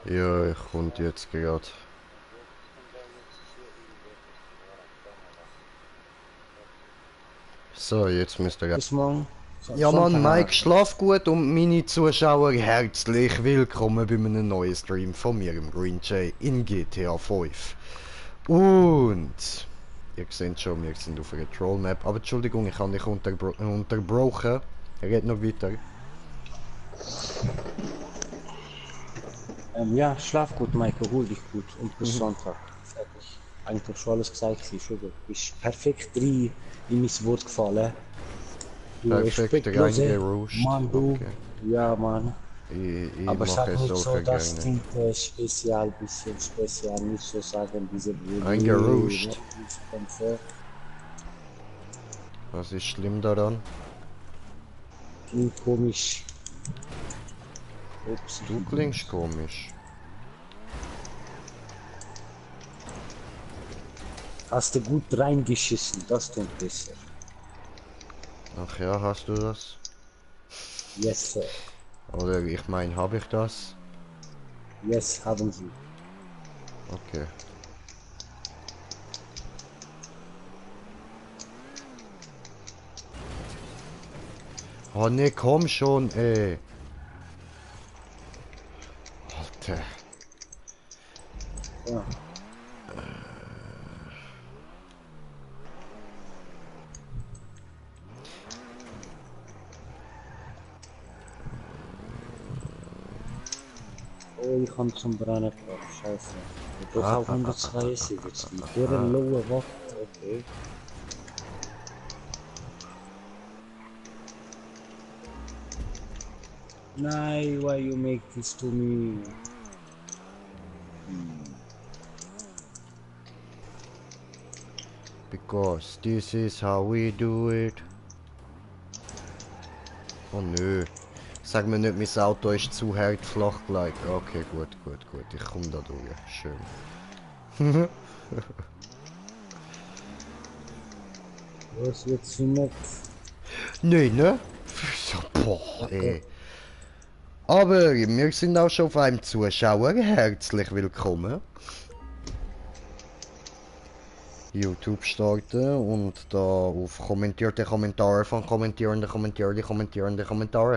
Ja, ich kommt jetzt gerade. So, jetzt müsst ihr... Bis morgen. Ja Mann, Sonntag. Mike, schlaf gut und meine Zuschauer herzlich willkommen bei einem neuen Stream von mir, im Green Jay, in GTA 5. Und... Ihr seht schon, wir sind auf einer Troll Map. Aber Entschuldigung, ich habe dich unterbrochen. Red noch weiter. Ja, schlaf gut, Maike, hol dich gut und bis Sonntag. Fertig. Eigentlich schon alles gesagt, Sugar. Bist perfekt rein in mein Wort gefallen. Du Perfekt respektlose reingerusht. Mann, du. Okay. Ja, Mann. Ich Aber mache sag nicht so, solche das gerne. klingt spezial, bisschen spezial. Nicht so sagen, diese Reingerusht. Kämpfe. Was ist schlimm daran? Klingt komisch. Ups. Du klingst komisch. Hast du gut reingeschissen, das tut besser. Ach ja, hast du das? Yes, sir. Oder ich meine, habe ich das? Yes, haben Sie. Okay. Oh ne, komm schon, ey. Alter. Ja. Oh, ich kann zum Brennen gebracht, scheiße. Doch auch 172. Der lowe Watt, okay. Nein, why you make this to me? Because this is how we do it. Oh nö. Sag mir nicht, mein Auto ist zu hart flach gelegt. Okay, gut, gut, gut. Ich komme da durch. Schön. Was wird zu nett? Nee, ne? So, boah, ey. Aber wir sind auch schon auf einem Zuschauer. Herzlich willkommen. YouTube starten und da auf kommentierte Kommentare von kommentierende Kommentare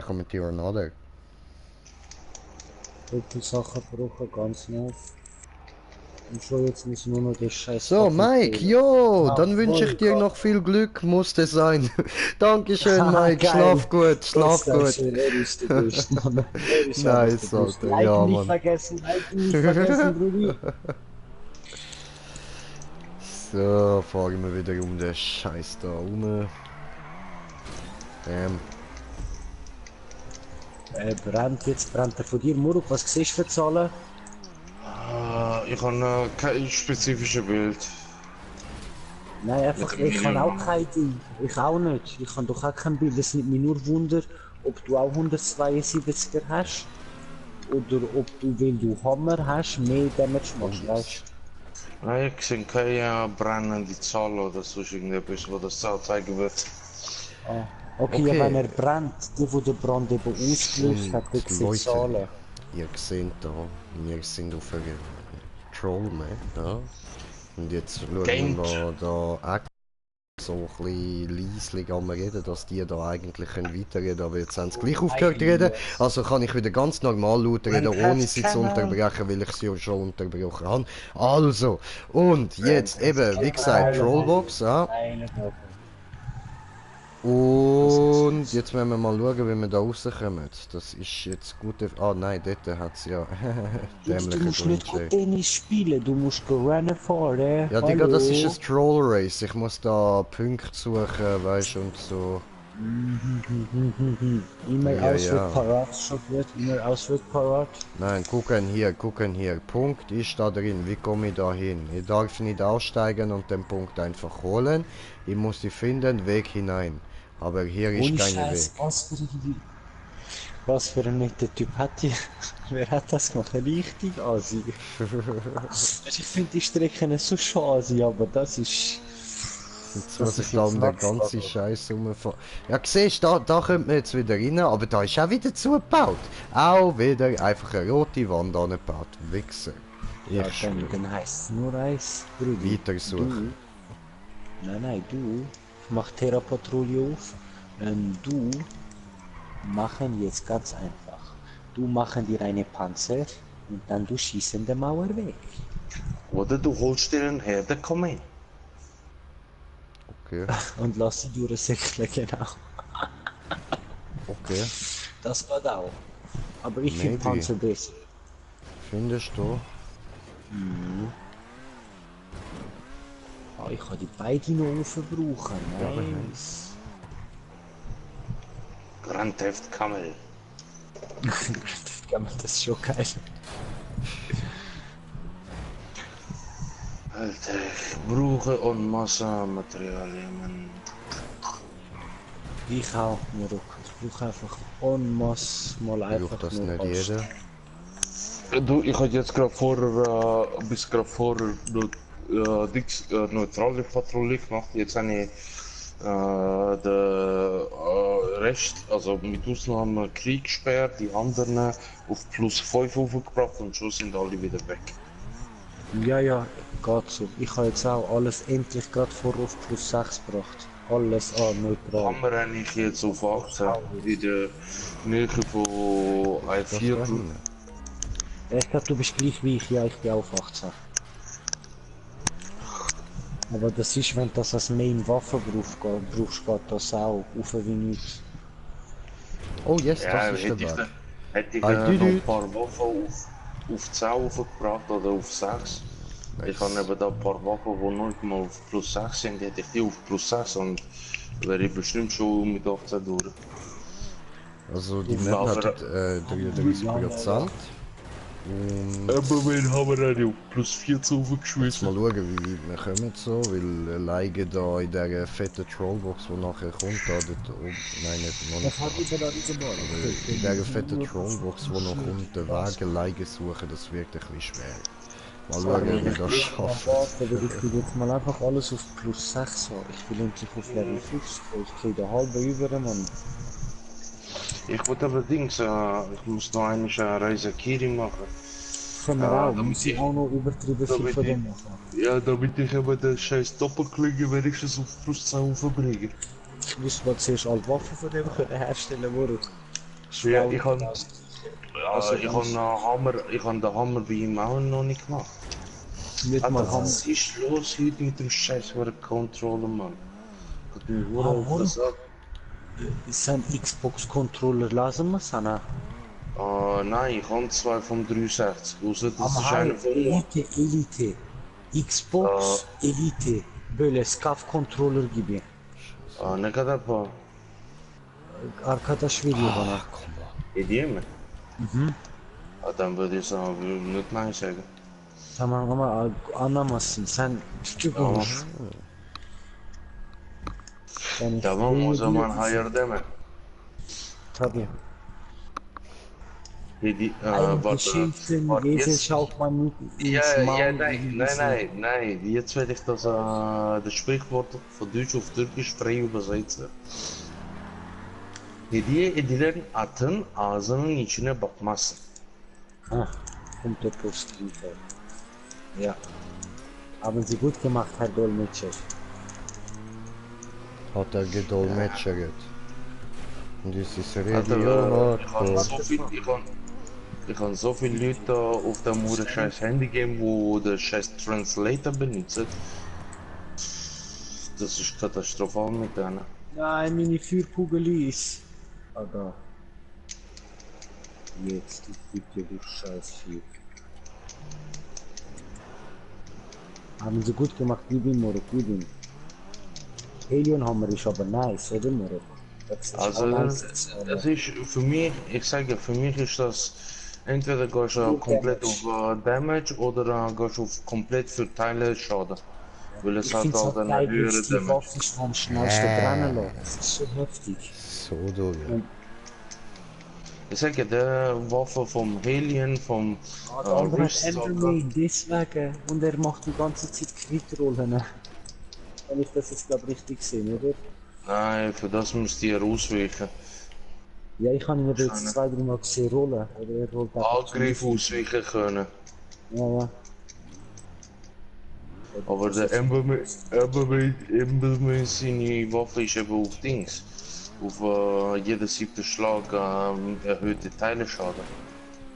kommentieren, oder? Doppelsache brauchen, ganz neu. Und schon jetzt müssen wir nur den scheiß So, fucking Mike, Fehler. jo, Ja, dann wünsche ich voll, dir noch viel Glück, musste sein. Dankeschön, haha, Mike, schlaf geil. gut, schlaf Trotzdem gut. schön, er ist der Größte, Mann. Er ist einfach der Nice, Größte. Alter, ja, Liken nicht Mann. vergessen, liken nicht vergessen, Brudi. So, fahren wir wieder um den Scheiß da rum. Brennt er von dir, Muruk, was siehst du für Zahlen? Ich habe kein spezifisches Bild. Nein, einfach, Mit dem ich kann auch Video. kein Ding. Ich auch nicht. Ich kann doch auch kein Bild. Es nimmt mich nur Wunder, ob du auch 172er hast. Oder ob du, wenn du Hammer hast, mehr Damage machst, weißt Nein, ich sehe keine brennende Zahl oder sonst irgendetwas, wo das Zahl zeigen wird. du? Ah. Okay, ja, wenn Okay, er brennt, der, wo der Brand eben ausgelöst hat, der und sieht Leute, Zahlen. ihr seht da, wir sind auf einer Troll-Map, ja. Und jetzt schauen Gamed. wir da auch so ein bisschen leislich am reden, dass die da eigentlich weiterreden können, aber jetzt haben sie gleich aufgehört zu reden. Also kann ich wieder ganz normal laut reden, ohne sie zu unterbrechen, weil ich sie ja schon unterbrochen habe. Also, und jetzt eben, wie gesagt, Trollbox, ja. Und jetzt werden wir mal schauen, wie wir da rauskommen. Das ist jetzt gut. Ah nein, dort hat es ja Jetzt, du dämliche musst nicht gut Gründe. Tennis spielen, du musst rennen fahren. Ja, Digga, das ist ein Troll Race. Ich muss da Punkte suchen, weißt du, und so. Immer Ja, Ausweg ja. parat, Schokolade, immer Ausweg parat. Nein, gucken hier, gucken hier. Punkt ist da drin. Wie komme ich da hin? Ich darf nicht aussteigen und den Punkt einfach holen. Ich muss sie finden, Weg hinein. Aber hier ist Ohne kein Scheiß, Weg. was für ein netter Typ hat die. Wer hat das gemacht? Richtig Asi. Also ich finde die Strecke nicht so schade, aber das ist. Jetzt muss ich da um den ganzen Scheiß rumfahren. Ja, siehst du, da könnte man jetzt wieder rein, aber da ist auch wieder zugebaut. Auch wieder einfach eine rote Wand angebaut. Wichser. Ja, Ich schwöre. dann heisst es nur eins, Bruder. Weiter suchen. Nein, du. Ich mach Terra-Patrouille auf. Du machen jetzt ganz einfach. Du machen dir eine Panzer und dann du schießen der Mauer weg. Oder du holst dir einen Herde, komm hin. Okay, Und lass sie durchsäckeln, genau. okay. Das geht auch. Aber ich finde Maybe. Panzer besser. Findest du? Ah, ich kann die beiden noch aufbrauchen. Nice. Grand Theft Camel. Das ist schon geil. Alter, ich brauche en massa Materialien, man. Ich auch, Marok. Ich brauche einfach en masse mal einfach Braucht das nur nicht Ast. jeder? Du, ich hatte jetzt gerade vorher, bis gerade vorher neutrale Patrouille gemacht. Jetzt habe ich den Rest, also mit Ausnahme Kriegssperr, die anderen auf plus 5 hochgebracht und schon sind alle wieder weg. Ja, geht so. Ich habe jetzt auch alles endlich gerade vor auf plus 6 gebracht. Alles neutral. Hammer habe ich jetzt auf 18 in der Nähe von ein Das Viertel. rein. Ich glaube, du bist gleich wie ich. Ja, ich bin auf 18. Aber das ist, wenn du das als Main-Waffe brauchst, geht das auch auf wie nichts. Oh yes, Ja, das ist der Weg. hätte ich Ah, noch Düdü. ein paar Wochen auf 10 hochgebracht oder auf 6. Ich habe eben da ein paar Wochen, die noch nicht mal auf plus 6 sind, hätte ich die auf plus 6 und wäre ich bestimmt schon mit 18 durch. Also die Auf Map hat Lager. 33%. Und Aber wir haben dann auf plus 14 jetzt hochgeschmissen. mal schauen, wie weit wir kommen so, weil alleine da in dieser fetten Trollbox, die nachher kommt, da dort oben, nein, nicht, noch nicht. habe ich da nicht gemacht. In dieser fetten Trollbox, die noch kommt, den Weg alleine suchen, das wird ein bisschen schwer. Mal schauen, wie wir das schaffen. Ich will jetzt mal einfach alles auf plus 6 haben. Ich will endlich auf Level 50 kommen. Ich kriege den halben über, Mann. Ich wollte allerdings, ich muss noch eine Reise Kiri machen. Können wir Ja, auch. damit Muss ich ich- auch noch übertrieben viel damit von ich- dem machen. Ja, damit ich eben den scheiß Doppelklinge wenigstens auf plus 10 hochbringe. Ich muss mal zuerst alle Waffen von dem können herstellen, Marok. Ja, ich habe Also, ich hab den Hammer bei ihm auch noch nicht gemacht. Nicht mal haben. Was ist los heute mit dem scheiß Controller, Mann? Hat mich Ah, auf warum? das ab. Sein Xbox-Controller lassen wir seine. Nein, ich habe zwei vom 360. Außer das Aber ist einer halt, von mir. Elite. Xbox Elite. Böyle SCAF-Controller gibi. Ne kadar pahalı? Arkadaş veriyor bana. Hediye mi? Dann würde ich sagen, nicht nein sagen. Tamam ama anlamazsın. Sen Türkçe konuş. Yani Tamam, o zaman diyorsun. hayır deme. Tabii. Hediye, Ein warte, Geschichten, warte, Esel jetzt. schaut man nicht ins Ja, Maul. nein. Jetzt werde ich das Sprichwort von Deutsch auf Türkisch frei übersetzen. Hediye edilen atın ağzının içine bakmazsın. Ah, kommt der Postbriefe. Ja. Haben Sie gut gemacht, Herr Dolmetscher. Hat er gedolmetschert. Und dieses Alter, Radio ich habe so viele Leute auf dem Uhr scheiß Handy gegeben, wo der scheiß Translator benutzen. Das ist katastrophal mit denen. Nein, meine Feuerkugel ist. Aber. Jetzt, bitte, du scheiß Vieh. Haben Sie gut gemacht, gib ihm, Morok, gib ihm. Alien-Hammer ist aber nice, oder, Morok? Das ist Also, auch es ist für mich, ich sage, für mich ist das entweder gehst du komplett auf Damage oder gehst du auf komplett für Teile Schaden. Weil es Ich hat finde es halt halt eine geil, höhere dass die Damage. Waffe ist am schnellsten brennen lässt. Das ist so heftig. So du, ja. Ich sage, der Waffe vom Alien, vom Der andere hat Wrist-Stalker, Enderman, deswegen. Und er macht die ganze Zeit Quitrollen. wenn ich das jetzt glaube richtig sehe, oder? Nein, für das müsst ihr ausweichen. Ja, ich habe ihn aber jetzt 2-3 Mal gesehen rollen. Oder er rollt einfach zu Angriff mir. ausweichen können. Ja, ja. Aber Das der ist- Ember seine Waffe ist eben auf Dings. Auf jeden 7. Schlag erhöhte Teileschaden.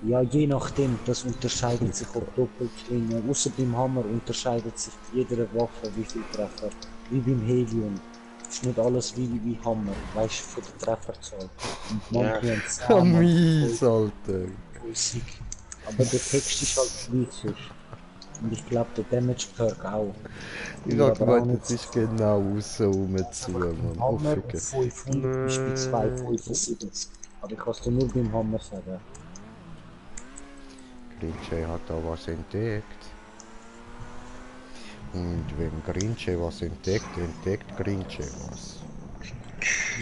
Ja, je nachdem, das unterscheidet sich ob Doppelklinge. Außer beim Hammer unterscheidet sich jede Waffe wie viel Treffer. Wie beim Helium. Ist nicht alles wie Hammer, weißt du, von der Trefferzahl. Und Ja. manche haben 10, manche Mies, Alter. 50. Aber der Text ist halt gleich sonst. Und ich glaube, der Damage Perk auch. Ich Ja, hab aber auch gemeint, nicht das ist genau so rum zu, beim Mann. Oh, Hammer ficke. 500 bist du bei 275. Aber ich kann es dir nur beim Hammer sagen. Grinche hat da was entdeckt. Und wenn Grinche was entdeckt, entdeckt Grinche was.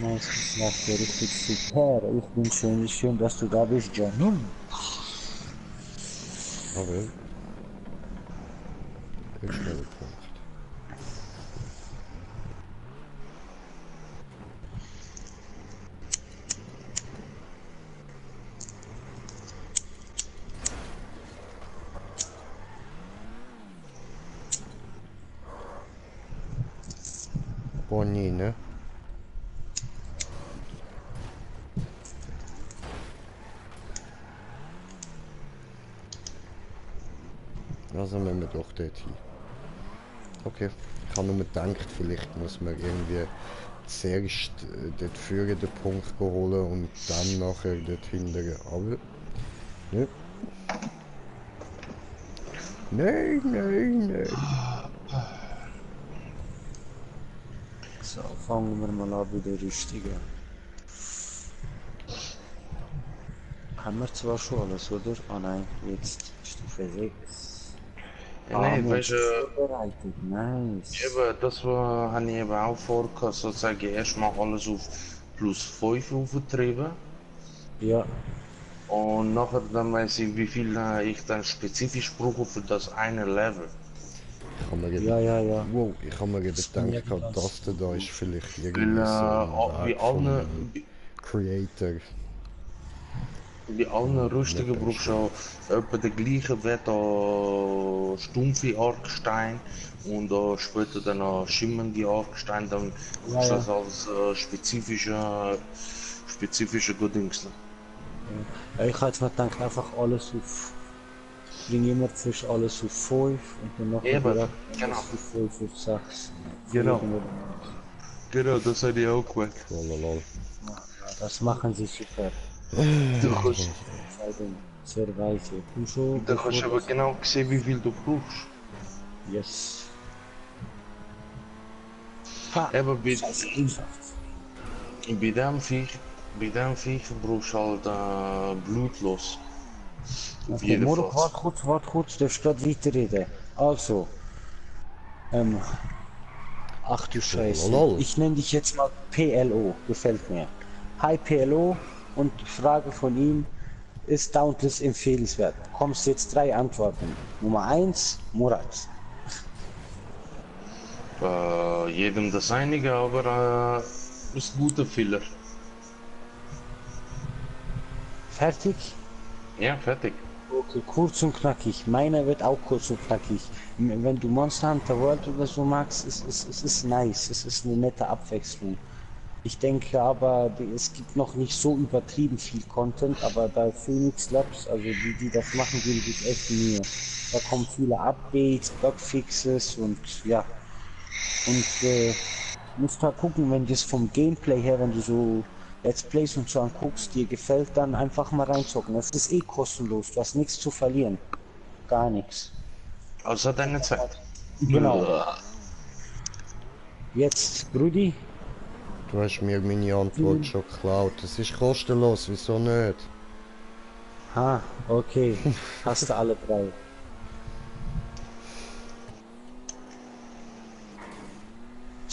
Nice, das macht dir richtig super. Ich bin schön, dass du da bist, John. Aber ist schnell Punkt. Bonnie, ne? Also müssen wir doch dort hin. Okay, ich habe nur gedacht, vielleicht muss man irgendwie zuerst dort vorne den Punkt holen und dann nachher dort hinten. Aber ne? Nein, nein, nein. So, fangen wir mal an bei der Rüstigen. Haben wir zwar schon alles, oder? Ah nein, jetzt Stufe 6. Ja, nein, weißt du, Vorbereitet, nice. eben, das habe ich eben auch vor, sozusagen erstmal alles auf plus 5 aufgetrieben. Ja, Und nachher dann weiß ich, wie viel ich dann spezifisch brauche für das eine Level. Ich habe mir eben, ja. wow, ich habe mir eben Das bin ja gedacht, ganz das da ist vielleicht Weil irgendwie so ein wie Weg vom alle, Creator. bei allen Rüstungen Nicht brauchst du etwa den gleichen Wert an stumpfe Argstein und später dann an schimmernde Argstein, dann brauchst du Ja. das als spezifische Gedingsle. Ja, ich hätte mir gedacht, einfach alles auf. Bring immer zuerst alles auf 5 und dann nachher Eben, direkt genau. alles von 5 auf 6. Genau. Genau, das hätte ich auch gemacht. Lololol. Das machen sie super. Du kannst, Entscheidung. Sehr weise. Du schon, du kannst bevor aber das. genau sehen, wie viel du brauchst. Yes. Ha! Eben Scheiße, einfach. bei dem Viech brauchst du halt blutlos. Auf Okay, jeden Moruk, Fall. warte kurz, darfst gerade weiterreden. Also, ähm, ach du Scheiße. Lololol. Ich nenne dich jetzt mal PLO, gefällt mir. Hi PLO und Frage von ihm, ist Dauntless empfehlenswert? Bekommst jetzt 3 Antworten. Nummer 1, Murat. Jedem das einige, aber ist ein guter Filler. Fertig? Ja, fertig. Okay, kurz und knackig. Meiner wird auch kurz und knackig. Wenn du Monster Hunter World oder so magst, es ist nice. Es ist eine nette Abwechslung. Ich denke aber, es gibt noch nicht so übertrieben viel Content, aber bei Phoenix Labs, also die das machen, geben sich echt Mühe. Da kommen viele Updates, Bugfixes und ja. Und musst halt gucken, wenn das vom Gameplay her, wenn du so Let's Plays und so anguckst, dir gefällt, dann einfach mal reinzocken. Das ist eh kostenlos, du hast nichts zu verlieren. Gar nichts. Außer deine Zeit. Genau. Jetzt, Brudi, Du hast mir meine Antwort schon geklaut. Es ist kostenlos, wieso nicht? ha, okay, hast du alle 3.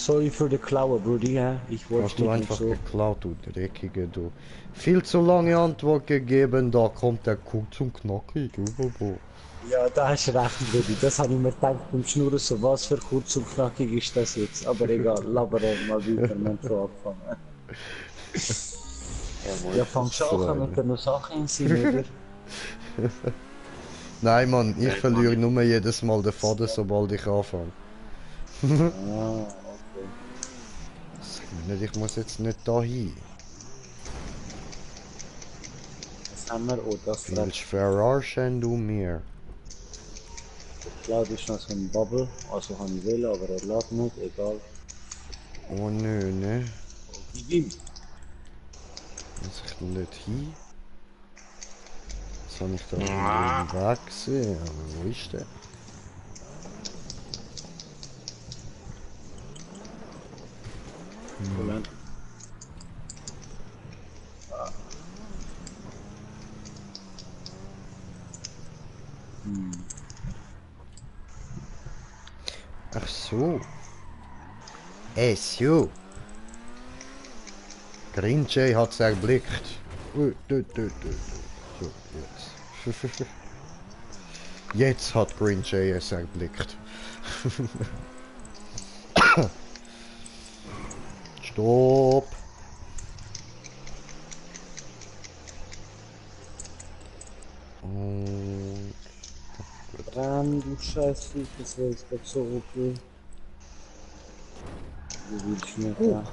Sorry für die Klaue, Brudi, ja? Ich wollte Hast du nicht einfach so. geklaut, du Dreckige, du. Viel zu lange Antwort gegeben, da kommt der kurz und knackig. Ja, da hast du recht, Brudi. Das habe ich mir gedacht beim Schnurren, so was für kurz und knackig ist das jetzt. Aber egal, labern mal weiter, wir haben schon angefangen. Ja, fangst du auch an mit der Sache in Sinn, oder? Nein, Mann, ich Nein, verliere Mann. nur jedes Mal den Faden, sobald ich anfange. Ah, okay. Sag mir nicht, ich muss jetzt nicht da hin. Was haben wir? Oh, das Willst recht. verarschen du mir? Klar, das ist noch so ein Bubble. Also habe ich will, aber er lädt nicht, egal. Oh nö, ne? Gib ihm. Muss ich nicht hin? Was habe ich da Ah. im Weg gesehen? Aber wo ist der? Moment. Ach so. So. Green Jay hat's erblickt. So, jetzt. Jetzt hat Green Jay es erblickt. Stopp. Und Ran, du Scheißvieh, das wäre jetzt grad so okay. Du willst nicht, ja.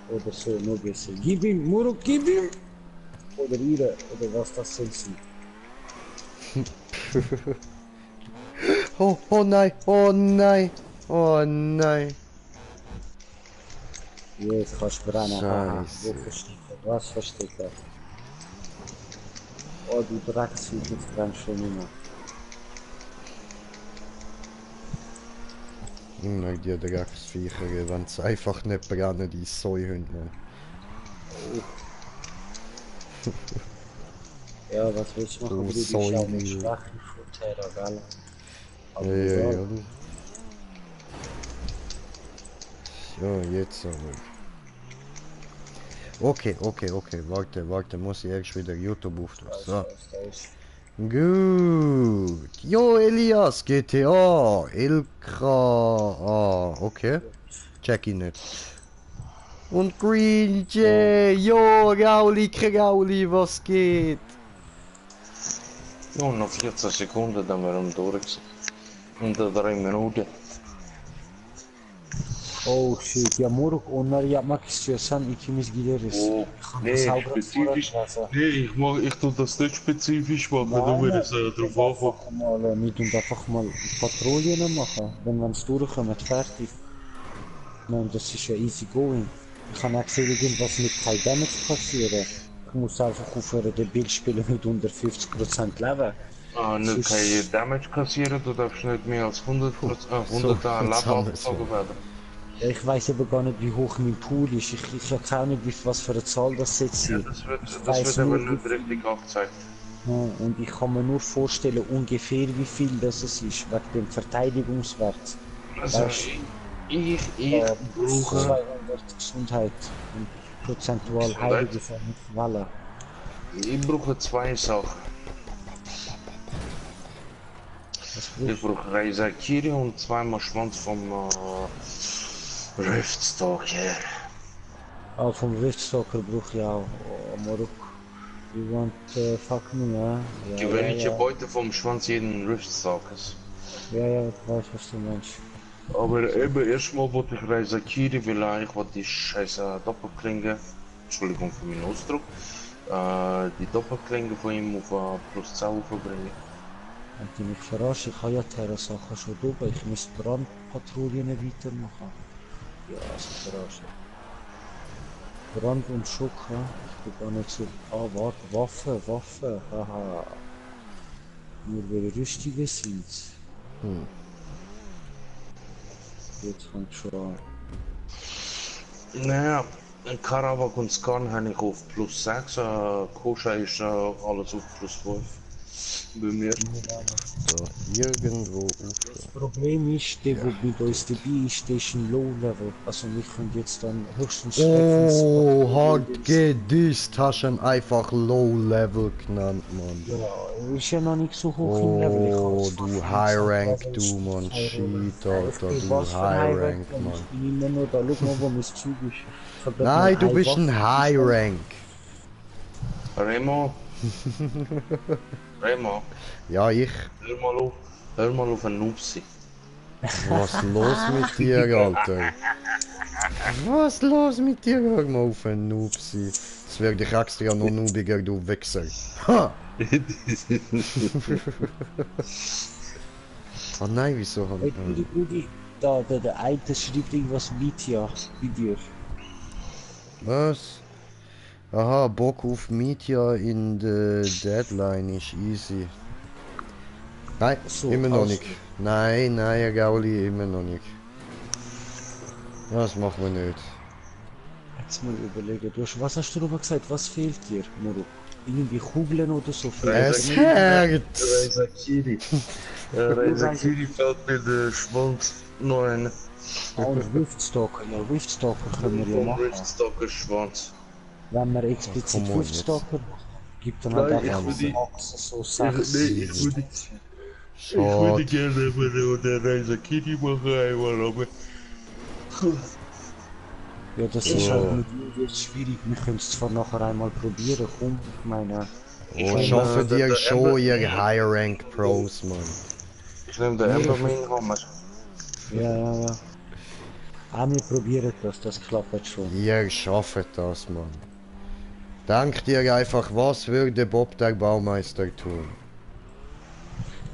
Oder so, nur besser. Gib ihm, Muruk, gib ihm! Oder ihre, oder was das soll sein. oh nein, oh nein, oh nein. Jetzt kannst du brennen, haha. Wo Scheiße. verstecken? Was verstecken? Oh, du Drecksvieh, jetzt brennst schon immer. Immer die Drecksviecher, wenn es einfach nicht brennen, die Säuhunde. Ja, was willst du machen, Du Bruder? Ich schau Säugling. mit Schwäche von Terra, gell? Aber Ja. egal. So, jetzt aber. Okay, warte, muss ich erst wieder YouTube auftun. So. Gut. Jo, Elias, GTA, LKA, okay. Check ihn nicht. Und Green Jay, jo, Rauli, was geht? Ja, noch 14 Sekunden, dann wären wir durch. Unter 3 Minuten. Oh shit, ja moruk onlar yapmak istiyorsan ikimiz gideriz. Oh, nee, spezifisch. Nee, ich tue das nicht spezifisch machen, nur wenn es drauf ankommt. Einfach mal mit und einfach mal Patrouillen machen. Wenn wir es durchkommen, fertig. Nein, das ist ja easy going. Ich kann auch sehen, irgendwas mit kein Damage passieren. Ich muss einfach aufhören, den Bild spielen mit unter 50% Leben. Nicht kein Damage kassieren, du darfst nicht mehr als 100 Leben abgezogen werden. Ja, ich weiß aber gar nicht, wie hoch mein Pool ist. Ich erkenne auch nicht, was für eine Zahl das jetzt Ja, ist. das wird aber nicht richtig angezeigt. Ja, und ich kann mir nur vorstellen, ungefähr wie viel das ist, wegen dem Verteidigungswert. Also, Weißt, ich brauche... 200 Gesundheit und prozentual Heilige von Walla. Ich brauche zwei Sachen. Ich brauche Reisakiri und zweimal Schwanz vom Riftstalker. Ah, vom Riftstalker brauche ich auch. Oh, Moruk. You want fuck me, ja? Ja, Gewöhnliche ja. Beute vom Schwanz jeden Riftstalkers. Ja, ich weiß, was du meinst. Aber eben erstmal wollte ich Reisakiri, weil ich wollte die scheiße Doppelklinge, Entschuldigung für meinen Ausdruck, die Doppelklinge von ihm auf plus 10 verbringen. Und die mich verarschen, ich habe ja Terra-Sachen schon oben. Ich muss Brandpatrouillen weitermachen. Ja, also verarschen. Brand und Schock, ja? Ich bin gar nicht so... Ah, warte, Waffe, haha. Nur wer Rüstige sieht. Jetzt fängt schon an. Naja, Karawak und Scan habe ich auf plus 6, Kosha ist alles auf plus 5. Bei mir. So, irgendwo auf. Das Problem ist, der, wo mit uns dabei ist, der ist ein Low-Level. Also wir können jetzt dann höchstens Oh, hart gedisst, hast du ihn einfach Low-Level genannt, Mann. Ja, er ist ja noch nicht so hoch im Level. Ich Oh, hab's du fast High-Rank, gesagt, du, Mann. Shit, Alter, Okay, du was für ein High-Rank, High-Rank? Mann. Ich bin immer nur da. Schau mal, wo mein Zeug ist. Ich hab grad Nein, mal du bist High-Waffe. ein High-Rank. Remo. Remo. Ja, ich. Hör mal auf. Hör mal auf einen Nupsi. Was los mit dir, Alter? Was los mit dir? Hör mal auf, ein Noobsi. Das wird dich extra noch noobiger, du Wichser. Ha! Oh nein, wieso hab Hey, ich... Brudi, der Alte schreibt irgendwas mit ja, bei dir. Was? Aha, Bock auf Media in der Deadline ist easy. Nein, So, immer noch also. nicht. Nein, nein, Gauli, immer noch nicht. Das machen wir nicht. Jetzt mal überlegen. Was hast du darüber gesagt? Was fehlt dir, Muru? Irgendwie Kugeln oder so? Es Herz! Razer Kiri. Razer Kiri fällt mir der Schwanz noch ein. Und Riftstalker. Ja, Riftstalker können wir ja Vom machen. Riftstalker Schwanz. Wenn wir explizit Ach, komm on, Riftstalker gibt dann halt Nein, ich einfach würde- so Sachen. Ich würde Schade. gerne mit der Razer Kiri machen, einmal, aber. Ja, das ist halt mit ihm jetzt schwierig. Wir können es zwar nachher einmal probieren, komm, ich meine. Oh, schaffen dir schon ihr High-Rank Pros, Mann. Ich nehme den Embermin Hammer. Ja. Ah, wir probieren das klappt schon. Ihr schafft das, Mann. Denkt ihr einfach, was würde Bob der Baumeister tun?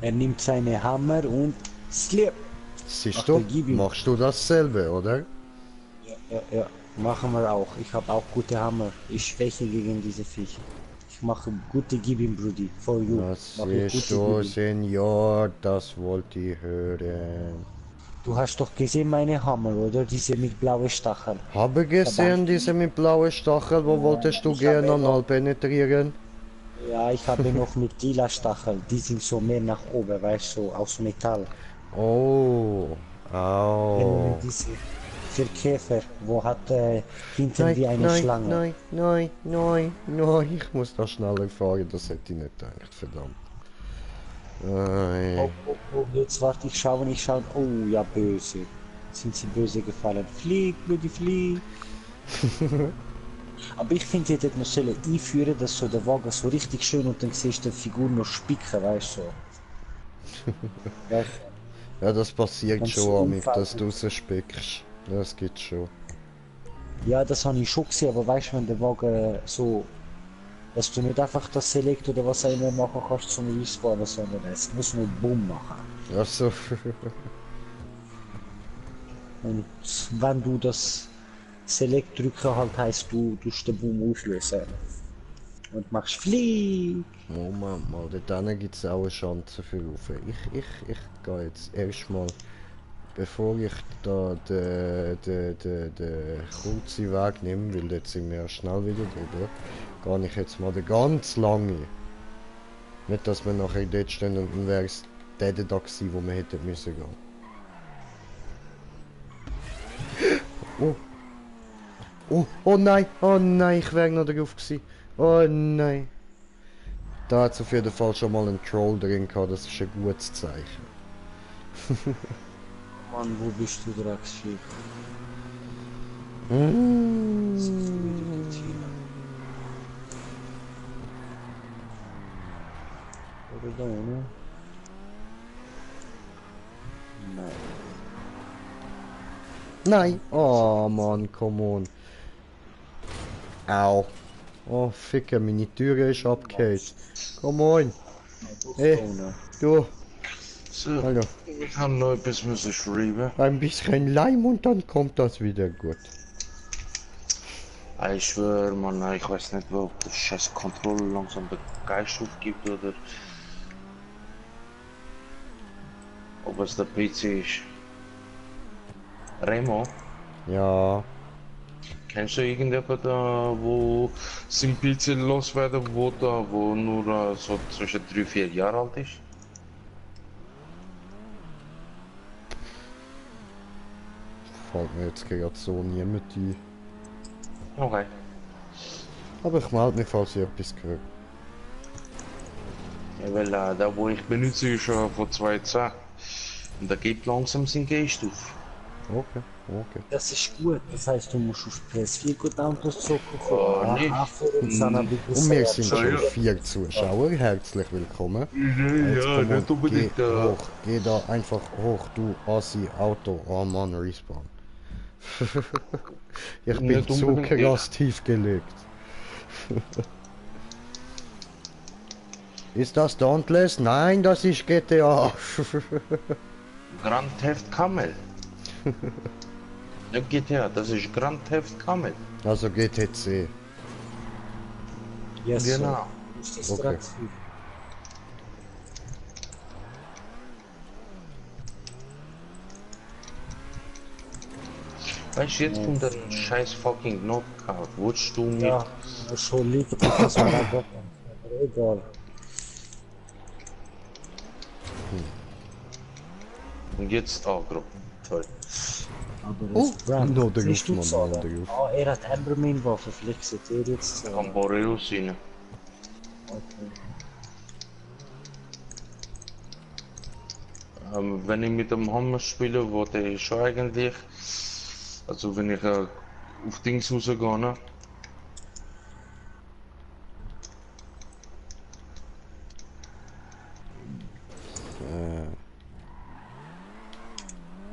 Er nimmt seine Hammer und slip. Siehst Ach, du, dann gib ihm. machst du dasselbe, oder? Ja, machen wir auch. Ich habe auch gute Hammer. Ich schwäche gegen diese Viech. Ich mache gute Gib ihm, Brudi. For you. Das Mach ich ist gute so, Gib ihm. Senior, das wollte ich hören. Du hast doch gesehen meine Hammer, oder? Diese mit blauen Stacheln. Habe gesehen, diese mit blauen Stachel, wo wolltest du ich gerne habe anal penetrieren? Ja, ich habe noch mit lila Stacheln. Die sind so mehr nach oben, weißt du, so aus Metall. Oh, au. Diese für Käfer, wo hat hinten wie eine Schlange. Nein, ich muss da schneller fahren, das hätte ich nicht gedacht, verdammt. Nein. Oh, jetzt warte, ich schaue. Oh ja, böse. Sind sie böse gefallen? Flieg, Brudi, flieg. Aber ich finde, ihr hättet noch sollen einführen, dass so der Wagen so richtig schön und dann siehst du die Figur noch spicken, weißt du. Weißt du? Ja, das passiert Wenn schon, so Amig, Unfall dass du rausspickst. Das geht schon. Ja, das habe ich schon gesehen, aber weißt du, wenn der Wagen so, dass du nicht einfach das Select oder was auch immer machen kannst zum Respawnen, sondern es muss nur Boom machen. Ach so. Und wenn du das Select drücken halt heißt, du tust den Boom auslösen. Und machst Flieg. Moment mal, dort gibt es auch eine Chance für Rufe. Ich gehe jetzt erstmal, bevor ich da den kurzen Weg nehme, weil jetzt sind wir ja schnell wieder drüber, gehe ich jetzt mal den ganz lange. Nicht, dass wir nachher dort stehen und dann wäre es der da gewesen, wo wir hätten müssen gehen. Oh nein, ich wäre noch drauf gewesen. Oh nein. Da hat es auf jeden Fall schon mal einen Troll drin gehabt, das ist ein gutes Zeichen. Mann, wo bist du, Drecksschiff? Oder da, ne? Nein. Nein! Oh Mann, come on. Au. Oh, Ficker, meine Tür ist abgehakt. Come on. Hey, du. So, Hallo. ich habe noch etwas müssen schreiben. Ein bisschen Leim und dann kommt das wieder gut. Ich schwöre, Mann, ich weiß nicht, ob das scheiß Kontrolle langsam den Geist aufgibt oder ob es der PC ist. Remo, Ja. Kennst du irgendjemanden da, wo sein PC loswerden wo da, wo nur so zwischen 3-4 Jahre alt ist? Fällt mir jetzt gerade so niemand ein. Okay. Aber ich melde mich, falls ich etwas höre. Ja, weil da wo ich benutze ist von 2010. Und da geht langsam sein Geist auf. Okay, okay. Das ist gut, das heißt, du musst auf PS4 gut Autos zocken Oh, nicht. Und wir sind schon 4 Zuschauer, herzlich willkommen. Jetzt Ja, komm mal, nicht unbedingt. geh hoch, geh da einfach hoch, du Assi Auto, oh Mann, Respawn. Ich bin Nicht zu unbedingt, krass tief gelegt. Ist das Dauntless? Nein, das ist GTA. Grand Theft Camel. Nicht GTA, das ist Grand Theft Camel. Also GTC. Yes, Genau. Ist das Okay. attraktiv? Weißt du, jetzt kommt ein scheiß fucking Knockout. Wolltest du mit... Ja, schon liegt, das war ein Bock. Aber egal. Und jetzt Agro. Toll. Aber Oh, es Brand. noch der Siehst du Mann, Zahlen? noch der Ruf. Ah, er hat Embermine-Waffe, vielleicht seht ihr jetzt Da Zahlen. kann Boreus rein. Okay. Wenn ich mit dem Hammer spiele, wo der schon eigentlich... Also wenn ich auf Dings rausgehe, ne?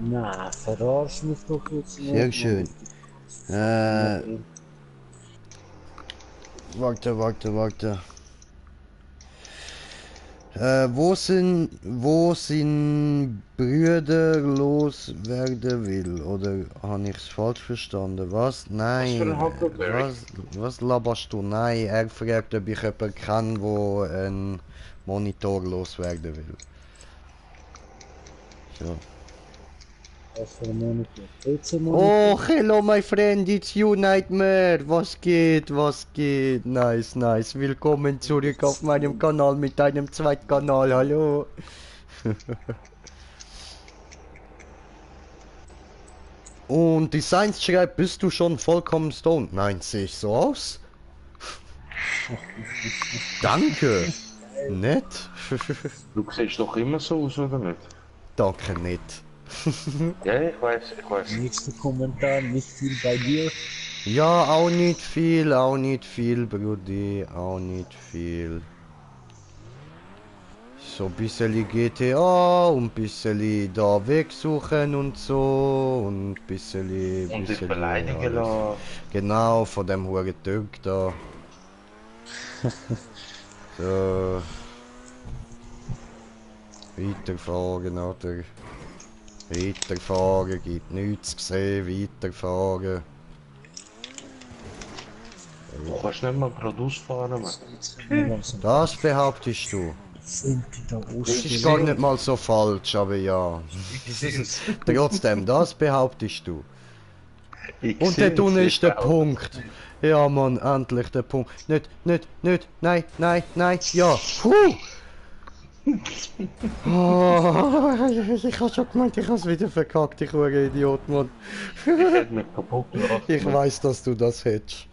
Na, verarsch mich doch jetzt nicht. Sehr schön. Warte. Wo sind Brüder loswerden will? Oder habe ich es falsch verstanden? Was? Nein. für ein Huckleberry? Was laberst du? Nein, er fragt, ob ich jemanden kenne, wo einen Monitor loswerden will. So. Was für ein Monitor? PC-Monitor? Oh, hello my friend, it's you Nightmare. Was geht? Nice. Willkommen zurück auf meinem Kanal mit deinem zweiten Kanal. Hallo. Und die Science schreibt, bist du schon vollkommen stoned? Nein, sehe ich so aus? Danke. Nett. Du siehst doch immer so aus, oder nicht? Danke, nett. Ja, ich weiß. Nächster Kommentar, nicht viel bei dir. Ja, auch nicht viel, Brudi, auch nicht viel. So ein bisschen GTA und ein bisschen da wegsuchen und so und ein bisschen... Und dich bisschen beleidigen alles. lassen. Genau, von dem Huren Türk da. So. Weiterfahren, oder? Weiterfahren, gibt nichts zu sehen, weiterfahren. Du kannst nicht mal gerade ausfahren, Mann. Das behauptest du. Sind die da Das ist Ich gar seh- nicht mal so falsch, aber ja. Trotzdem, das behauptest du. Und dort unten ist der Punkt. Ja, Mann, endlich der Punkt. Nicht, nein, ja. Puh. Oh, ich hab schon gemeint, ich hab's wieder verkackt, ich hure Idiot, Mann. Ich hätte mich kaputt gemacht. Ich weiß, dass du das hättest.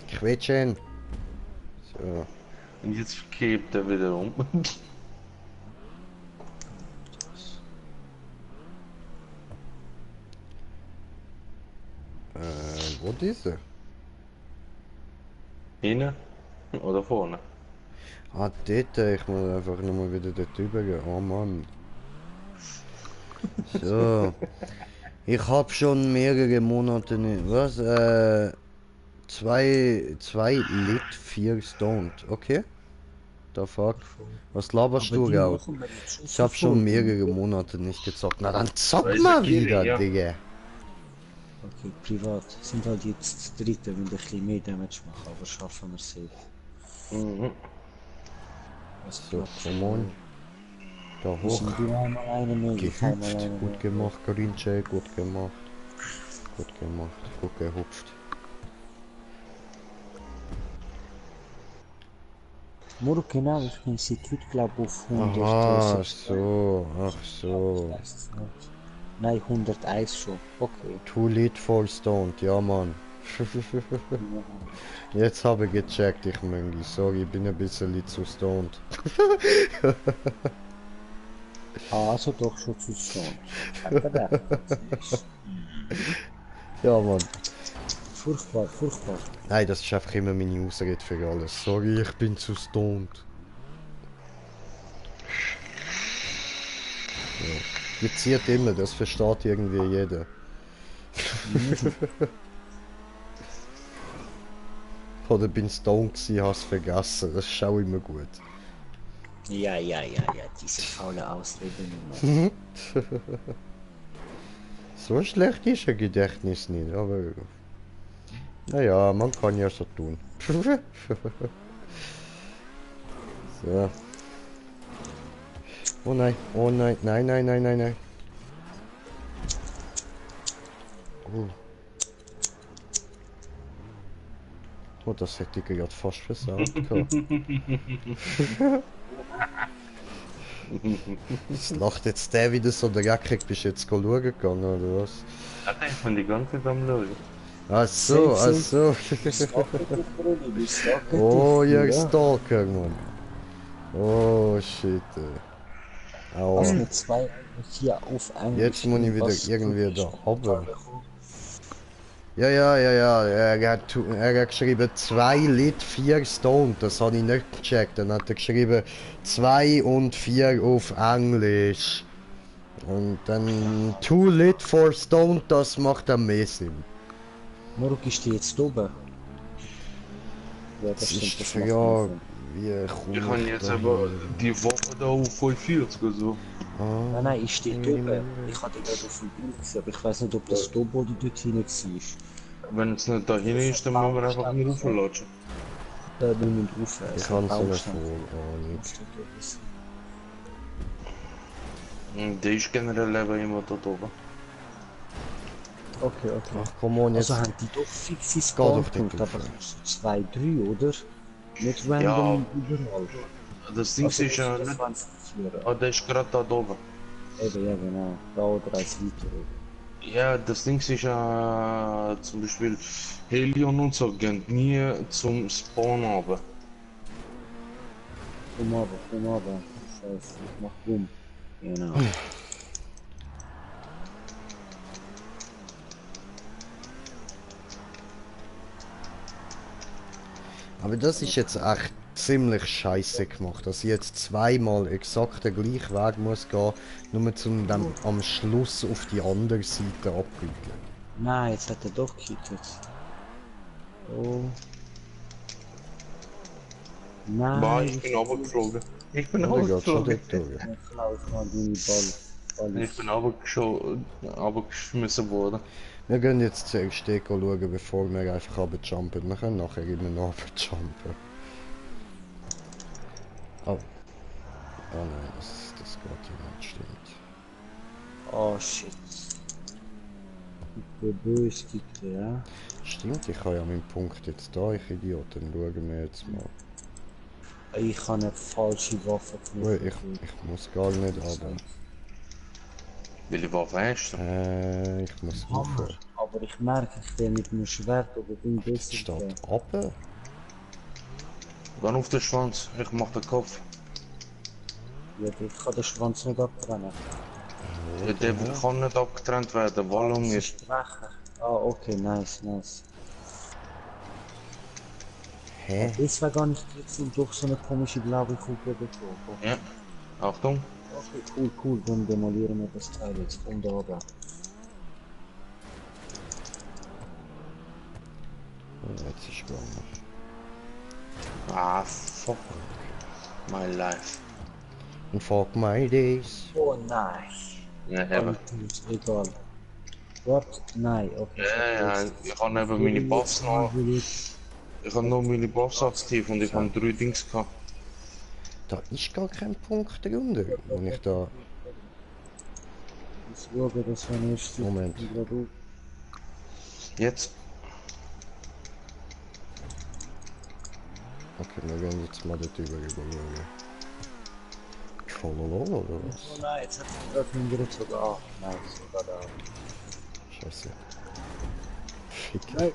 Quetschen. So. Und jetzt kippt er wieder um. Wo ist er? Hinten oder vorne? Ah, dort, ich muss einfach nur mal wieder dort rüber gehen. Oh Mann. So. Ich hab schon mehrere Monate nicht. Was? 2 Lit, 4 Stoned. Okay? The fuck? Was laberst du, Gau? Ich hab schon mehrere Monate nicht gezockt. Na dann zock Weiß mal ich, wieder, ja. Digga. Okay, privat. Sind halt jetzt das dritte, wenn ich ein bisschen mehr Damage mache, aber schaffen wir safe. Mhm. Was So, klappt come on. Da Müssen hoch. du einmal eine mehr, ich einmal Gehüpft. eine Gut mehr. gemacht, Karinche. Gut gemacht. Gut gemacht. Gut gehupft. Moro, genau, ich bin Institut, glaube auf 100. Aha, so. Ach so. Ich weiß es nicht. Nein, 101 schon. Okay. Too late for stoned. Ja, Mann. Jetzt habe ich gecheckt, ich Möngi. Sorry, ich bin ein bisschen zu stoned. Also doch schon zu schon. Verdammt. Ja, Mann. Furchtbar, furchtbar. Nein, das ist einfach immer meine Ausrede für alles. Sorry, ich bin zu stoned. Ja. Die zieht immer, das versteht irgendwie jeder. Oder bin stoned gsi, hast vergessen. Das ist auch immer gut. Ja, diese faule Ausrede nur. So schlecht ist ein Gedächtnis nicht, aber... Naja, man kann ja so tun. So. Oh nein, nein, nein, nein, nein, nein. Oh. Oh, das hätte ich gerade fast versagt gehabt. Das lacht jetzt der wieder so dreckig, bist du jetzt schauen gegangen oder was? Alter, ich bin die ganze Zeit am Schauen. Ach so, ach so. Oh, ihr Stalker, Mann. Oh, shit. Aua. Was mit 2 und 4 auf Englisch. Jetzt muss ich wieder Was irgendwie du da bist runter. Ja, er hat geschrieben 2 Lit 4 Stone, das habe ich nicht gecheckt. Dann hat er geschrieben 2 und 4 auf Englisch. Und dann 2 Lit for Stone, das macht dann mehr Sinn. Morgen ist die jetzt oben. Ja, Das stimmt, ist das die macht Frage, Sinn. wie komme Ich habe jetzt aber die Waffe da auf 45 so. Nein, nein, ich stehe oben. Ich hatte gerade auf dem Bild gesehen, aber ich weiß nicht, ob das oben oder dort hinten war. Wenn es nicht da hin ist, dann müssen wir einfach nur rauflatschen. Da wir müssen rauf. Ich habe so eine Vorahnung. Der ist generell eben immer da oben. Okay. Ach komm on, jetzt. Also haben die doch fixe Geh doch nicht Spawnpunkte, aber rauf. so 2, 3, oder? Nicht random überall. Das Ding ist ja nicht... Ah, der ist gerade da oben. Eben, ja genau. Da oder eins weiter. Ja, das Ding ist ja zum Beispiel Helion und so gehen nie zum Spawn runter. Komm aber. Scheiße, ich mach rum. Genau. Aber das ist jetzt echt ziemlich scheiße gemacht, dass ich jetzt zweimal exakt den gleichen Weg muss gehen, nur zum dann am Schluss auf die andere Seite abbügeln. Nein, jetzt hat er doch gekittet. Oh. Bah, Nein, ich bin runtergeflogen. Ich bin Oder geht schon runtergeflogen. dort durch? Ich klaue mal deine Ball. Ich bin runtergeschmissen worden. Wir gehen jetzt zuerst schauen, bevor wir einfach runterjumpen. Wir können nachher immer noch runterjumpen. Oh. Oh nein, das geht ja nicht, stimmt. Oh shit. Ich bin böse, ja. Stimmt, ich habe ja meinen Punkt jetzt da, ich Idiot. Dann schauen wir jetzt mal. Ich habe eine falsche Waffe Oh, ich muss gar nicht runter. Welche Waffe hast du? Ich muss rauf. Aber ich merke, ich will mit einem Schwert oder Ding besser. Steht runter? Dann auf den Schwanz, ich mach den Kopf. Ja, ich kann den Schwanz nicht abtrennen. Ja, der kann nicht abgetrennt werden, Wallung Das ist. ist Brecher. Ah, okay, nice. Hä? Das war gar nicht jetzt und durch so eine komische blaue Kugel bekommen. Ja, Achtung. Okay, cool, dann demolieren wir das Teil jetzt von da oben. Oh, jetzt ist gegangen. Ah, fuck. My life. Und fuck my days. Oh, nice. Ja, eben. Egal. What? Nein, okay. Ja, ich habe eben meine Buffs noch. Ich habe noch meine Buffs aktiv und ich habe 3 Dings gehabt. Da ist gar kein Punkt drunter, wo ich da... Ich schaue, dass wenn ich Moment. Jetzt. Okay, wir werden jetzt mal dort überlegen. Trololol oder was? Oh nein, jetzt hat es gerade hingerichtet sogar. Nein, sogar da. Scheiße. Fick. Nein.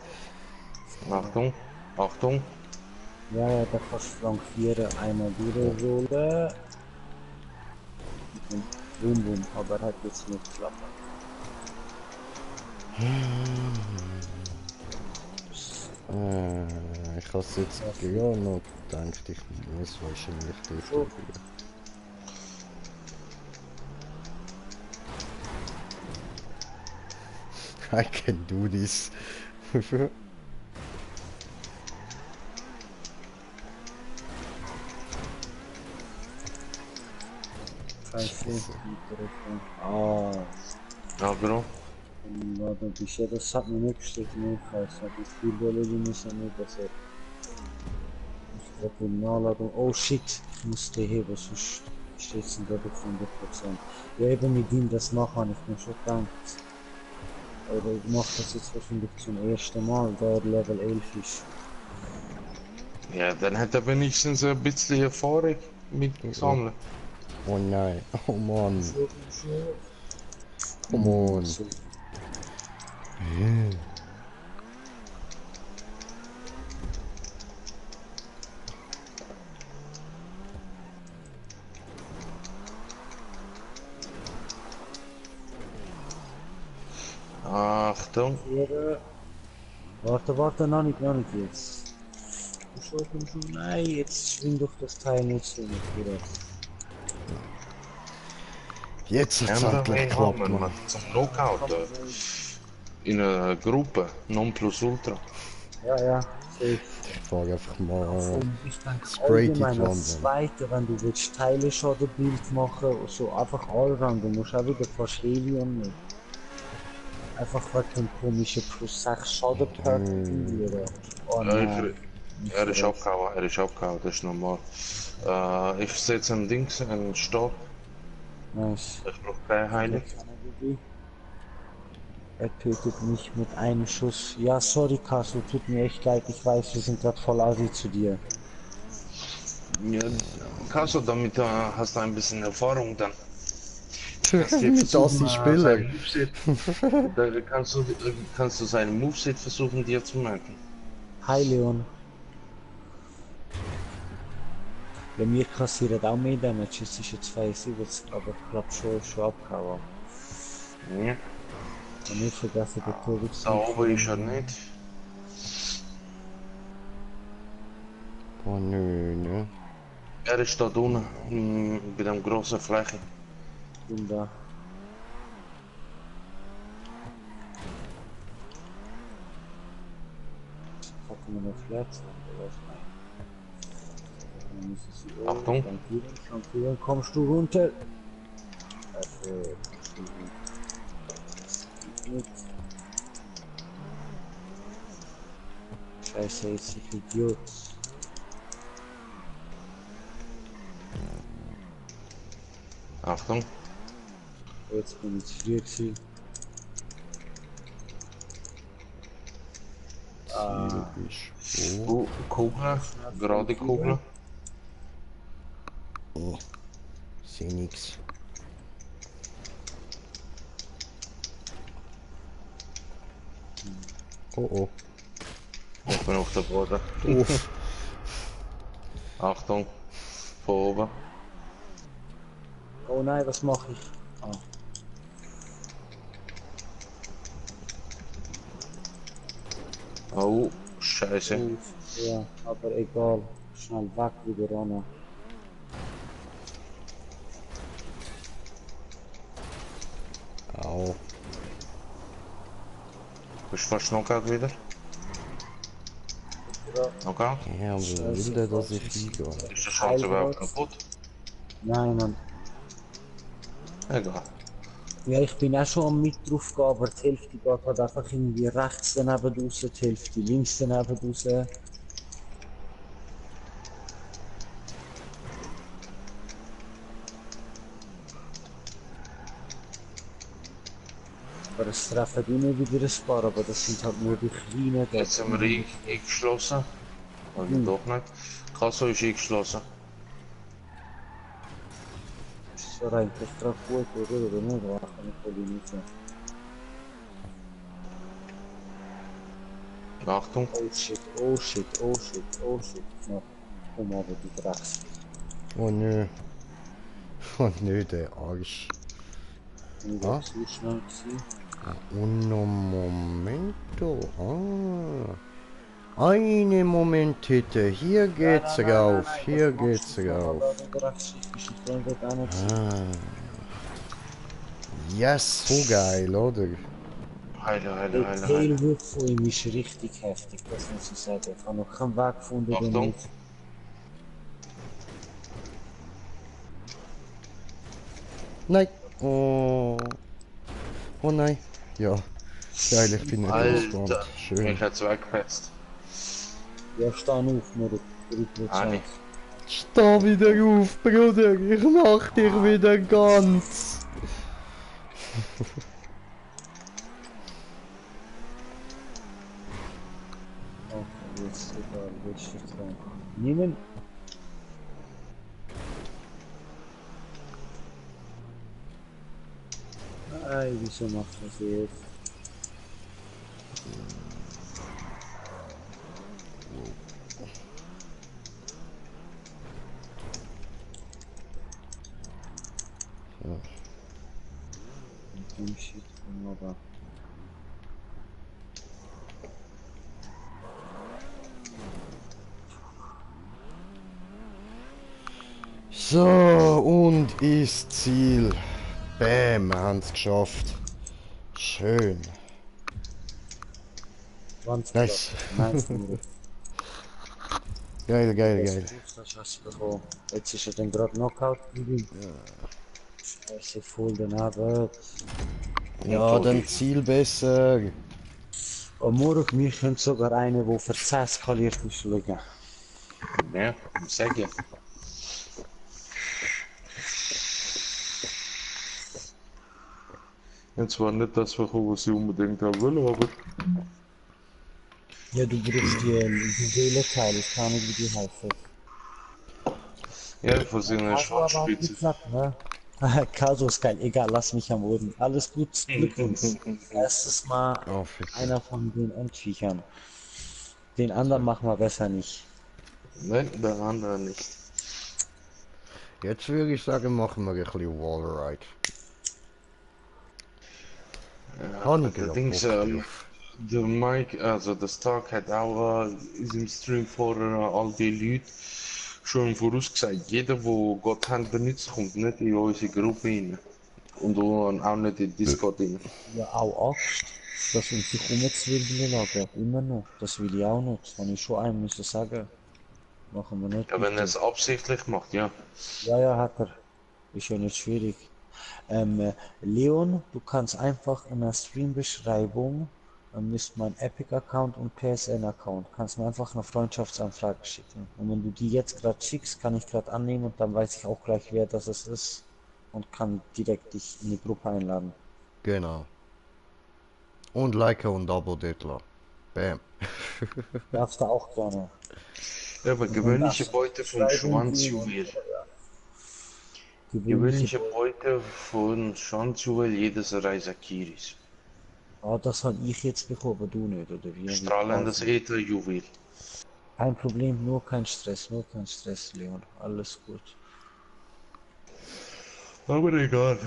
Achtung. Achtung. Ja, ja, da kannst du flankieren, einmal durchrollen. Und boom, boom, aber hat jetzt nicht geklappt. Ich habe es jetzt gerade noch gedacht, ich muss wahrscheinlich dort So. probieren. I can do this. Scheiße. Ah, Ja, Bro. ja, da bist ja, das hat mir nicht gestrichen, ich weiß, die Spielbälle, die müssen nicht, dass er... Ich glaube, die Nachladung, oh shit, ich muss die heben, sonst steht es glaube ich 100%. Ja, eben mit ihm das machen, ich mir schon gedacht. Aber ich mache das jetzt wahrscheinlich zum ersten Mal, da er Level 11 ist. Ja, dann hat er wenigstens ein bisschen Erfahrung mit sammeln. Oh nein, oh Mann. Come on. So. Achtung. Warte, warte, noch nicht jetzt. Komm schon, nein, jetzt schwing doch das Teil nicht so mit wieder. Jetzt hat's Haben endlich wir geklappt, haben Mann. zum Knockout in einer Gruppe, Nonplusultra. Ja, ja, safe. Ich fahre einfach mal Ich denke straight in die allgemein Wand. als Zweite, wenn du willst Teile-Schadenbild machen, so einfach allround, du musst auch wieder fast Helium nehmen. Einfach wegen dem komischen plus 6 Schaden-Perk verlieren. Oh nein. Er ist abgehauen, das ist normal. Ich setze ein Dings, einen Stopp. Nice. Ich brauche keine Heilung. Er tötet mich mit einem Schuss. Ja, sorry, Kasu, tut mir echt leid. Ich weiß, wir sind gerade voll assi zu dir. Ja, kannst du damit hast du ein bisschen Erfahrung dann. Mit Assi Spieler. Da kannst du seinen Moveset versuchen dir zu merken. Hi, Leon. Bei mir kassiert auch mehr Damage. Es ist jetzt 72, aber ich glaube schon abgehauen. Ja. Und nicht vergessen, der Tod Da oben ist er nicht. Oh nö, ne? Er ist da unten bei der großen Fläche. bin da. Packen wir noch Platz oder was? Dann müssen sie Achtung. Flankieren, kommst du runter? Perfekt. Mit. Scheiße, jetzt ich Idiot. Achtung. Jetzt bin ich zu früh gewesen. Ziel ist wo? Kugel, gerade Kugel. Oh, seh nix. Oh oh. Ich bin auf der Boden. Uff. Achtung. Von oben. Oh nein, was mache ich? Ah. Oh, Scheiße. Ja, aber egal. Schnell weg wieder ran. Au. Bist du fast Knockout wieder? Knockout? Ja, aber will der, dass ich hingehe? Ist der Schwanz überhaupt kaputt? Nein, Mann. Egal. Ja, ich bin auch schon am mit drauf gehen, aber die Hälfte geht halt einfach irgendwie rechts daneben raus, die Hälfte links daneben raus. aber es treffen immer wieder ein paar, aber das sind halt nur die kleinen. Jetzt sind wir eingeschlossen. Oder doch nicht. Kasso ist eingeschlossen. Ist ja eigentlich gerade gut, oder nicht? Da kann ich voll nicht. Achtung. Oh shit, oh shit, oh shit, oh shit. Na, komm aber die Drecks. Oh nö. Oh nö, der Arsch. Ich Ah? war zu schnell gewesen. Uno momento. Eine Momentite. Hier geht's rauf. Hier geht's rauf. Yes, so geil, oder? Heile, heile, Der heile, heile. Tailwhip von ihm ist richtig heftig, das muss ich sagen. Ich habe noch keinen Weg gefunden, den Achtung. nicht. Nein. Oh. Oh nein. Ja. Geil, ich bin nicht losgerannt. Alter, Schön. ich hätte es weggepetzt. Ja, steh auf, Mutter. Ani. Steh wieder auf, Bruder. Ich mach dich wieder ganz. Okay, jetzt egal, jetzt steht's rein. Nehmen. Ey, wieso macht das jetzt? Mit dem Shit, aber. So, und ist Ziel. Bäm, wir haben es geschafft. Schön. 20 Nice. Nice, Mutter. Geil, geil, geil. Das hast du bekommen. Jetzt ist er dann gerade Knockout gewesen. Scheiße, voll daneben. Ja, dann Ziel besser. Und morgen mich könnte sogar einer, der für 10 skaliert ist, schauen. Ja, sag ja. Jetzt war nicht das, was ich unbedingt haben will, aber. Ja, du brauchst die Seelenteile, ich kann nicht, wie die heißen. Ja, von so einer Schwarzspitze. Ne? Kaso ist geil, egal, lass mich am Boden. Alles gut, Glückwunsch. Erstes Mal Oh, fick. einer von den Endviechern. Den anderen machen wir besser nicht. Nein, der andere nicht. Jetzt würde ich sagen, machen wir ein bisschen Wallride. Allerdings, der Mike, also der Stark hat auch in seinem Stream vorher all die Leute schon vorausgesagt, jeder, der Gott Hand benutzt, kommt nicht in unsere Gruppe rein. Und auch nicht in Discord rein. Ja, auch Angst, dass uns sich umzwirbeln lassen, immer noch. Das will ich auch nicht, das habe ich schon einem müssen sagen. Machen wir nicht. Ja, wenn er bitte. es absichtlich macht, ja. Ja, ja, hat er. Ist ja nicht schwierig. Leon, du kannst einfach in der Streambeschreibung, müsst mein Epic-Account und PSN-Account, kannst mir einfach eine Freundschaftsanfrage schicken. Und wenn du die jetzt gerade schickst, kann ich gerade annehmen und dann weiß ich auch gleich, wer das ist und kann direkt dich in die Gruppe einladen. Genau. Und Like und Abo dort lassen. Bam. Darfst du auch gerne. Ja, aber gewöhnliche Beute von Schwanzjuwel. Gewöhnliche Beute von Schwanzjuwel, jedes Reisakiris. Ah, das habe ich jetzt bekommen, aber du nicht, oder wie? Strahlendes Ätherjuwel. Kein Problem, nur kein Stress, Leon. Alles gut. Aber egal.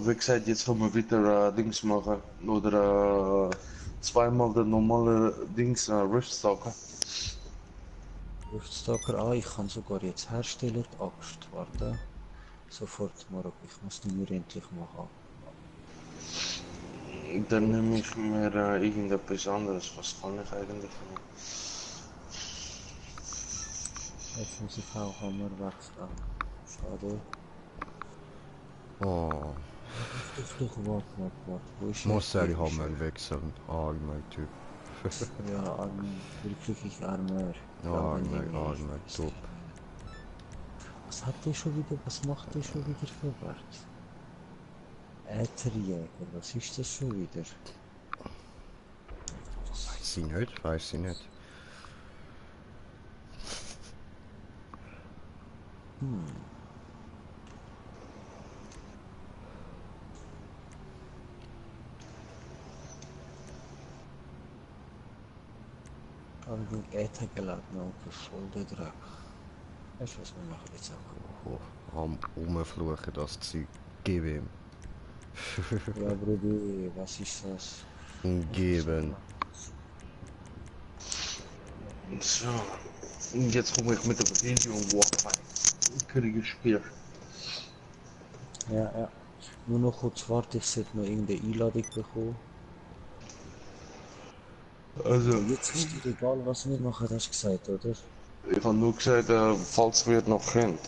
Wie gesagt, jetzt können wir wieder Dings machen. Oder zweimal der normale Dings, Riftstalker. Luftstalker, ich kann sogar jetzt herstellen, die Axt. Warte. Sofort, Marok, ich muss die nur endlich machen. Dann nehme ich mir irgendetwas anderes. Was kann ich eigentlich noch? Jetzt muss ich auch Hammer wechseln. Schade. Oh. Warte. Wo ist Muss er Hier? Hammer wechseln. Armer Typ. Ja, wirklich armer. Armer Typ. Was hat der schon wieder, was macht der schon wieder für Wert? Ätherjäger, was ist das schon wieder? Weiß ich nicht, weiß ich nicht. Haben den Äther geladen, Onkel, voll der Dreck. Weißt du, was wir machen jetzt auch? Oh, am Rumfluchen, das Zeug. Gib ihm. Ja, Brudi, was ist das? Geben. So. Und jetzt komme ich mit der Video und Warfare. Krieges Spiel. Ja, ja. Nur noch kurz warten, ich sollte noch irgendeine Einladung bekommen. Also, Jetzt ist dir egal, was wir machen, hast du gesagt, oder? ich habe nur gesagt, falls wir noch kennt.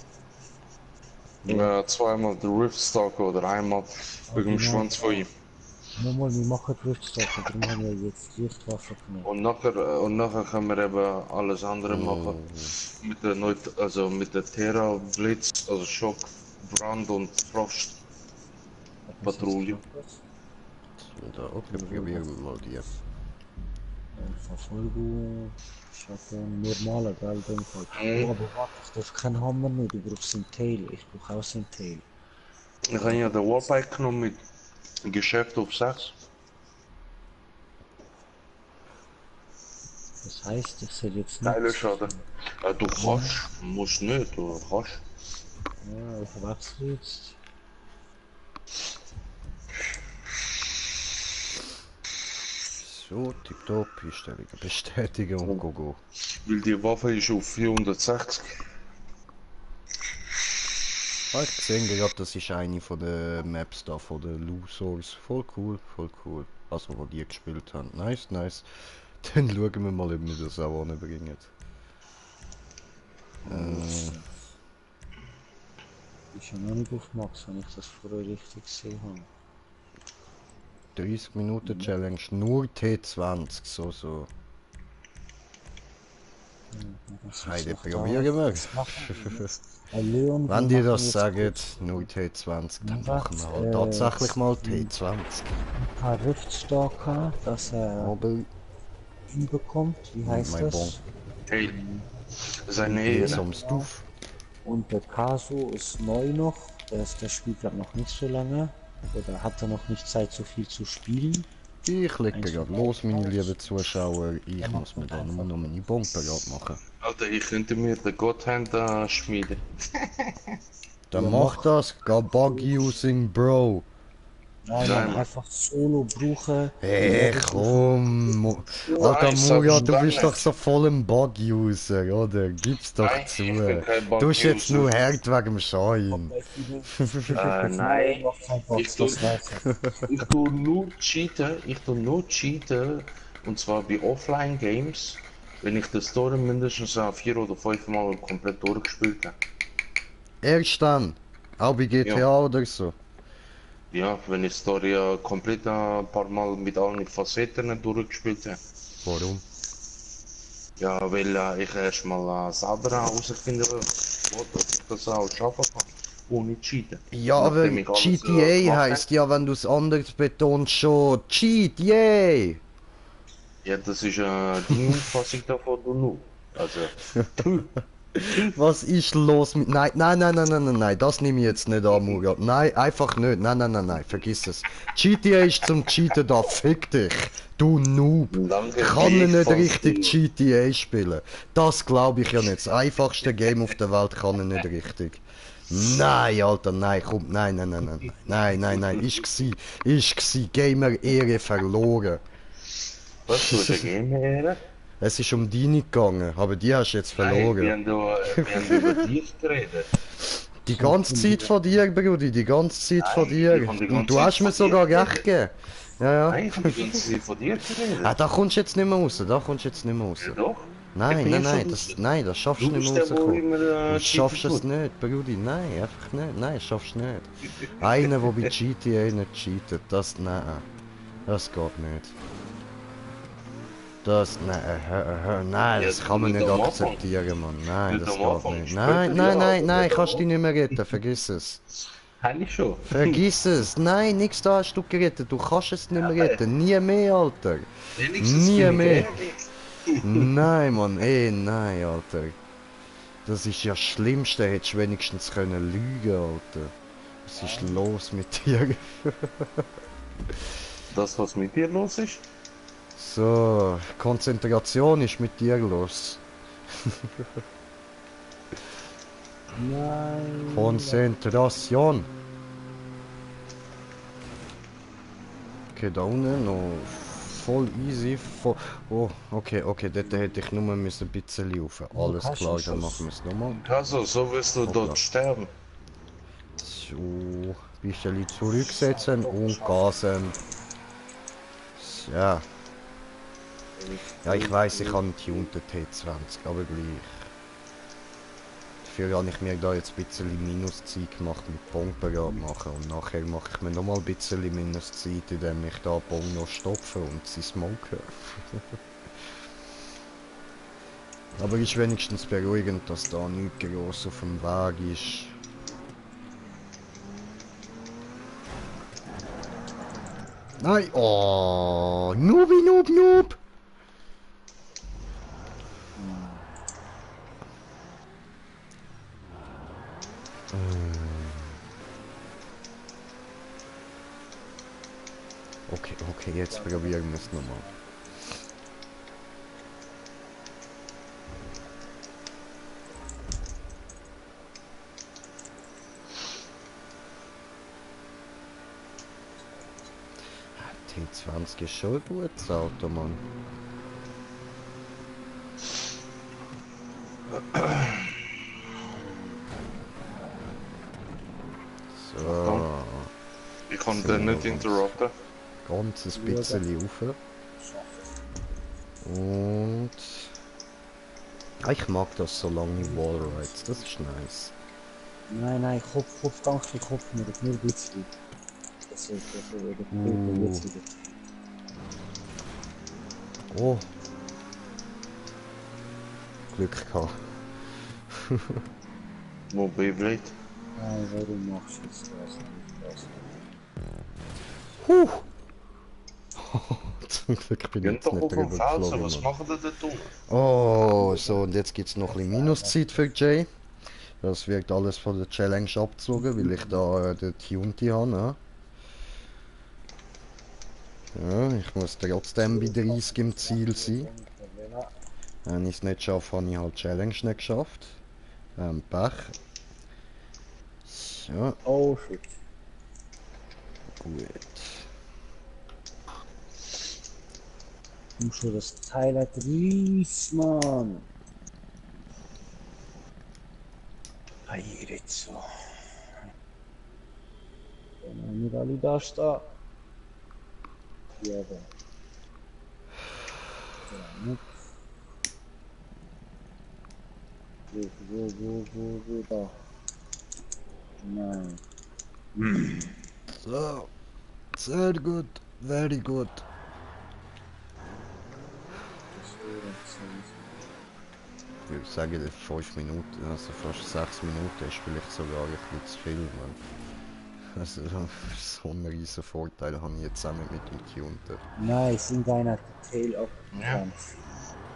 Zweimal der Riftstalker oder einmal wegen dem Schwanz von ihm. Nochmal, wir machen Driftstocken, darum haben wir jetzt Lichtwaffe genommen. Und nachher können wir eben alles andere machen. Mit der also mit der Terra, Blitz, also Schock, Brand und Frost Patrouille. Da, okay, probieren wir mal die. Verfolgung. Ich habe einen normalen, gell, den Fall. Oh, aber warte, ich darf keinen Hammer mehr, du brauchst einen Tail. Ich brauche auch einen Tail. Ich habe ja den Warbike genommen mit Geschäft auf 6. Das heißt, ich soll jetzt Teile Schaden. Du kannst, musst nicht, du kannst. Ja, ich wechsle jetzt. So, tipptopp, Einstellungen bestätigen und go. Weil die Waffe ist auf 460. Ah, ich sehe gerade, das ist eine von den Maps da, von den Losers. Voll cool, voll cool. Also, wo die gespielt haben. Nice, nice. Dann schauen wir mal, ob wir das auch anbringen. Ich habe noch nicht auf Max, wenn ich das vorher richtig gesehen habe. 30 Minuten Challenge, nur T20, so. Heide, probieren wir. Leon, Wenn die das sagen, nur T20, dann machen wir halt tatsächlich mal T20. Ein paar Riftstalker, dass er Aber hinbekommt, wie heißt mein das? Hey, seine hier Ehre. zum Stuff. Und der Kaso ist neu noch, der spielt gerade noch nicht so lange. Oder hat er noch nicht Zeit, so viel zu spielen. Ich lege gerade los, meine lieben Zuschauer. Ich muss mir da nur noch meine Bombe machen. Alter, ich könnte mir den Godhand schmieden. Dann mach das, go bug using, Bro. Nein, einfach Solo brauchen. Hey, komm. Alter Murat, du bist doch so voll ein Bug-User, oder? Gib's doch Nein, zu. ich bin kein Du bist jetzt Bug-User. nur hart wegen dem Schein. Nein, ich tue, Das weiß ich. ich tue nur cheaten, und zwar bei Offline-Games, wenn ich die Story mindestens 4 oder 5 Mal komplett durchgespielt habe. Erst dann. Auch bei GTA oder so. Ja, wenn ich die Story komplett ein paar Mal mit allen Facetten durchgespielt habe. Warum? Ja, weil ich erstmal selber herausfinden wollte, dass ich das auch schaffen kann, ohne cheaten. Ja, aber Nachdem ich alles, GTA gemacht heisst ja, wenn du es anders betonst, schon Cheat, yay! Ja, das ist die Auffassung davon, du nur. Also, Was ist los mit... Nein, das nehme ich jetzt nicht an, Murat. Nein, einfach nicht. Nein, vergiss es. GTA ist zum Cheaten da, fick dich. Du Noob. danke. Kann er nicht richtig GTA spielen? Das glaube ich ja nicht. Das einfachste Game auf der Welt kann er nicht richtig. Nein, Alter, nein, komm, nein. Ist gsi, Gamer-Ehre verloren. Was für der Game-Ehre? Es ist um deine gegangen, aber die hast du jetzt verloren. Nein, wir haben über dich geredet. Die ganze Zeit von dir, Brudi, die ganze Zeit von dir. ich hab die ganze Und du Zeit hast mir von dir sogar geredet. recht gegeben. Ja. Nein, ich habe die ganze Zeit von dir geredet. Ah, da kommst du jetzt nicht mehr raus, Ja, doch. Nein, Ich bin nein, schon- das schaffst du Du nicht bist mehr der, wo rauszukommen. immer Du schaffst cheaten es tut. nicht, Brudi, nein, einfach nicht, nein, schaffst du nicht. Einer, der bei GTA nicht cheatet, nein, das geht nicht. Nein, das Ja, kann man nicht nicht am Anfang. akzeptieren, Mann. Nein, Nicht das am geht Anfang, nicht. später ja, Nein, aber kannst dich nicht mehr retten, vergiss es. Habe ich schon. Vergiss es. Nein, nix da hast du gerettet. Du kannst es nicht mehr retten. Nie mehr, Alter. Wenigstens Nie bin ich mehr. ehrlich. Nein, Mann. Nein, Alter. Das ist ja das Schlimmste. Hättest du wenigstens können lügen, Alter. Was ist los mit dir? Das, was mit dir los ist? So, Konzentration ist mit dir los. Nein. Konzentration. Okay, da unten noch voll easy. Voll... Oh, okay, dort hätte ich nur müssen ein bisschen laufen. Alles hast klar, du dann Schuss? machen wir es nochmal. Also, so wirst du Hoppla. dort sterben. So, ein bisschen zurücksetzen und gasen. Ja. Ja, ich weiß, ich habe einen tunten T20, aber gleich. Dafür habe ich mir da jetzt ein bisschen Minuszeit gemacht mit Bombenrad machen und nachher mache ich mir nochmal ein bisschen Minuszeit, indem ich da Bomben noch stopfe und sie smoke. Aber ist wenigstens beruhigend, dass da nichts groß auf dem Weg ist. Nein! Oh! Noob! Okay, jetzt probieren wir es nochmal. T20 ist schon ein gutes Auto, Mann. So. Ich kann den nicht interrupten. Ganz ein bisschen rauf. Und... Ah, ich mag das so lange Wallrides, das ist nice. Nein, Kopf, danke, Kopf, nur ein bisschen. Das ist jetzt wieder. Oh. Glück gehabt. Wo Beyblade? Nein, warum machst du jetzt das? Huh. Zum Glück bin ich Gehen jetzt doch nicht auf den drüber Felsen, geflogen. was Mann. machen die da tun? Oh, so und jetzt gibt es noch ein bisschen Minuszeit für Jay. Das wird alles von der Challenge abgezogen, weil ich da den Tunti habe. Ne? Ja, ich muss trotzdem bei 30 im Ziel sein. Wenn ich es nicht schaffe, habe ich halt die Challenge nicht geschafft. Pech. So, Oh shit. gut. Du musst schon das Teil hat Ries, Mann. Hey, jetzt so. Dann haben wir alle da stehen. Ja, da. Ja, nicht. Wo, da. Nein. So, sehr gut, very good. Ich würde sagen, 5 Minuten, also fast 6 Minuten ist vielleicht sogar ein bisschen zu viel. Man. Also, so einen riesen Vorteil habe ich jetzt auch nicht mit dem Tunter. Nice, in deiner Tail Ja. abgefahren.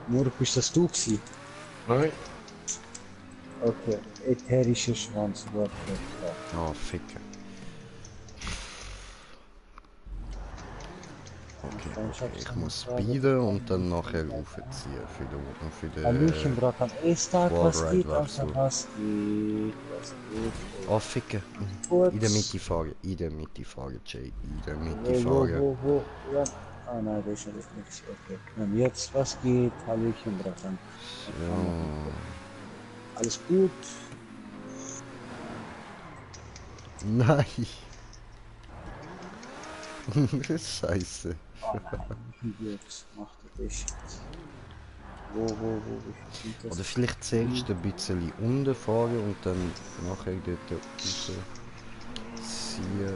Nur bist das du gewesen? Nein. Okay, ätherischer Schwanz, Wort. Ah, ficken. Okay, ich muss speeden und dann nachher raufziehen für den Hallöchen, Bratan. Tag, was Wallride geht, Wechsel. Alter, was geht? Ah, ficken. Kurz. In der Mitte fahren, Jay, in der Mitte Wo, fahren. ja. Ah nein, das ist ja nichts. Okay. Und jetzt, was geht? Hallöchen, Bratan. Ja. Alles gut? Nein. Scheiße. Oh nein, jetzt macht er das. Wo, wie sieht das? Oder vielleicht zuerst ein bisschen unten fahren und dann nachher dort raus ziehen.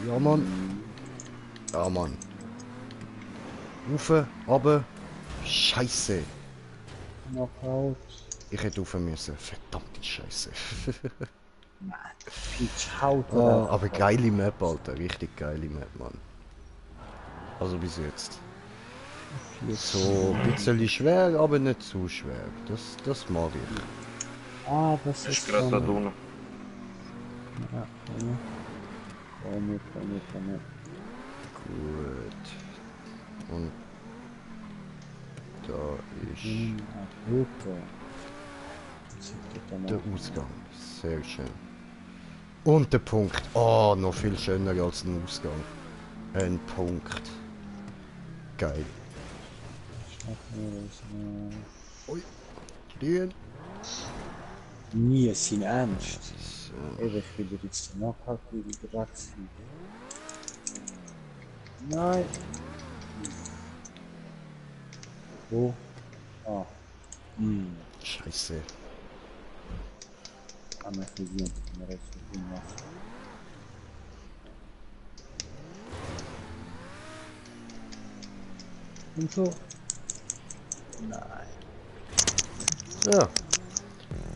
Ja, Mann. Ja, Mann. Rauf, runter. Scheiße. Knockout. Ich hätte rauf müssen. Verdammte Scheiße. Pitch haut Ah, aber geile Map, Alter. Richtig geile Map, Mann. Also bis jetzt. So ein bisschen schwer, aber nicht zu schwer. Das mag ich. Ah, das Ist ist gerade da schon... unten. Ja, komm. Gut. Und da ist Super. der Ausgang. Sehr schön. Und der Punkt. Oh, noch viel schöner als ein Ausgang. Ein Punkt. Geil. Ui. Grün. Nie sind ernst. So. Eben, ich will jetzt den Knockout wieder wegziehen. Nein. Wo? Ah. Scheiße. Haben wir verlieren. Haben wir recht gemacht. Und so. Nein. Ja.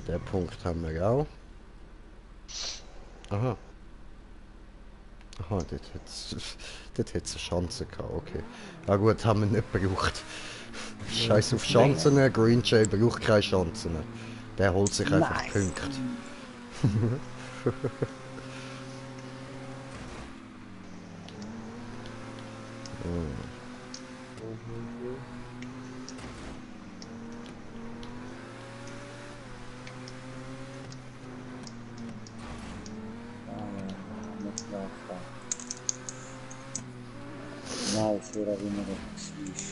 Der Punkt haben wir auch. Aha. Aha, dort hätte es eine Chance gehabt, okay. Ja gut, haben wir nicht gebraucht. Scheiß auf Chancen, Green Jay braucht keine Chancen. Der holt sich einfach die Punkte. Nice, era immer noch süß.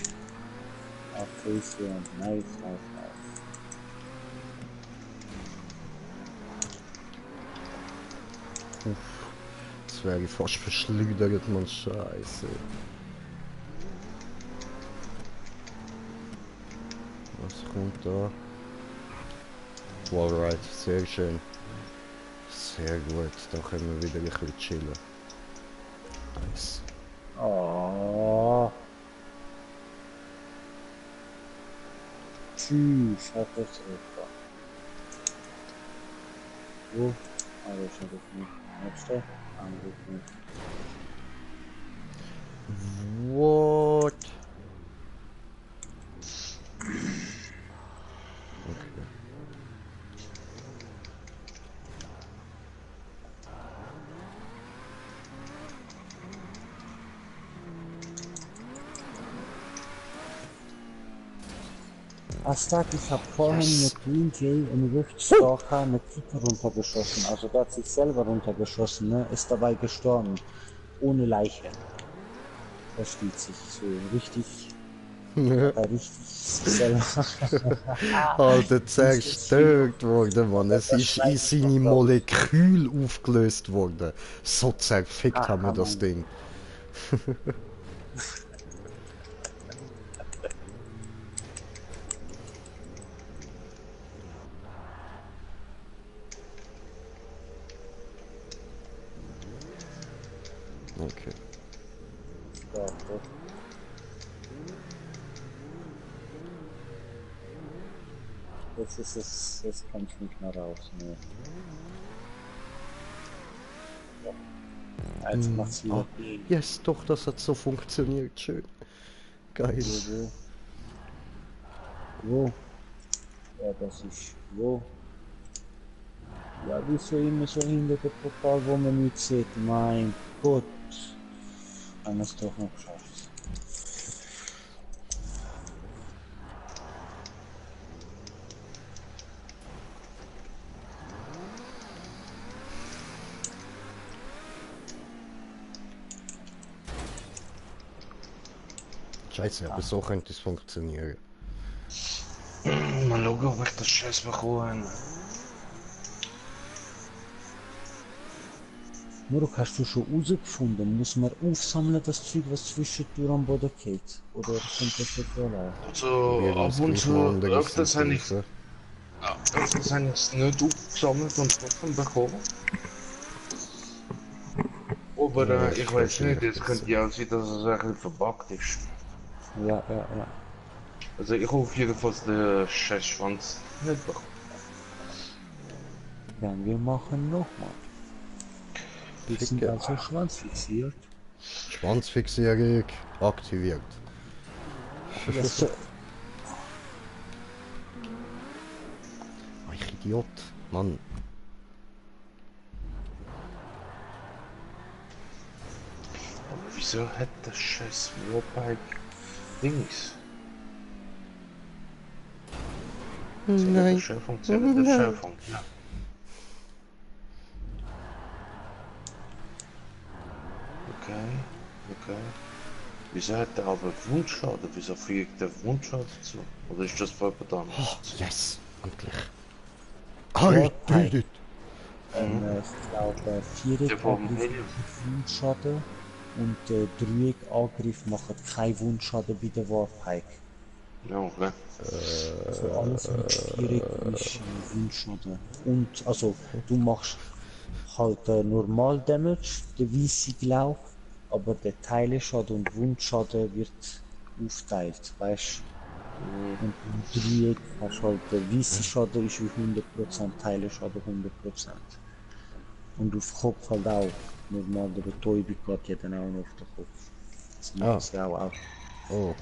Auf Friesland, nice. Das wäre fast verschleudert, man Scheiße. Was kommt da? Wallride, sehr schön. Sehr gut, da können wir wieder ein bisschen chillen. Nice. Oh. Tschüss, hat das super. Wo? Ah, das ist nicht. Nächste. Anrufen. What? Okay. Astak, ich habe vorhin mit Green Jay im Riftstalker eine Type runtergeschossen. Also der hat sich selber runtergeschossen, ne? Ist dabei gestorben. Ohne Leiche. Versteht sich so richtig. Richtig selber. Alter, zerstört worden, Mann. Es ist in seine Moleküle aufgelöst worden. So zerfickt haben wir das Ding. Okay. Jetzt ist es, jetzt kann ich nicht mehr raus. Ne. Ja. Jetzt macht's wieder. Yes, doch, das hat so funktioniert. Schön. Geil. Wo? Ja, das ist wo? Ja, wieso immer so hinter der Portal, wo man nicht sieht? Mein Gott. Haben wir es doch noch geschafft. Scheiße, aber so könnte es funktionieren. Mal schauen, ob ich das Scheiß bekomme. Muruk, hast du schon herausgefunden? Muss man aufsammeln, das Zeug, was zwischendurch am Boden geht? Oder kommt das jetzt allein? Also, ab und zu, öfters habe ich es nicht aufgesammelt und trotzdem bekommen. Aber ich weiß nicht, es könnte ja auch sein, dass es ein bisschen verbuggt ist. Ja. Also ich hoffe jedenfalls den Scheißschwanz nicht bekommen. werden wir machen nochmal. Wir sind Ficke. also schwanzfixiert. Schwanzfixierung aktiviert. Yes, sir. Oh, ich Idiot. Mann. Aber wieso hat das scheiß Warbike Dings? Nein. Funktioniert der Schöpfung, ja. Okay. Wieso hat der aber Wundschaden? Wieso fliegt der Wundschaden zu? Oder ist das voll bedankt? Oh, yes. Endlich. Warbike. Alter. Ich glaube, Der Viereck vom Angriff Helium. macht Wundschaden und Dreieck Angriff macht kein Wundschaden bei der Warpike. Ja, okay. Also alles mit Viereck ist Wundschaden. Und also du machst halt normal Damage, der weiße Lauf, aber der Teileschaden und Wundschaden wird aufteilt, weißt du? Und im Dreieck hast du halt der weiße Schaden ist wie 100%, Teileschaden 100%. Und auf Kopf halt auch. Normal, der Betäubung geht ja dann auch noch auf den Kopf. Das machen sie auch. Oh.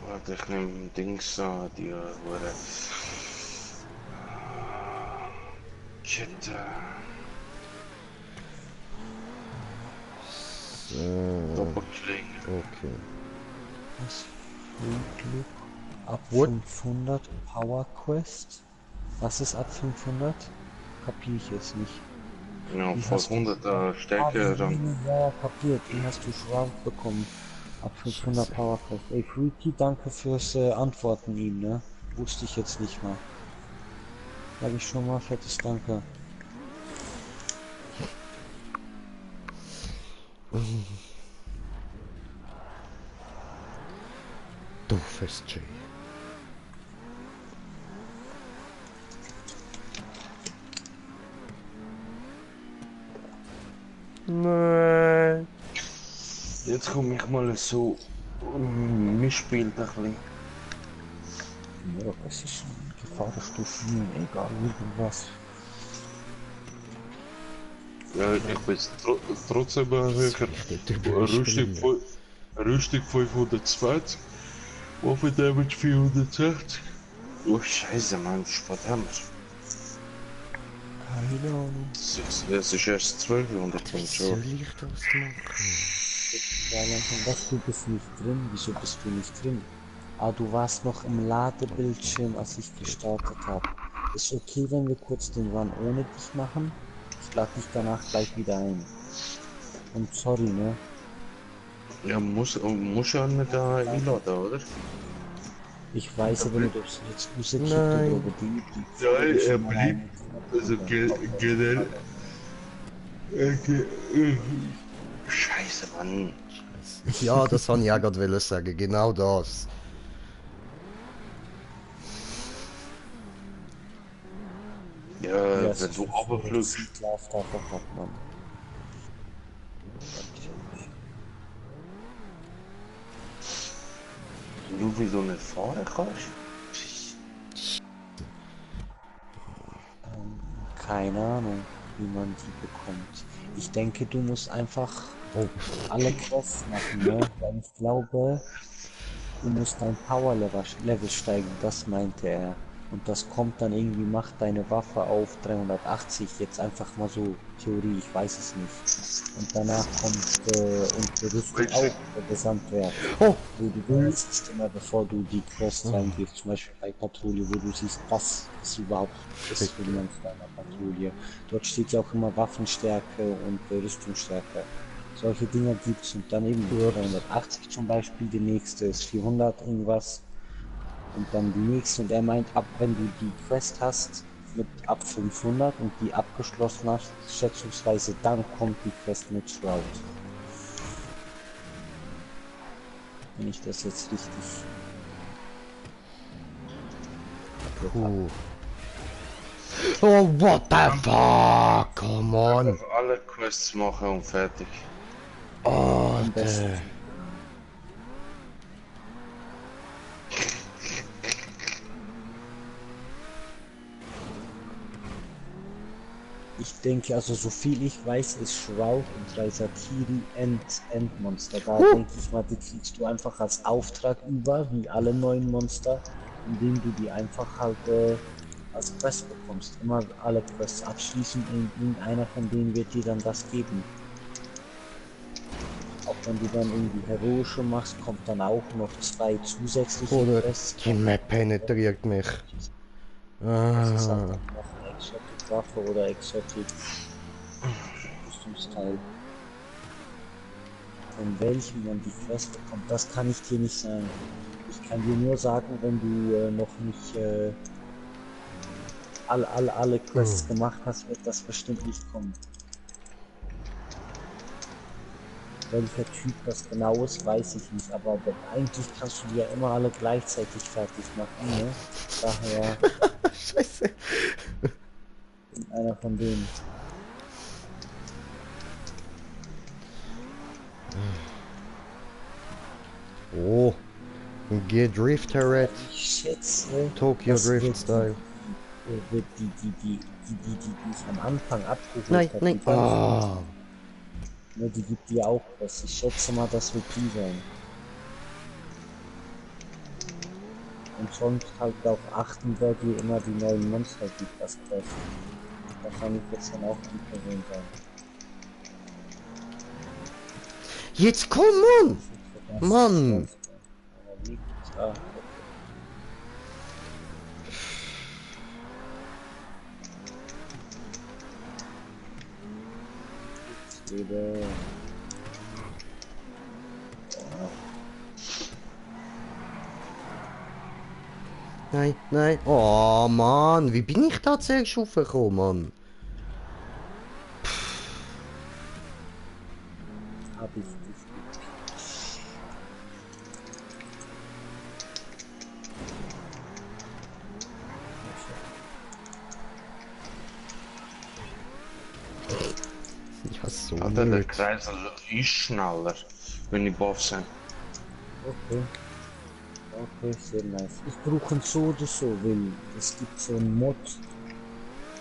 Warte, ich nehme Dings an, die wurde. Shit. Doppelkling. Okay. Was? Fluglook ab What? 500 Power Quest? Was ist ab 500? Kapier ich jetzt nicht. Ja, Wie vor hast du- 100 Stärke dann. Ja, kapiert. Wie hast du Shroud bekommen? Ab 500 Scheiße. Power Quest. Ey, Freaky, danke fürs Antworten ihm, ne? Wusste ich jetzt nicht mal. Sag ich schon mal, fettes Danke. Doofes Jay. Nein. Jetzt komme ich mal so. Mitspielt ein bisschen. Ja, das ist ein Gefahrenstufe, egal irgendwas. Ja, ich bin trotzdem höher. Rüstung 520. Waffe Damage 460. Oh Scheiße, Mann, was haben wir? Keine Ahnung. Es ist erst 1200 Wie und soll schon. ich das machen? Ja, langsam, was, du bist nicht drin? Wieso bist du nicht drin? Ah, du warst noch im Ladebildschirm, als ich gestartet habe. Ist okay, wenn wir kurz den Run ohne dich machen? Ich lade dich danach gleich wieder ein. Und sorry, ne? Ja, muss ja nicht da einladen, oder? Ich weiß aber nicht, ob es jetzt rauskippt Nein. oder ob die Ja, Folge schon blieb. alleine- Also generell. Scheiße, Mann. Ja, das habe ich auch gerade wollen sagen. Genau das. Ja, Ja, wenn du runterfliegst. Läuft einfach ab, Mann. Nur wie du nicht fahren kannst? Keine Ahnung, wie man die bekommt. Ich denke, du musst einfach alle Quests machen, ne? Weil ich glaube, du musst dein Power-Level steigen, das meinte er. Und das kommt dann irgendwie, macht deine Waffe auf 380, jetzt einfach mal so Theorie, ich weiß es nicht. Und danach kommt und die Rüstung auch der Gesamtwert. Oh. Wo du weißt immer, bevor du die Quest reingehst, zum Beispiel bei Patrouille, wo du siehst, was es überhaupt ist für die Monster in der Patrouille. Dort steht ja auch immer Waffenstärke und Rüstungsstärke. Solche Dinger gibt's und dann eben 380 zum Beispiel, die nächste ist 400 irgendwas und dann die nächste und er meint, ab wenn du die Quest hast mit ab 500 und die abgeschlossen hast, schätzungsweise dann kommt die Quest mit Shroud. Wenn ich das jetzt richtig... Oh, what the fuck? Come on. Einfach alle Quests machen und fertig. Oh, Am besten. Ich denke, also so viel ich weiß, ist Shroud und Raizatiri Endmonster. Da denke ich mal, die kriegst du einfach als Auftrag über, wie alle neuen Monster, indem du die einfach halt als Quest bekommst. Immer alle Quests abschließen und irgendeiner von denen wird dir dann das geben. Auch wenn du dann irgendwie heroische machst, kommt dann auch noch 2 zusätzliche Oder Quests. die Map penetriert mich. Das ist halt Ah. dann noch Exotic Waffe oder Exotic Rüstungsteil. Von welchem man die Quest bekommt, das kann ich dir nicht sagen. Ich kann dir nur sagen, wenn du noch nicht alle Quests gemacht hast, wird das bestimmt nicht kommen. Welcher Typ das genau ist, weiß ich nicht, aber eigentlich kannst du die ja immer alle gleichzeitig fertig machen, ne? Daher Scheiße. einer von denen. Oh. Drift Turret. Ich schätze, Tokyo das Drift wird Style. wird die ich am Anfang abgeholt Nein, habe, nein. die ganz Ah. ne, die gibt dir auch was. Ich schätze mal, das wird die sein. Und sonst halt auf achten, wer dir immer die neuen Monster gibt, das Quest. Wahrscheinlich wird es dann auch die Person sein. Jetzt komm on! Mann! Ah, okay. Wieder. Nein, nein. Oh Mann, wie bin ich da zuerst raufgekommen, Mann? Hab ich nicht. Ja, so Alter, der nicht. Kreisel ist schneller, wenn ich buff bin. Okay. Okay, sehr nice. Ich brauche ihn so oder so, weil es gibt so einen Mod,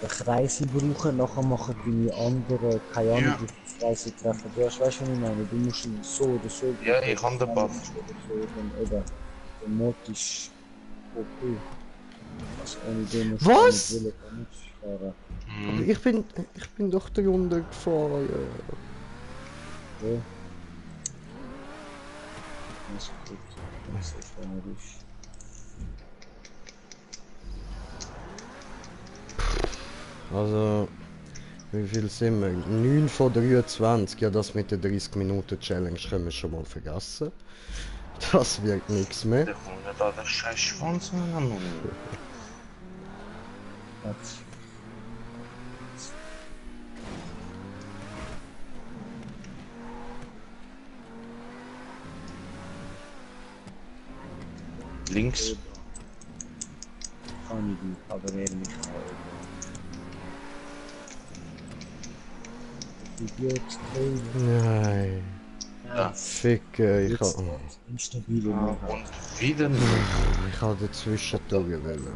den Kreisel brauchen, nachher machen die andere, keine Ahnung, Ja. wie viele Kreisel treffen. Du hast, weißt du, was ich meine? Du musst ihn so oder so Ja, brauchen, ich habe den oder Buff. so, dann eben, der Mod ist okay. Also ohne den musst du Was? mit Wille nicht fahren. Aber ich bin doch drunter gefahren. Okay. Ist gut. Das ist schwierig. Also, wie viel sind wir? 9 von 23. Ja, das mit der 30 Minuten Challenge können wir schon mal vergessen. Das wird nichts mehr. Der kommt nicht an den scheiß Schwanz an, Mann. Platz. Links. Kann ich nicht, aber ehrlich. Idiot, Tail. Nein. Ja. Ficke, ich Jetzt hab... instabile Ah, Mega. und wieder nicht. Ich hab dazwischen durch wollen.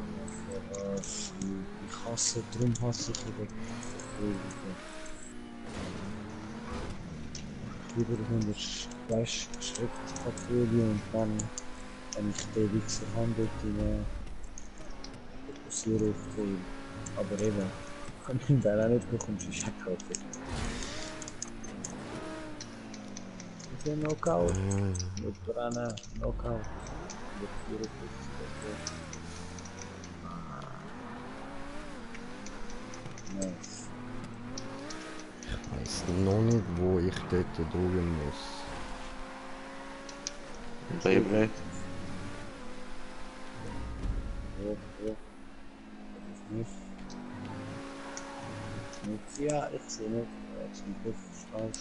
Ich hasse, drum hasse ich wieder. Lieber 100 Schritt-Patrouille und dann, wenn ich den Wichser handelt, den fokussiere auf den. Aber eben, kann ich da auch nicht bekommst, ist halt halt. Ist ein Knockout. Mit Brana, Knockout. Mit 54, okay. Nice. Ich weiss noch nicht, wo ich dort durch muss. Beyblade. Ja, ja. Das ist nicht. Nicht. Ja, ich sehe nicht. Ja, zum Glück falsch.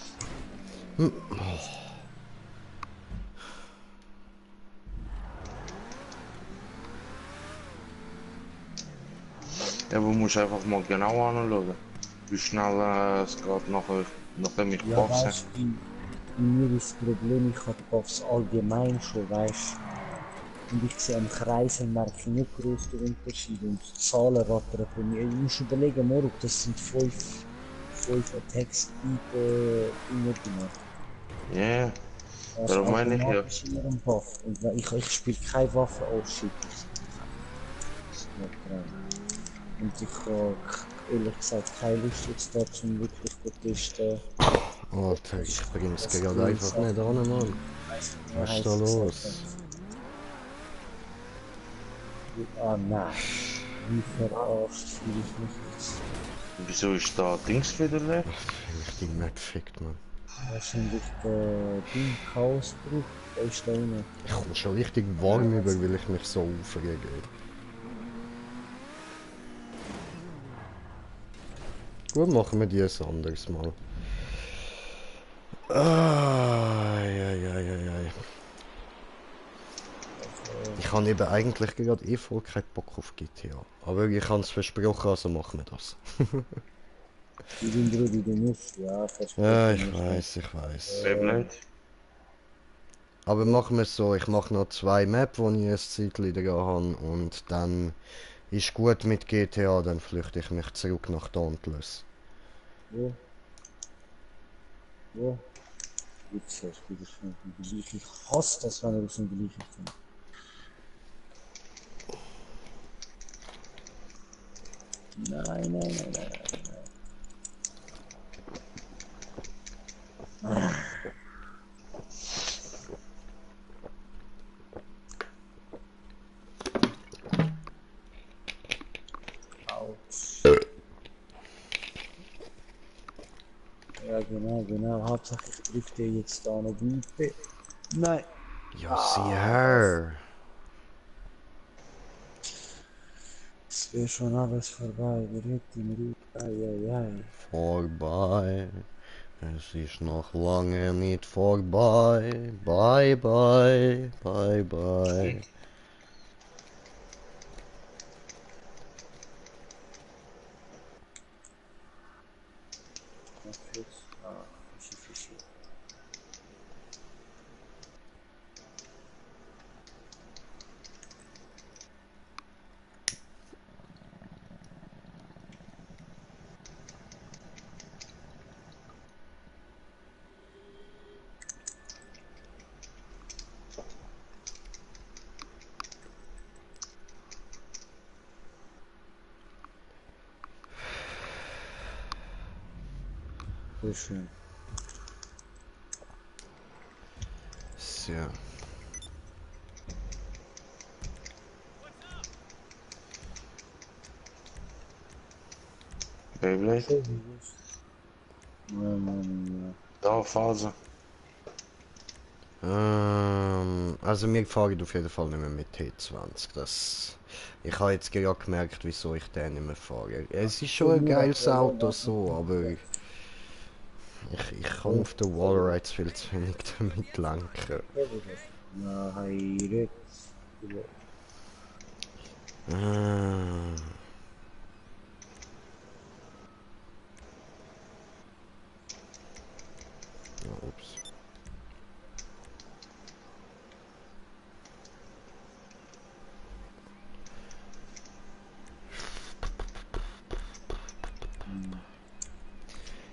Ja, aber musst einfach mal genau anschauen, wie schnell es geht, nachdem ich Ja, buff bin. weißt du, bei mir ist das Problem, ich habe Buffs allgemein schon, weißt du. Und ich sehe am Kreisel merke ich nicht groß den Unterschied und die Zahlen rattern bei mir. Ich muss überlegen, Moruk, das sind 5 5 Attacks immer gemacht. Ja, Also darum meine ich ja. automatisch in ihrem Buff. Und ich spiele keine Waffe, oh shit, ist nicht dran. Und ich habe ehrlich gesagt keine Lust jetzt da zum wirklich zu testen. Alter, ich bring's gerade einfach nicht an, Mann. Was ist da los? Ah nein, wie verarscht fühle ich mich jetzt. Wieso ist da Dings wieder weg? Wenn ich die Map fickt, Mann. Wahrscheinlich der Ding Chaosbruch, der ist da unten. Ich komme schon richtig warm über, weil ich mich so aufrege. Gut, machen wir die ein anderes Mal. Ai. Ich habe eben eigentlich gerade eh voll keinen Bock auf GTA. Aber ich habe es versprochen, also machen wir das. Die sind Brudi, du musst, ja, Ja, versprochen. ich weiß. Beyblade? Aber machen wir es so, ich mache noch 2 Maps, wo ich ein Zeitchen dran habe und dann ist gut mit GTA, dann flüchte ich mich zurück nach Dauntless. Ja. Ja. Jetzt hast du wieder schon gleich. Ich hasse das, wenn er aus dem Gleichen kommt. Nein. Autsch. Ja, genau. Hauptsache ich treffe den jetzt da noch weiter. Nein. Ja, sieh her! Es wäre schon alles vorbei. Wir hätten Ai. Vorbei. Es ist noch lange nicht vorbei. Bye. Was jetzt? Ah, Fischi. Sehr schön. So. Beyblade? Ja. Da, Phase. Also wir fahren auf jeden Fall nicht mehr mit T20. Ich habe jetzt gerade gemerkt, wieso ich den nicht mehr fahre. Es ist schon ein geiles Auto so, aber ich kann auf den Wallrides viel zu wenig damit lenken. Nein, Ah. Ja, ups.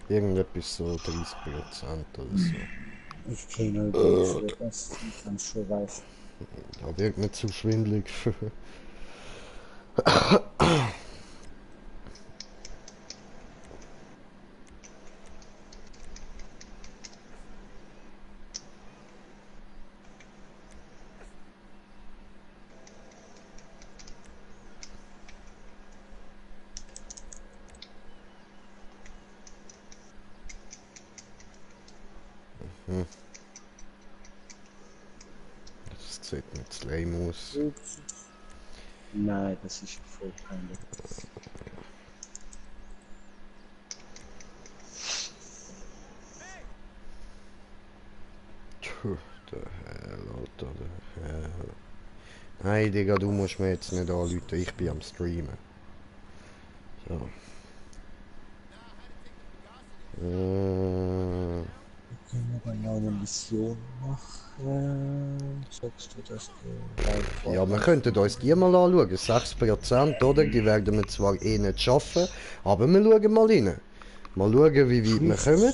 Irgendetwas so 30% oder so. ich kenne euch das, ich kann schon weiß. Ja, wirkt nicht zu schwindelig. Das sieht nicht lame aus. Ups. Nein, das ist voll peinlich. Puh, der Hell, Alter, der Hell. Nein, Digga, du musst mir jetzt nicht anrufen, ich bin am Streamen. So. Können wir dann noch eine Mission machen? Sagst du, dass du Ja, wir könnten uns die mal anschauen. 6%, oder? Die werden wir zwar eh nicht schaffen, aber wir schauen mal rein. Mal schauen, wie weit wir kommen.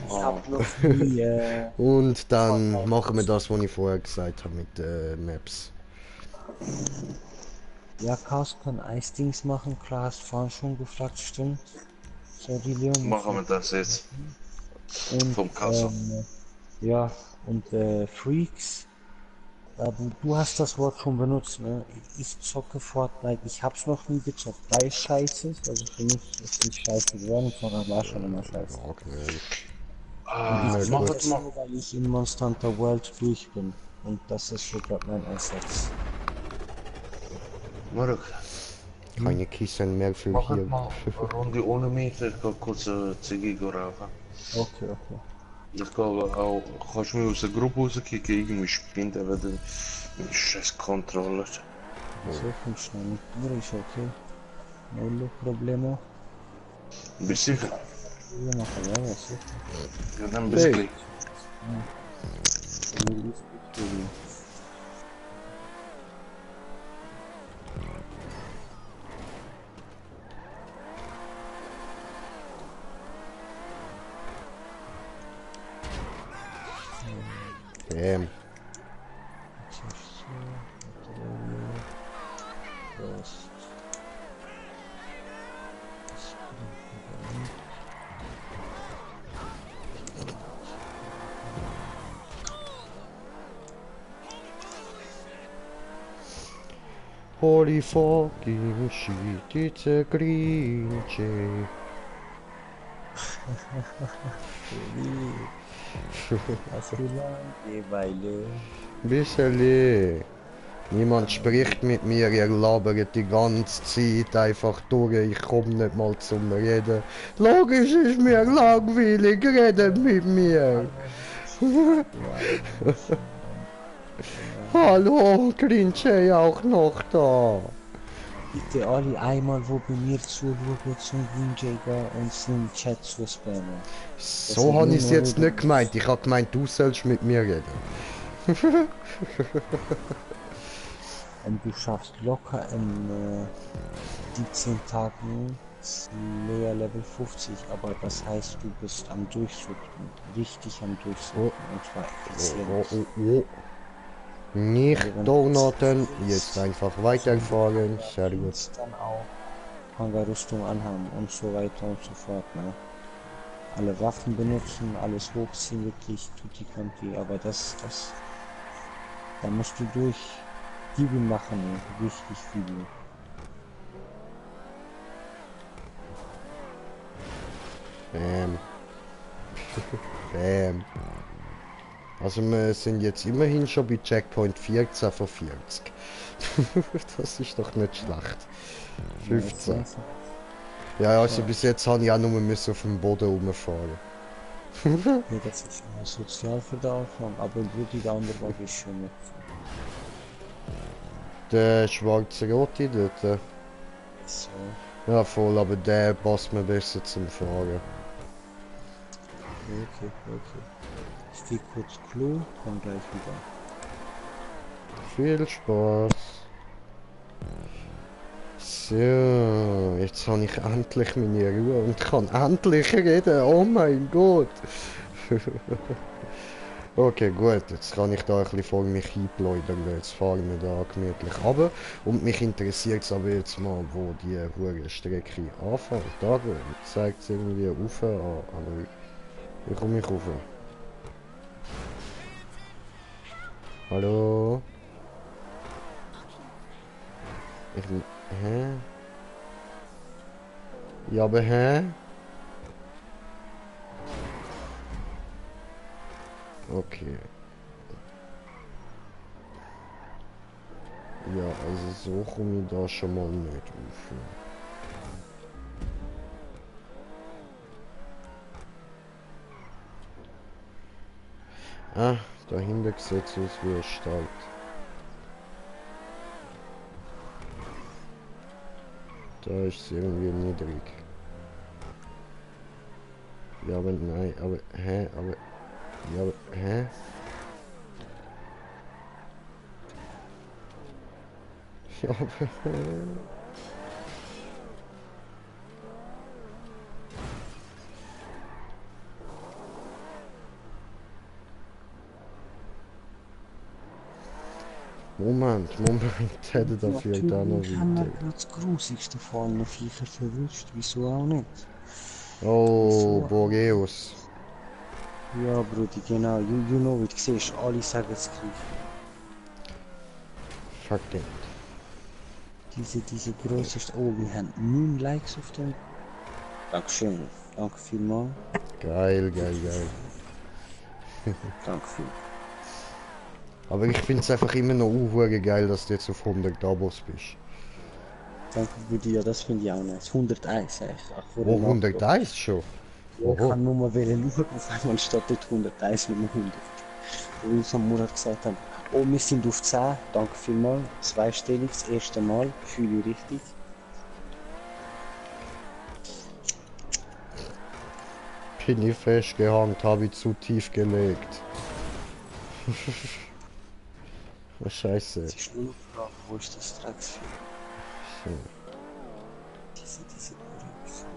Ich hab noch nie, Und dann machen wir das, was ich vorher gesagt habe mit Maps. ja, Chaos kann Eisdings machen, klar, hast vorhin schon gefragt, stimmt. Sorry, Leon. Machen wir das jetzt. Und, Vom Kasse. ja, und Freaks. Du hast das Wort schon benutzt, ne? Ich zocke Fortnite, ich hab's noch nie gezockt, weil es scheiße ist. Also für mich ist nicht scheiße geworden, sondern war schon immer scheiße. Mag nicht. Ich Mach zocke es es mal. nur, weil ich in Monster Hunter World durch bin. Und das ist so gerade mein Einsatz. Marek, Keine Kissen mehr für mach hier. halt mal eine Runde ohne mich. Ich gehe kurz eine Ziege rauchen. Okay, okay. Ich gehe auch, kannst du mir aus der Gruppe rauskicken? Irgendwie spinnt er wieder mit scheiß Controller. So viel schnell mit dir ist okay. Null Problemo. Bist du sicher? Wir machen ja, ja, sicher. Ja, dann bis Hey. gleich. Null ist gut für die. Bam. Prost. Holy fucking shit, it's a green jay. Hast du Langeweile? Bisseli. Niemand spricht mit mir, ihr labert die ganze Zeit einfach durch, ich komme nicht mal zum Reden. Logisch ist mir langweilig, redet mit mir. Hallo, Grinche auch noch da. Bitte alle einmal, wo bei mir zuschauen, zum Windjäger und zum Chat zu spammen. So habe ich es jetzt nicht gemeint, ich habe gemeint, du sollst mit mir reden. Und du schaffst locker in die 10 Tagen Slayer Level 50, aber das heißt, du bist am Durchsuchten, richtig am Durchsuchten, und zwar effizient. Nicht Donutten, jetzt einfach weiterfahren, sehr gut. Kannst dann auch Hangarrüstung anhaben und so weiter und so fort, ne? Alle Waffen benutzen, alles hochziehen, wirklich tutti quanti, aber da musst du durch Diebe machen, ne? Richtig viele. Bam. Bam. Also wir sind jetzt immerhin schon bei Checkpoint 14 von 40. Das ist doch nicht schlecht. 15. Ja, also bis jetzt habe ich auch nur müssen auf dem Boden rumfahren. Ja, das ist eine Sozialverdaufung, aber würde der andere war wie schön. Der schwarz-rote dort. So, Ja voll, aber der passt mir besser zum Fahren. okay. Ich gehe kurz Klo, komm gleich wieder. Viel Spaß. So, jetzt habe ich endlich meine Ruhe und kann endlich reden. Oh mein Gott. Okay, gut, jetzt kann ich da ein bisschen vor mich hinpläudern. Jetzt fahren wir da gemütlich runter. Und mich interessiert es aber jetzt mal, wo die hohe Strecke anfängt. Da zeigt es irgendwie rauf an. Aber wie komme ich rauf? Hallo? Hä? Ja, aber hä? Okay. Ja, also so komme ich da schon mal nicht rauf. Ah, dahinter sieht es aus wie ein Stall. Da ist es irgendwie niedrig. Ja, aber nein, aber hä, aber ja, aber hä? Ja, aber hä? Moment, hätte dafür da noch Natürlich haben wir weiter. gerade das grusigste von allen Viecher verwünscht, wieso auch nicht? Oh, Wieso? Boreus. Ja, Brudi, genau, you know it, siehst alle sagen das gleiche. Fuck it. Diese größte, oh, wir haben 9 Likes auf dem. Dankeschön, danke vielmals. Geil. Danke vielmals. Aber ich finde es einfach immer noch geil, dass du jetzt auf 100 Abos bist. Danke Brudi, ja, das finde ich auch nice. 101 eigentlich, ach, vor Oh, dem 101 schon? Ja, ich Oho. kann nur mal schauen, auf einmal steht dort 101 mit dem 100. Wo uns am Monat gesagt haben, oh, wir sind auf 10, danke vielmals, zweistellig, das erste Mal, fühle ich richtig. Bin ich festgehangen, habe ich zu tief gelegt. Oh, Scheiße. Es ist nur noch die Frage, wo ist das Drecksvieh? So. Diese Korruption.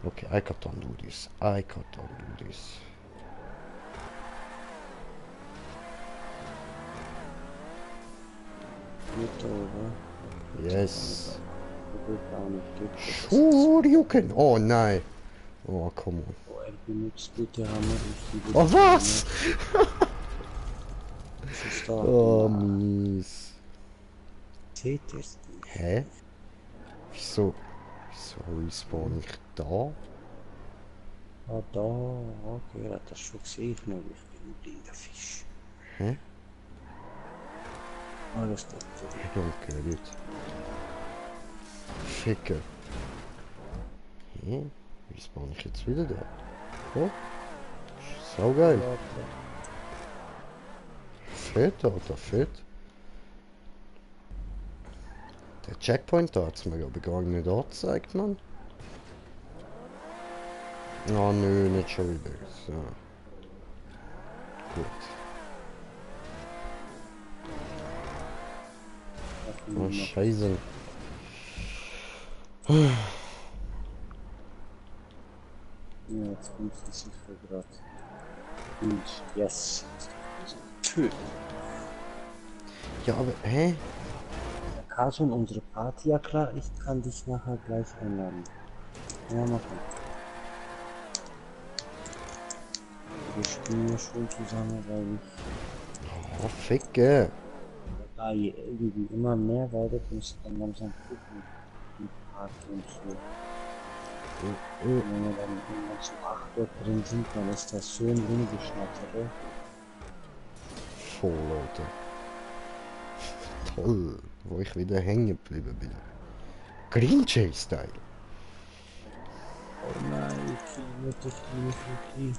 Okay, I can't do this. I can't do this. Nicht da oben. Yes. Ich will auch nicht dort. Shoryuken. Oh nein. Oh, come on. Oh, er benutzt gute Hammer. Oh, was? Was ist da? Oh, mies. Seht ihr es? Hä? Wieso respawn ich da? Ah, da. Okay, er hat das schon gesehen. Ich bin ein blinder Fisch. Hä? Alles dort. I don't get it. Ficker. Hä? Wie spawn ich jetzt wieder da? Oh. So geil. Fett, Alter, fett. Der Checkpoint da hat's mir aber gar nicht angezeigt, Mann. Oh nö, nicht schon wieder. So. Gut. Oh, Scheiße. Ja, jetzt kommt es sicher gerade. Und yes. Tschüss. Ja, aber, hä? Kasun, unsere Party, ja klar, ich kann dich nachher gleich einladen. Ja, machen. Wir spielen ja schon zusammen, weil ich Oh, Ficke. da irgendwie immer mehr werde, muss ich dann langsam gucken mit Party und so. Und wenn wir dann irgendwann zu 8 dort drin sind, dann ist das schön rumgeschnattert. Voll, Alter. Toll, wo ich wieder hängen geblieben bin. Green Jay Style. Oh nein, ich kriege nicht die.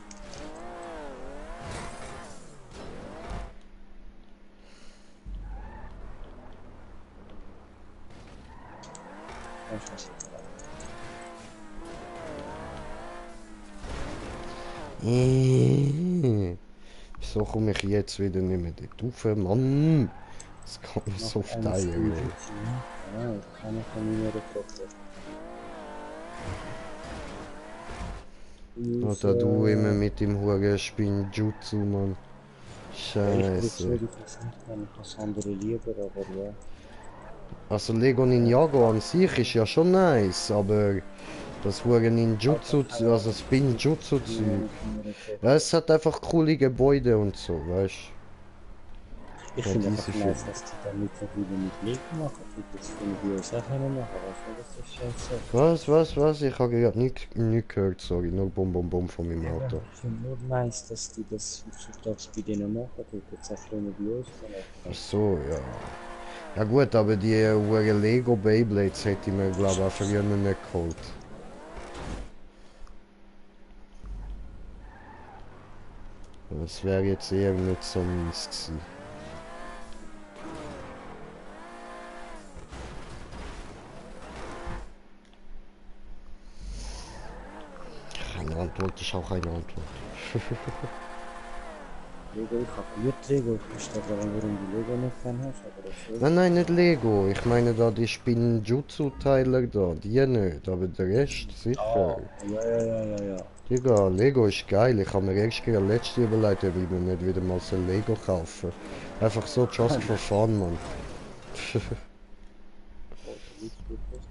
Wieso komme ich jetzt wieder nicht mehr dort rauf, Mann? Das kann mich so verteilen. Ja, ich kann nicht von mir getroffen. Oder du immer mit dem Huren Spinjutsu, Mann. Scheiße. Ich das andere lieber, aber ja. Also Lego Ninjago an sich ist ja schon nice, aber das Huren Ninjutsu, also Spinjutsu Zeug. Ja, es hat einfach coole Gebäude und so, weißt Ich ja, finde diese einfach nice, dass die da mittlerweile mit Lego machen. Das finde ich auch Sachen machen, aber das ist scheiße. Was? Ich habe gerade nicht gehört, sorry, nur Bum von meinem Auto. Ich finde nur nice, dass die das heutzutage bei denen machen. Jetzt auch nicht bei uns. Ach so, ja. Ja gut, aber die Huren Lego Beyblades hätte ich mir glaube ich auch früher nicht geholt. Das wäre jetzt eher nicht so mies gewesen. Keine Antwort ist auch eine Antwort. Lego, ich habe gut Lego. Ich verstehe gar nicht, warum du Lego nicht kennen hast, aber das ist Nein, nicht Lego. Ich meine da die Spinjutsu-Teile da. Die nicht, aber der Rest sicher. ja. Digga, Lego ist geil. Ich habe mir erst gerade letzte überlegt, ob ich mir nicht wieder mal so Lego kaufen. Einfach so just for fun, Mann. Oh, da liegt wirklich.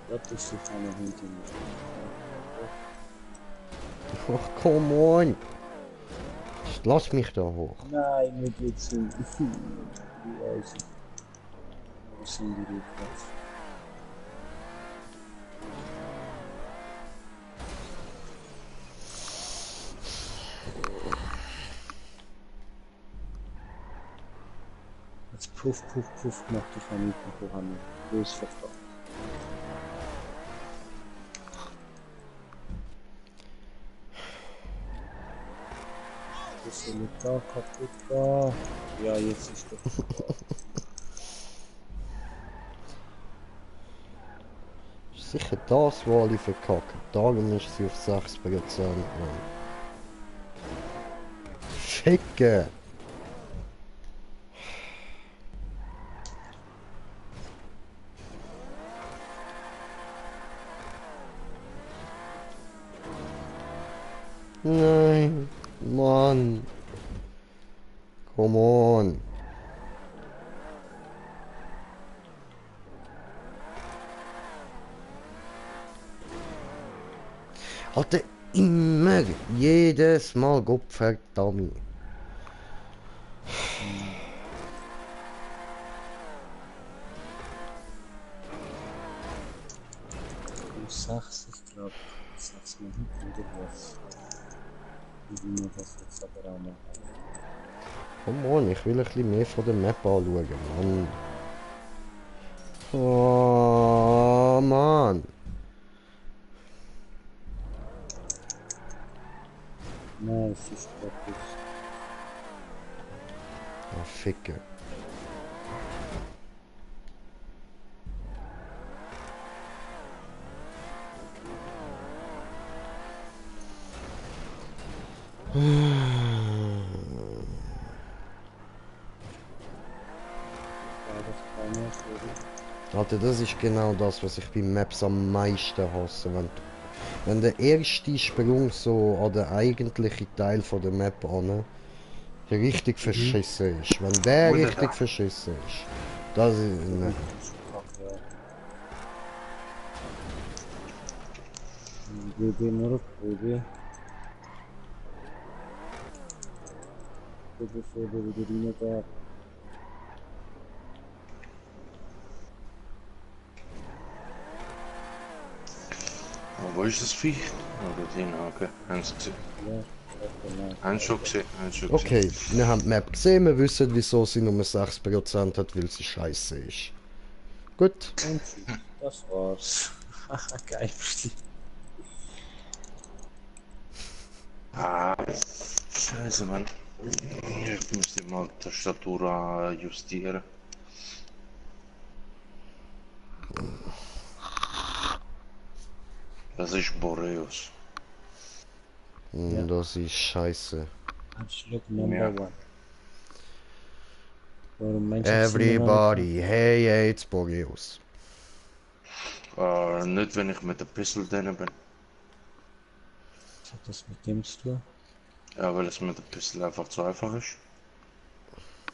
Das ist sich einer hinter mir. Ach, come on! Lass mich da hoch. Nein, mir geht's um. Wie weiß ich. Wo sind die Rückwärts? Jetzt puff, puff, puff macht die Vermietung voran. Los, verdammt. Ist er nicht da, kaputt da? Ja, jetzt ist er da. Sicher das, wo alle verkacken. Darum ist sie auf 6%. Mann. Ficken! Nein, Mann. Come on. Alter, immer, jedes Mal, Gottverdammt. Du sagst, ich glaube, ich sag's mir hinten oder was. Wie wir das jetzt aber auch machen. Come on, ich will ein bisschen mehr von der Map anschauen, Mann. Oh, Mann. Nein, es ist kaputt. Ah, Ficken. War das keine Sorry? Alter, das ist genau das, was ich bei Maps am meisten hasse. Wenn der erste Sprung so an den eigentlichen Teil von der Map an richtig verschissen ist. Wenn der Wurde richtig da. verschissen ist. Das ist... Ne. Kacke, ja. Baby, nur Baby. Bevor der wieder rein darf. Oh, wo ist das Viech? Oh, dort hinten, okay. Haben sie gesehen. Ja, genau. Haben sie schon gesehen, haben sie schon gesehen. Okay, wir haben die Map gesehen, wir wissen, wieso sie nur 6% hat, weil sie scheiße ist. Gut. Und tschüss. Das war's. Haha, geil. Ah, scheiße, Mann. Ich müsste mal die Tastatur justieren. Das ist Boreus. Ja. Das ist scheiße. Anschlag Number Ja. one. Warum meinst du, sind wir noch Everybody hates Boreus. Nicht, wenn ich mit der Pistol drin bin. nicht- Was hat das mit dem zu tun? Ja, weil es mit der Pistol einfach zu einfach ist.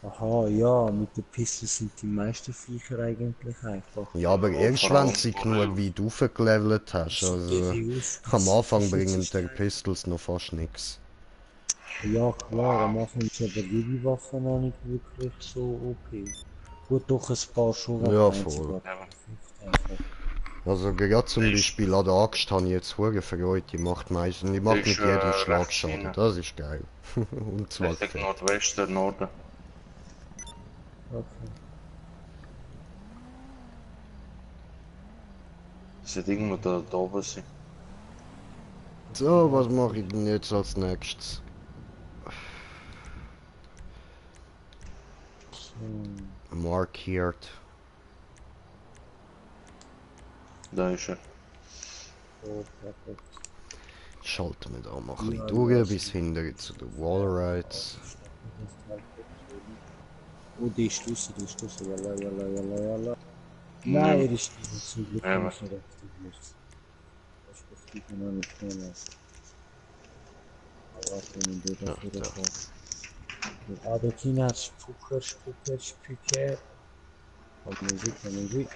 Aha, ja, mit der Pistole sind die meisten Viecher eigentlich einfach. Ja, aber Ja, erst vor wenn allem du sie Boreus. genug weit aufgelevelt hast. Also, am Anfang bringen die die Pistols noch fast nichts. Ja klar, am Anfang ist aber die Waffe noch nicht wirklich so OP. Gut, doch ein paar schon Ja, eins voll. sogar Ja. einfach. Also gerade zum Beispiel an der Axt habe ich jetzt hure Freude. Die macht meistens, die macht Ist, mit jedem Schlag rechts Schaden. hinten. Das ist geil. Und zwar Richtig fett. Nordwesten, Norden. Okay. Das wird irgendwo da oben sein. So, was mache ich denn jetzt als nächstes? So, Markiert. Da ist er. so, perfekt. Schalten wir da mal ein Ja, bisschen durch, ja, bis hinter zu den Wallrides. Oh, die ist draussen, jalla, jalla, jalla, jalla. Nein, er ist zum Glück Ja, nicht so aktiviert. Das passiert mir noch nicht mehr. Aber wenn du Ja, dafür da. kommst. Aber Tina, Spucker, Spucker, Spucker. Kommen Sie.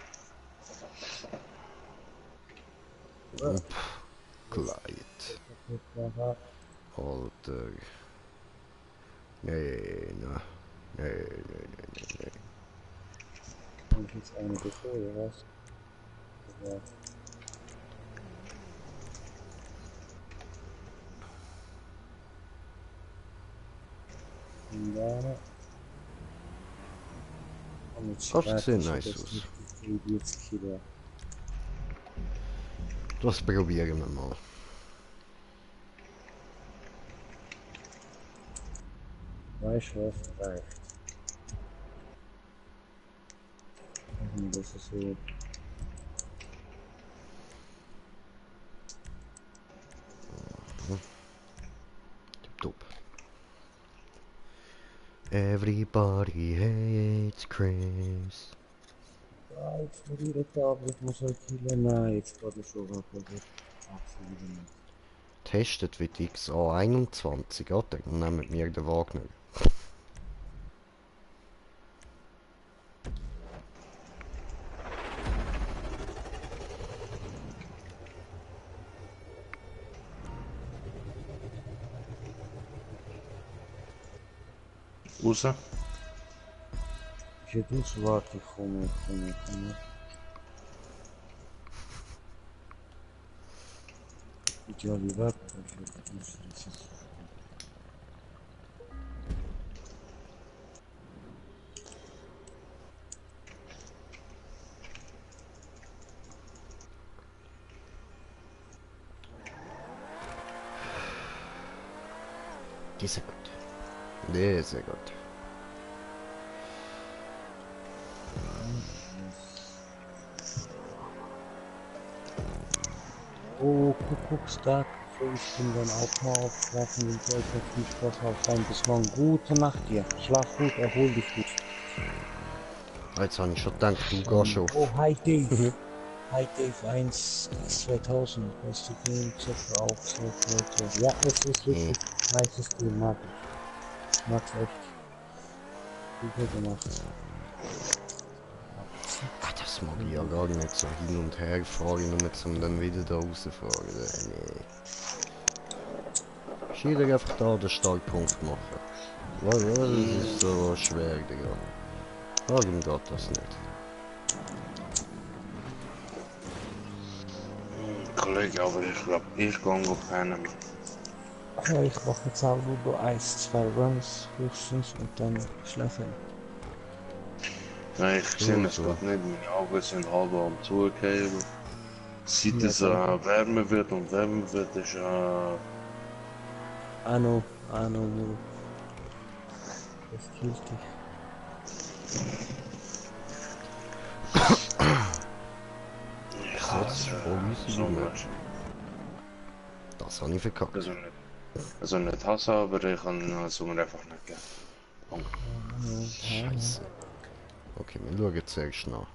Kleid. Alter. Nee, ne. Nee. Und jetzt eine bevor, oder was? Ja. Und da. Und jetzt Das warte sieht ich, nice dass aus. die jetzt Kilo. Das probieren wir mal. Weißt du was? Reicht. Das ist so. Top. Everybody hates Chris. Ja, jetzt muss ich das da, aber ich muss halt killen. Nein, jetzt geht es schon ab. Absolut nicht. Testet wie XA21, oder? Dann nehmen wir den Wagner. Raus. Ich hätte uns warte, ich komme. Ich habe die Warte, ich hätte uns jetzt. Die sind gut. Die sind gut. Oh, Kuckuckstag. So, ich bin dann auch mal aufschlafen und euch noch viel Spaß auf sein. Bis morgen. Gute Nacht dir. Schlaf gut, erhol dich gut. Jetzt habe ich schon gedacht, du gehst auf. Oh, hi Dave. Hi Dave 1 X2000. Beste Game, Zocker auch so Leute. Ja, es ist wirklich nice Game, mag ich. Mag's echt. Gut gemacht. Ah, das mag ich ja gar nicht so hin und her fahren, nur zum dann wieder da rausfahren. Nee. Schieder einfach da den Startpunkt machen. Was ist so schwer, Digga? Warum geht das nicht? Kollege, aber ich glaube, ich gehe auf keinen. Ja, ich mache jetzt auch nur 1, 2 Runs höchstens und dann schlafen. Nein, ich sehe es So. gerade nicht. Meine Augen sind halb am Zugehen. Seit Ja, es danke. wärmer wird und wärmer wird, ist Anno, Muro. Das killt dich. ich Das hasse ist voll easy so gemacht. much. Das habe ich verkackt. Also nicht hassen, aber ich kann so einfach nicht gern. Punkt. Scheiße. Okay, wir schauen zuerst nach.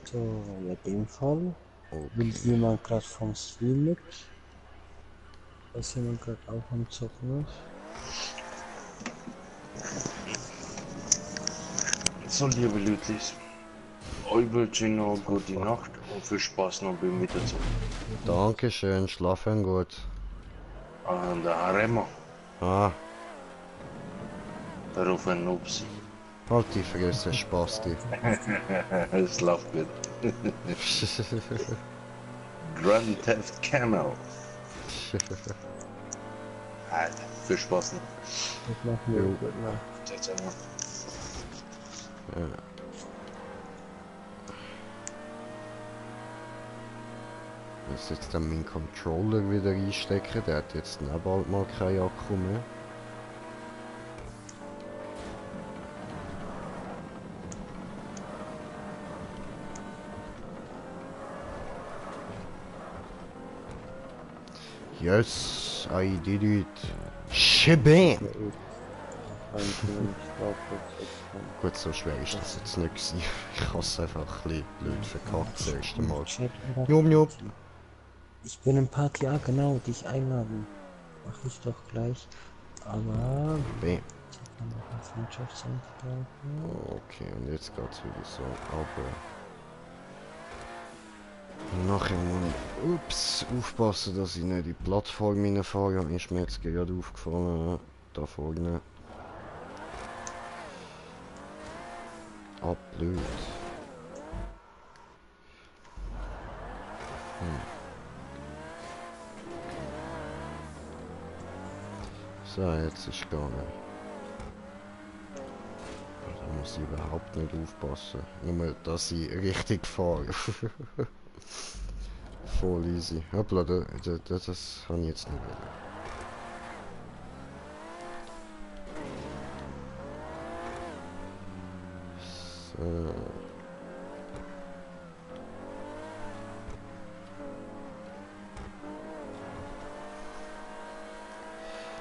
So, ja, in dem Fall will Okay. jemand gerade vom Stream mit. Dass jemand gerade auch am Zocken ist. So, liebe Leute, euch wünsche ich noch gute Nacht und viel Spaß noch beim Wiederzug. Dankeschön, schlafen gut. An der Arema, Ah, darauf ein Nupsi. halt die Fresse, Spasti. Es läuft gut. Grand Theft Camel. Alter, viel Spaß noch. Ich mach mir Jo. gut nach. Ciao, ciao. Ja. Ich muss jetzt dann meinen Controller wieder einstecken, der hat jetzt auch bald mal keinen Akku mehr. Yes, I did it. Shabam! reintun. Ich glaube, das ist Gut, so schwer ist das jetzt nicht gewesen. Ich habe es einfach ein bisschen blöd verkackt das erste Mal. Chat oder Jupp, jupp. Party. Ich bin im Party, ja genau, dich einladen. Mach ich doch gleich. Aber B. ich kann noch ein Freundschaftsantrag. Okay, und jetzt geht's wieder so. Aber. Nachher muss ich aufpassen, dass ich nicht in die Plattform reinfahre. Ist mir jetzt gerade aufgefallen. Da vorne. Ah, blöd. So, jetzt ist gegangen. Da muss ich überhaupt nicht aufpassen. Nur, dass ich richtig fahre. Voll easy. Hoppla, das habe ich jetzt nicht wollen.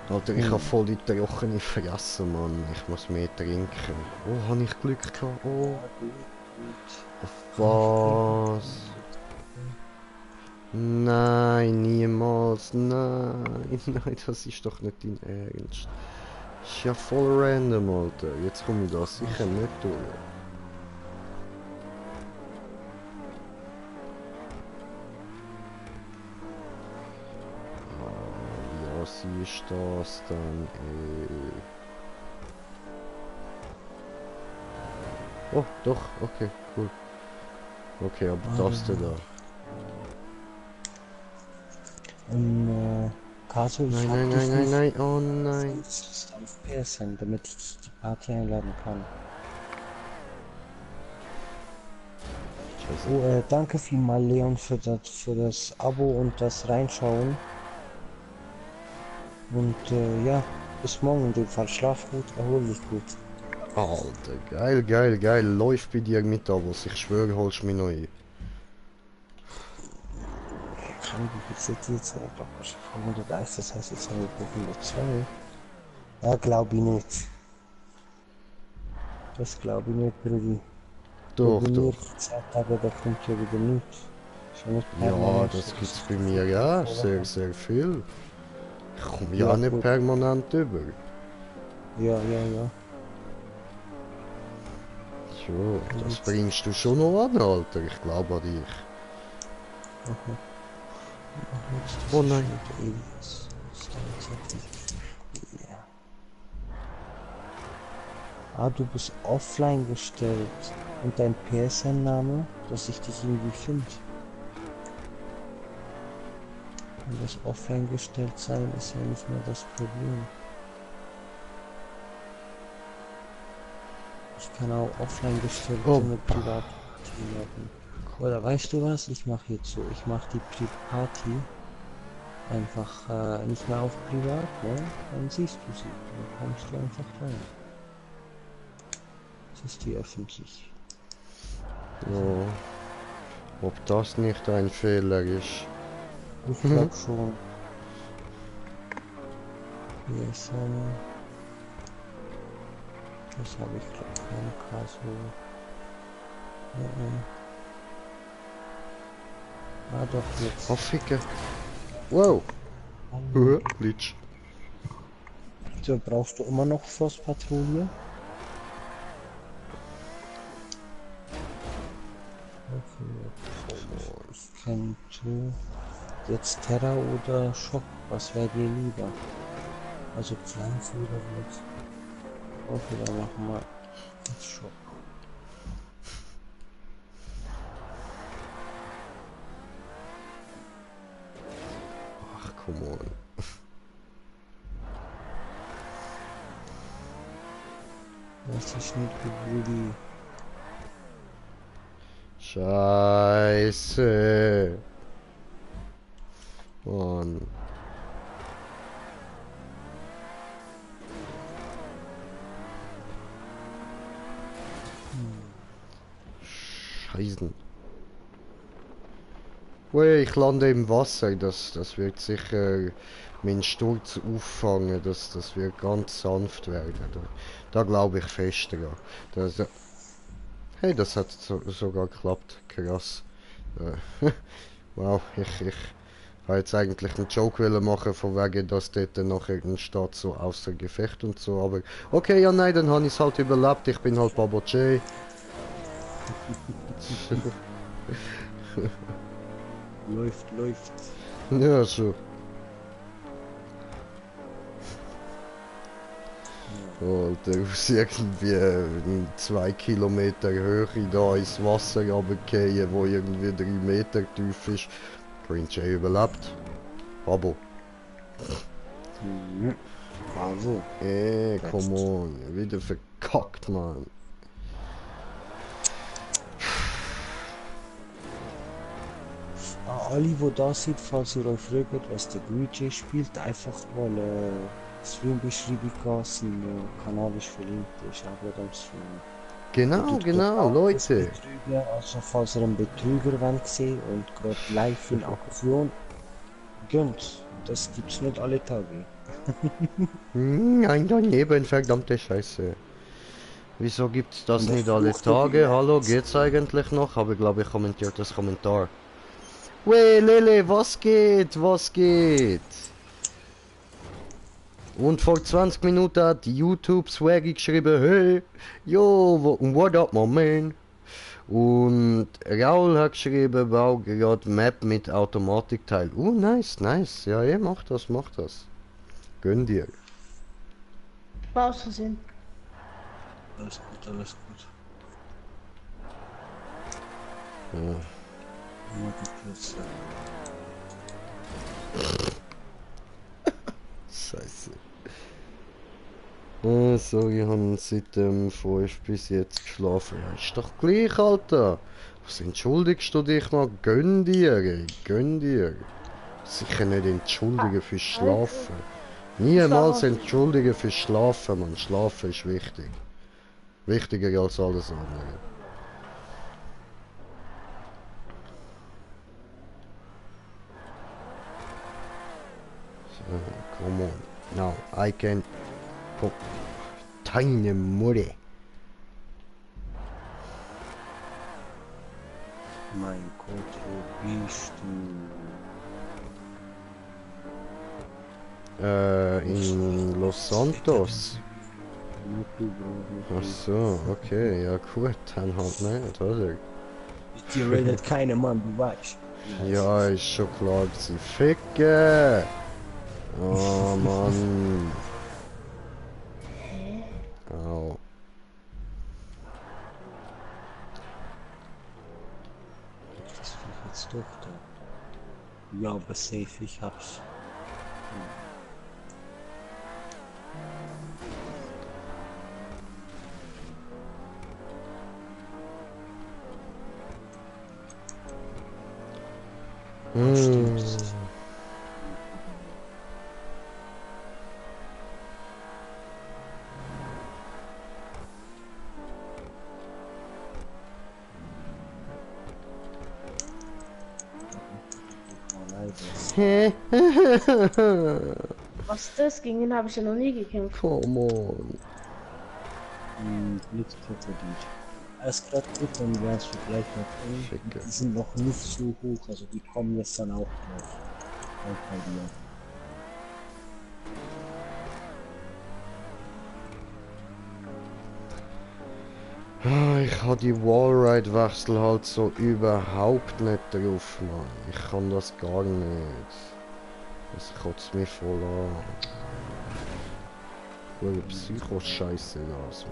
So. Alter, ich habe voll die trockene Fresse, Mann. Ich muss mehr trinken. Oh, habe ich Glück gehabt? Oh. Was? Nein, niemals. Nein, nein, das ist doch nicht dein Ernst. Das ist ja voll random, Alter. Jetzt komme ich da sicher nicht durch. Wie assi ist das dann, ey? Oh, doch, okay, cool. Okay, aber das da. Kaso, ich Nein, hab nein, dich nein, nein, nicht nein, oh nein. auf PSN, damit ich dich die Party einladen kann. Scheiße. Oh, danke vielmal, Leon, für das Abo und das Reinschauen. Und ja, bis morgen in dem Fall. Schlaf gut, erhol dich gut. Alter, geil, geil, geil. Läuft bei dir mit Abos. Ich schwöre, holst mich noch ein. Kann ich jetzt glaube ich von 101, das heißt jetzt haben wir bei 102. Ja, glaube ich nicht. Das glaube ich nicht, Brudi. Doch, Bei mir doch. 2 Tage, da kommt ja wieder nichts. Schon nicht Ja, permanent. das gibt's bei mir ja. Sehr, sehr viel. Ich komme ja Ja, nicht gut. permanent über. Ja, ja, ja. So, das bringst du schon noch an, Alter. Ich glaube an dich. Oh nein. Ja. Ah, du bist offline gestellt. Und dein PSN-Name, dass ich dich irgendwie finde. Und das offline gestellt sein ist ja nicht mehr das Problem. Ich kann auch offline gestellt eine Privatparty machen. Oder weißt du was? Ich mache jetzt so. Ich mache die Party einfach nicht mehr auf privat, ne? Dann siehst du sie. Dann kommst du einfach rein. Das ist die öffentlich. Ja. Ob das nicht ein Fehler ist? Ich glaube schon. Hier ist das habe ich glaube keine Kaso. Ah doch jetzt. Oh, Ficke. Wow. Glitch. So, brauchst du immer noch Frostpatrouille? Okay, ich könnte jetzt Terra oder Schock. Was wäre dir lieber? Also Pflanze oder was? Okay, dann machen wir jetzt Schock. Ach, come on. Das ist nicht gut. Scheiße. Mann. Scheißen. Ui, ich lande im Wasser, das wird sicher meinen Sturz auffangen, das wird ganz sanft werden. Da glaube ich fest dran. Das, hey, das hat sogar geklappt, krass. Wow, ich habe jetzt eigentlich einen Joke wollen machen, von wegen, dass dort nachher ein Staat so außer Gefecht und so, aber okay, ja nein, dann habe ich es halt überlebt, ich bin halt Babo J. Läuft. Ja, so. Alter, aus irgendwie 2 Kilometer Höhe da ins Wasser runterfallen, wo irgendwie 3 Meter tief ist. Prince J überlebt. Abo. Bravo. Come on. Wieder verkackt, Mann. Alle, die da sind, falls ihr euch fragt, was der Guiche spielt, einfach mal Stream-Beschreibung gehen, sein Kanal ist verlinkt, ist auch gerade am Stream. Genau, Leute. Betrüger, also falls ihr einen Betrüger wollt sehen und gerade live in Aktion, gönnt. Das gibt's nicht alle Tage. Nein, daneben, verdammte Scheiße. Wieso gibt's das Und der nicht alle verfluchte Tage? Bier. Hallo, geht's eigentlich noch? Aber ich glaube, ich kommentiert das Kommentar. Wey, Lele, was geht? Was geht? Und vor 20 Minuten hat YouTube Swaggy geschrieben, hey, yo, what up, my man? Und Raul hat geschrieben, bau gerade Map mit Automatikteil. Nice. Ja, mach das. Gönn dir. War aus Versehen. Alles gut. Ja. Nur die Plätze. Scheiße. Sorry, ich habe seit dem 5 bis jetzt geschlafen. Ja, ist doch gleich, Alter. Was entschuldigst du dich mal? Gönn dir. Sicher nicht entschuldigen fürs Schlafen. Niemals entschuldigen fürs Schlafen, Mann. Schlafen ist wichtig. Wichtiger als alles andere. So, come on. Now, I can... Oh, deine Mutter. Mein Gott, wo bist du? In Los Santos. Ach so, okay, ja gut, dann halt nicht, oder? Mit dir redet keiner, Mann, du weißt. Ja, ist schon klar gewesen. Ficke! Oh Mann. Au. Das will ich jetzt doch da. Ja, aber safe, ich hab's. Stimmt. Was das gegen den habe ich ja noch nie gekämpft. Come on. Blitzkörperdienst. Erst gerade gut, dann wärst du gleich noch Schicke. Die sind noch nicht so hoch, also die kommen jetzt dann auch noch. Auch bei dir. Ich habe die Wallride-Wechsel halt so überhaupt nicht drauf, Mann. Ich kann das gar nicht. Das kotzt mich voll an. Coole Psycho-Scheiße das,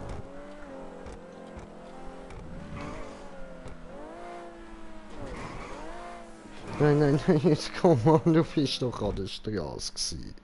Mann. Nein, jetzt komm mal, du bist doch an der Straße gewesen.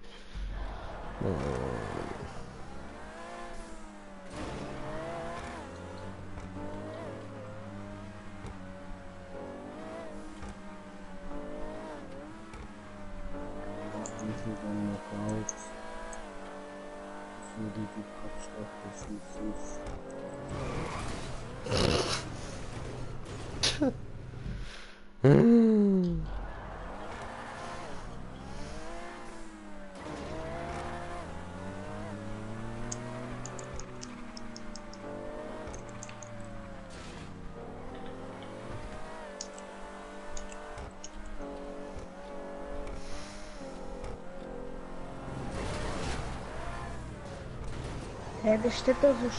Hä, da steht da so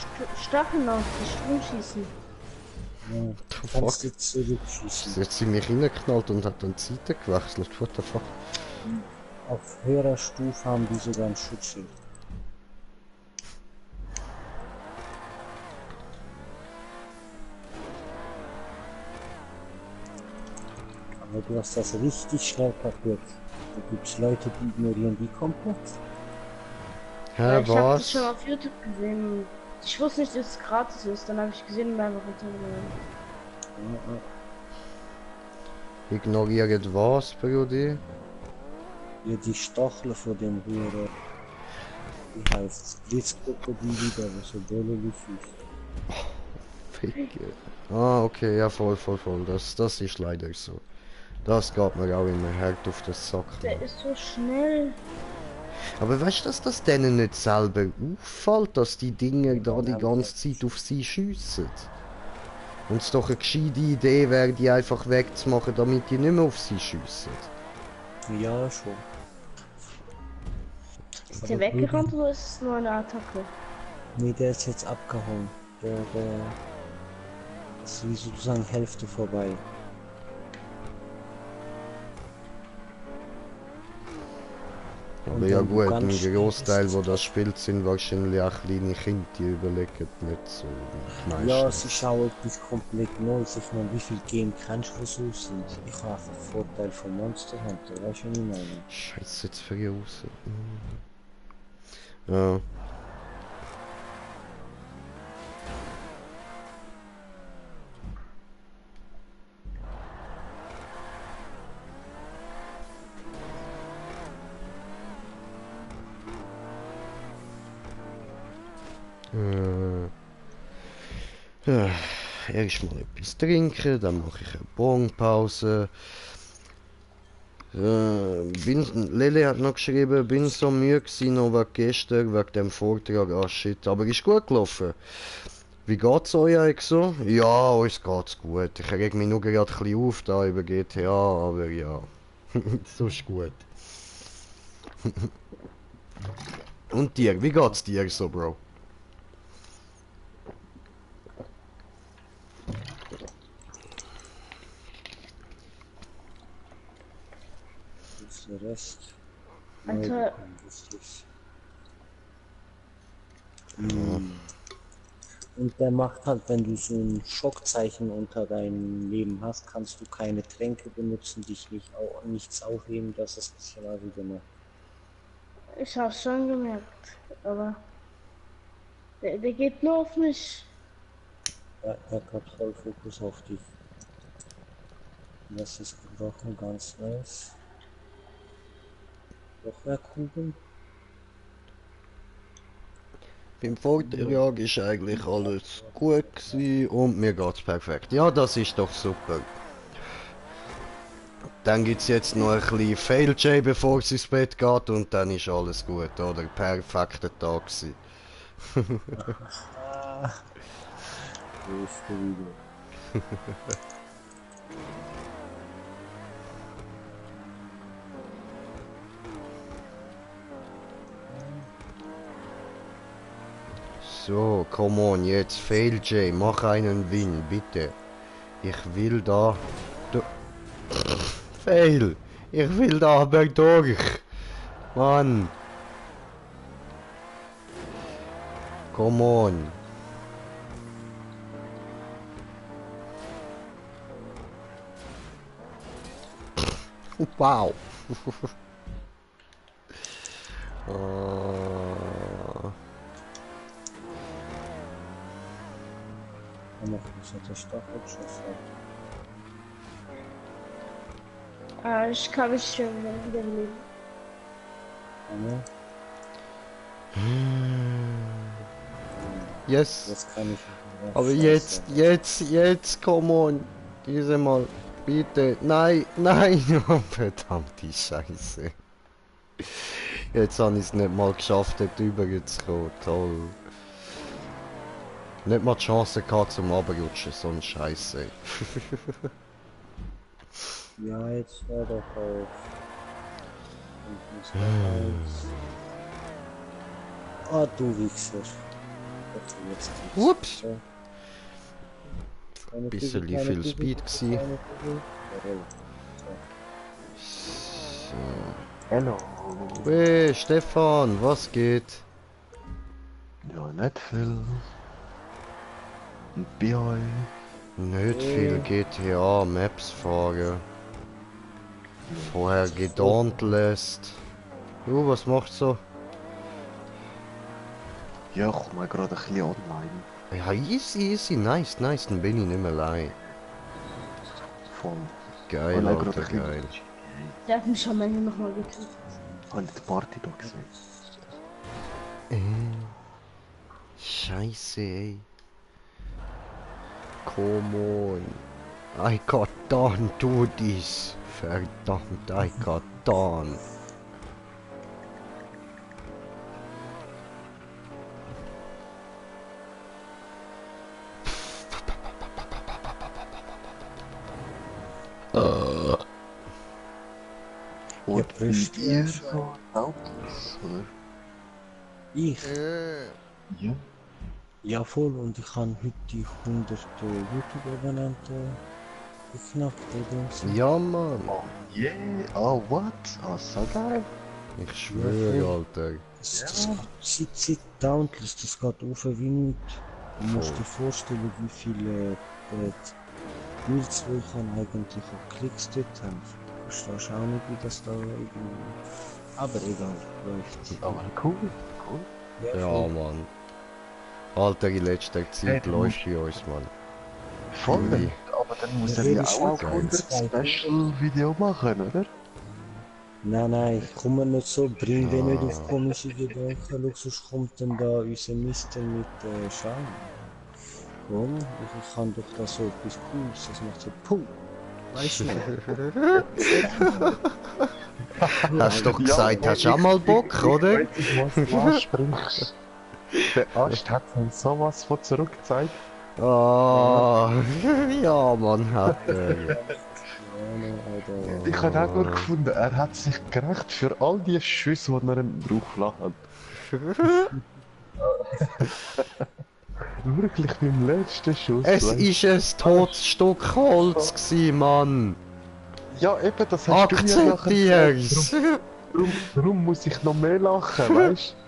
Stacheln auf, die Stromschießen. Ja, The kannst fuck? du zurückschießen. Sie hat sie mich reingeknallt und hat dann die Seite gewechselt. What the fuck? Auf höherer Stufe haben die sogar ein Schutzschild. Aber du hast das richtig schnell kapiert. Da gibt es Leute, die ignorieren die komplett. Hä, Ich habe das was? schon auf YouTube gesehen. Ich wusste nicht, dass es gratis ist. Dann habe ich gesehen und einfach runtergeladen. Ignoriert was, Brudi? Ja, die Stachel von dem Rührer. Wie heißt's? Blitzkrokodil, der so böllig ist. Ficke. Ah, okay, ja, voll. Das ist leider so. Das geht mir auch immer hart auf den Sack. Der ist so schnell. Aber weißt du, dass das denen nicht selber auffällt, dass die Dinger da die ganze Zeit auf sie schiessen? Und es doch eine gescheite Idee wäre, die einfach wegzumachen, damit die nicht mehr auf sie schiessen. Ja, schon. Ist der weggerannt oder ist es nur eine Attacke? Nee, der ist jetzt abgehauen. Der ist wie sozusagen Hälfte vorbei. Aber ja gut, ein Großteil, wo das spielt, sind wahrscheinlich auch kleine Kinder, die überlegen nicht so. Meistens. Ja, sie schauen bis komplett neu. Ich meine, wie viel Game kannst du so sind? Ich habe einfach Vorteil von Monster Hunter, weißt du, was ich meine? Scheiße, jetzt für raus. Ja. Erstmal etwas trinken, dann mache ich eine Bonpause. Lele hat noch geschrieben, bin so müde gewesen, noch wegen gestern, wegen dem Vortrag. Ah shit, aber ist gut gelaufen. Wie geht's euch eigentlich so? Ja, uns geht's gut. Ich reg mich nur gerade ein bisschen auf da über GTA, aber ja. So ist gut. Und dir, wie geht's dir so, Bro? Der Rest. Alter. Und der macht halt, wenn du so ein Schockzeichen unter deinem Leben hast, kannst du keine Tränke benutzen, nichts aufheben, das ist quasi gemacht. Ich hab's schon gemerkt. Aber der geht nur auf mich. Ja, er hat voll Fokus auf dich. Das ist gebrochen, ganz nice. Noch mehr Kugeln? Beim Vortrag ist eigentlich alles gut gewesen und mir geht's perfekt. Ja, das ist doch super. Dann gibt's jetzt noch ein bisschen Fail-J, bevor es ins Bett geht und dann ist alles gut, oder? Perfekter Tag gewesen. So, come on, jetzt Fail-J, mach einen Win, bitte. Ich will da... Fail! Ich will da aber durch! Mann! Come on! Wow! Und noch ein bisschen Stachelschuss Ich kann mich schon wieder leben. Yes! Das kann ich. Aber jetzt, come on! Diese Mal, bitte! Nein! Oh, verdammte Scheiße! Jetzt habe ich es nicht mal geschafft, dort rüber zu kommen. Toll! Nicht mal die Chance gehabt zum Abrutschen, so ein Scheiße. Ja, jetzt hör doch auf. Ah, du Wichser. Jetzt geht's. Ups. So. Kleine Bisschen Kugel, viel kleine Speed Kugel, gsi. kleine Kugel. Jawohl. So. So. Hallo. Hey, Stefan, was geht? Ja, nicht viel. Und bei euch? Nicht viel GTA Maps fahren. Vorher Dauntless. Was macht so? Ja, ich komme gerade ein bisschen online. Ja, easy, nice, dann bin ich nicht mehr allein. Voll. Geil, Online Alter, gerade ein bisschen. geil. Der hat mich am Ende nochmal getötet. Habe ich die Party da gesehen? Scheiße, ey. Come on. I got done, do this. Verdammt, I got done. Und Prüft ihr ihr so Autos, oder? Ich? Ja. Ja, voll. Und ich habe heute die 100 YouTube-Abonnenten geknackt, oder? Ja, Mann. Oh yeah, oh what? Oh, so geil. Ich schwöre, Alter. Seit Dauntless, das geht auf wie nichts. Du musst dir vorstellen, wie viele Builds, die ich eigentlich auch Klicks dort haben. Ich verstehe auch nicht, wie das da irgendwie... Aber egal, läuft. Aber cool. Ja, voll. Mann. Alter, in letzter Zeit du läuft bei uns, Mann. Voll. Ui. Aber dann muss Ja, er ja ist auch geil. ein Special-Video machen, oder? Nein, ich komme nicht so, bring den nicht auf komische Gedanken, schau, sonst kommt dann da unser Mister mit Schein. Komm, ich kann doch da so etwas Cooles, das macht so Puh. Weißt du? Hast du doch gesagt, hast du auch mal Bock, oder? Weißt du, was du ansprichst? Der Ast hat uns sowas von zurückgezeigt. Ah, ja, Mann, hat er. Ich habe auch gut gefunden, er hat sich gerecht für all die Schüsse, die er im Bauch hat. Wirklich beim letzten Schuss. Es weißt ist ein totes Stück Holz gsi, Mann. Ja, eben, das hast du mir nachher Akzeptier's. gesagt. Darum muss ich noch mehr lachen, weißt du?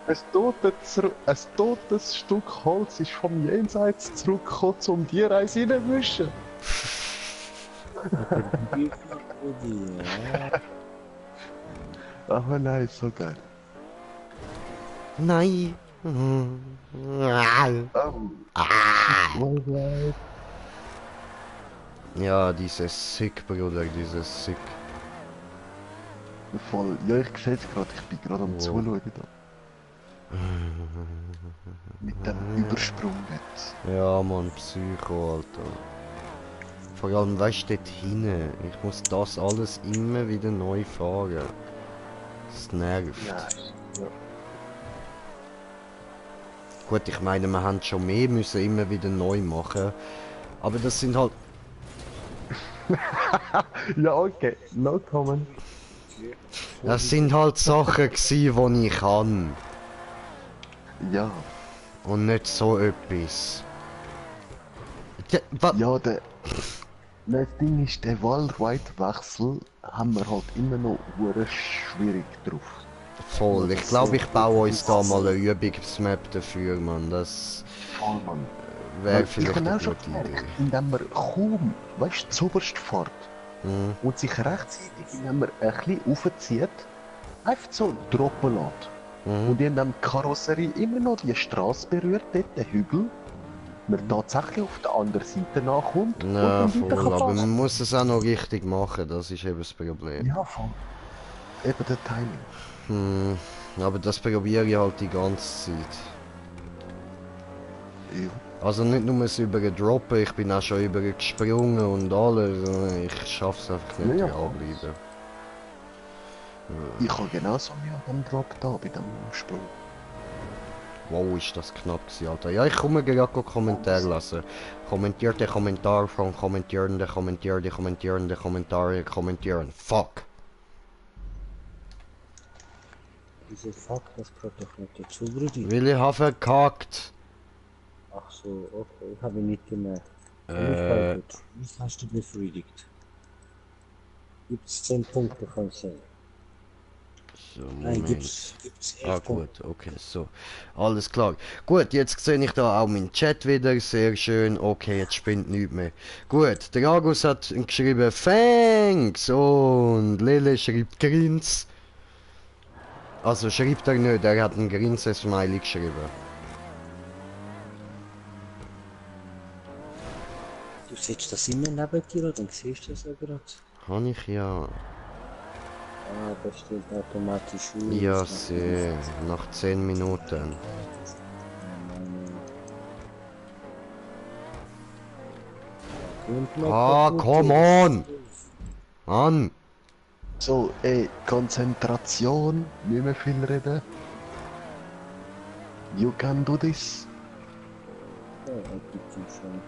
Ein totes Stück Holz ist vom Jenseits zurückgekommen, um dir eins reinzuwischen. Aber nein, so geil. Nein. Oh, Alright. Ja, dieses Sick, Bruder, dieses Sick. Voll. Ja, ich sehe es gerade, ich bin gerade am Wow. Zuschauen da. Mit dem Übersprung jetzt. Ja, Mann, Psycho, Alter. Vor allem, weißt du, dort hinten. Ich muss das alles immer wieder neu fahren. Das nervt. Ja. Gut, ich meine, wir haben schon mehr müssen immer wieder neu machen. Aber das sind halt... Ja, okay. No comment. Das sind halt Sachen gsi, die ich kann. Ja. Und nicht so etwas. Ja, das Ding ist, der Wall-Right-Wechsel haben wir halt immer noch hure schwierig drauf. Voll. Ich glaube, ich baue uns da mal eine Übungsmap dafür, Mann. Das Voll, Mann. wäre Ich vielleicht habe eine auch schon gute Idee. gemerkt, indem man kaum, weißt du, zuoberst fährt Mhm. und sich rechtzeitig, indem man ein bisschen aufzieht, einfach so droppen lässt. Mhm. Und in der Karosserie immer noch die Straße berührt, dort den Hügel, man tatsächlich auf der anderen Seite nachkommt Ja, und dann weiter voll. kann Aber fahren. man muss es auch noch richtig machen, das ist eben das Problem. Ja, voll. Eben der Timing. Hm. Aber das probiere ich halt die ganze Zeit. Ja. Also nicht nur das Überdroppen, ich bin auch schon übergesprungen und alles. Ich schaff's einfach nicht Ja. dranbleiben. Ich habe genauso Mühe am Drop da bei dem Sprung. Wow, ist das knapp gewesen, Alter. Ja, ich komme gerade Kommentare lesen. Kommentiert den Kommentar von Kommentierende, kommentierte Kommentare, kommentieren. Fuck! Diese Fuck, das gehört doch nicht dazu, Brudi. Weil ich habe verkackt. Ach so, okay, ich habe nicht gemerkt. Äh, Gut. Wie hast du befriedigt? Gibt's 10 Punkte von 10? So, Nein, Moment. gibt's 11 Ah Punkte. gut, okay, so. Alles klar. Gut, jetzt sehe ich da auch meinen Chat wieder. Sehr schön. Okay, jetzt spinnt nichts mehr. Gut, der Agus hat geschrieben Thanks und Lele schreibt Grins. Also schreibt er nicht, er hat ein Grinsen-Smiley geschrieben. Du siehst das immer neben dir, dann siehst du das ja gerade. Habe ich ja. Ah, das steht automatisch aus. Ja, sehr. Nach 10 Minuten. Ah, come on! Mann! So, Konzentration, nicht mehr viel reden. You can do this. Ja, er gibt ihm schon.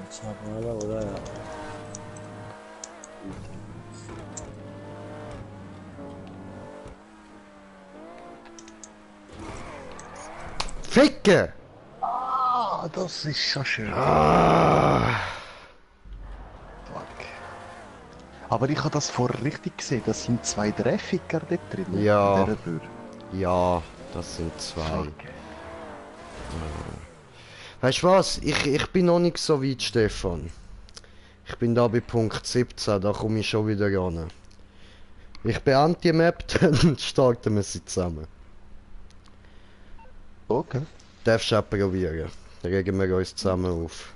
Jetzt haben wir alle, oder? Ja. Ficke! Ah, das ist schon schön. Ah. Fuck. Aber ich habe das vorher richtig gesehen, das sind 2 Treffiker dort drin. Ja. In dieser Tür. Ja, das sind 2. Fuck. Weißt du was? Ich bin noch nicht so weit, Stefan. Ich bin da bei Punkt 17, da komme ich schon wieder ran. Ich beende die Map, dann starten wir sie zusammen. Okay. Darfst du auch probieren. Dann regen wir uns zusammen auf.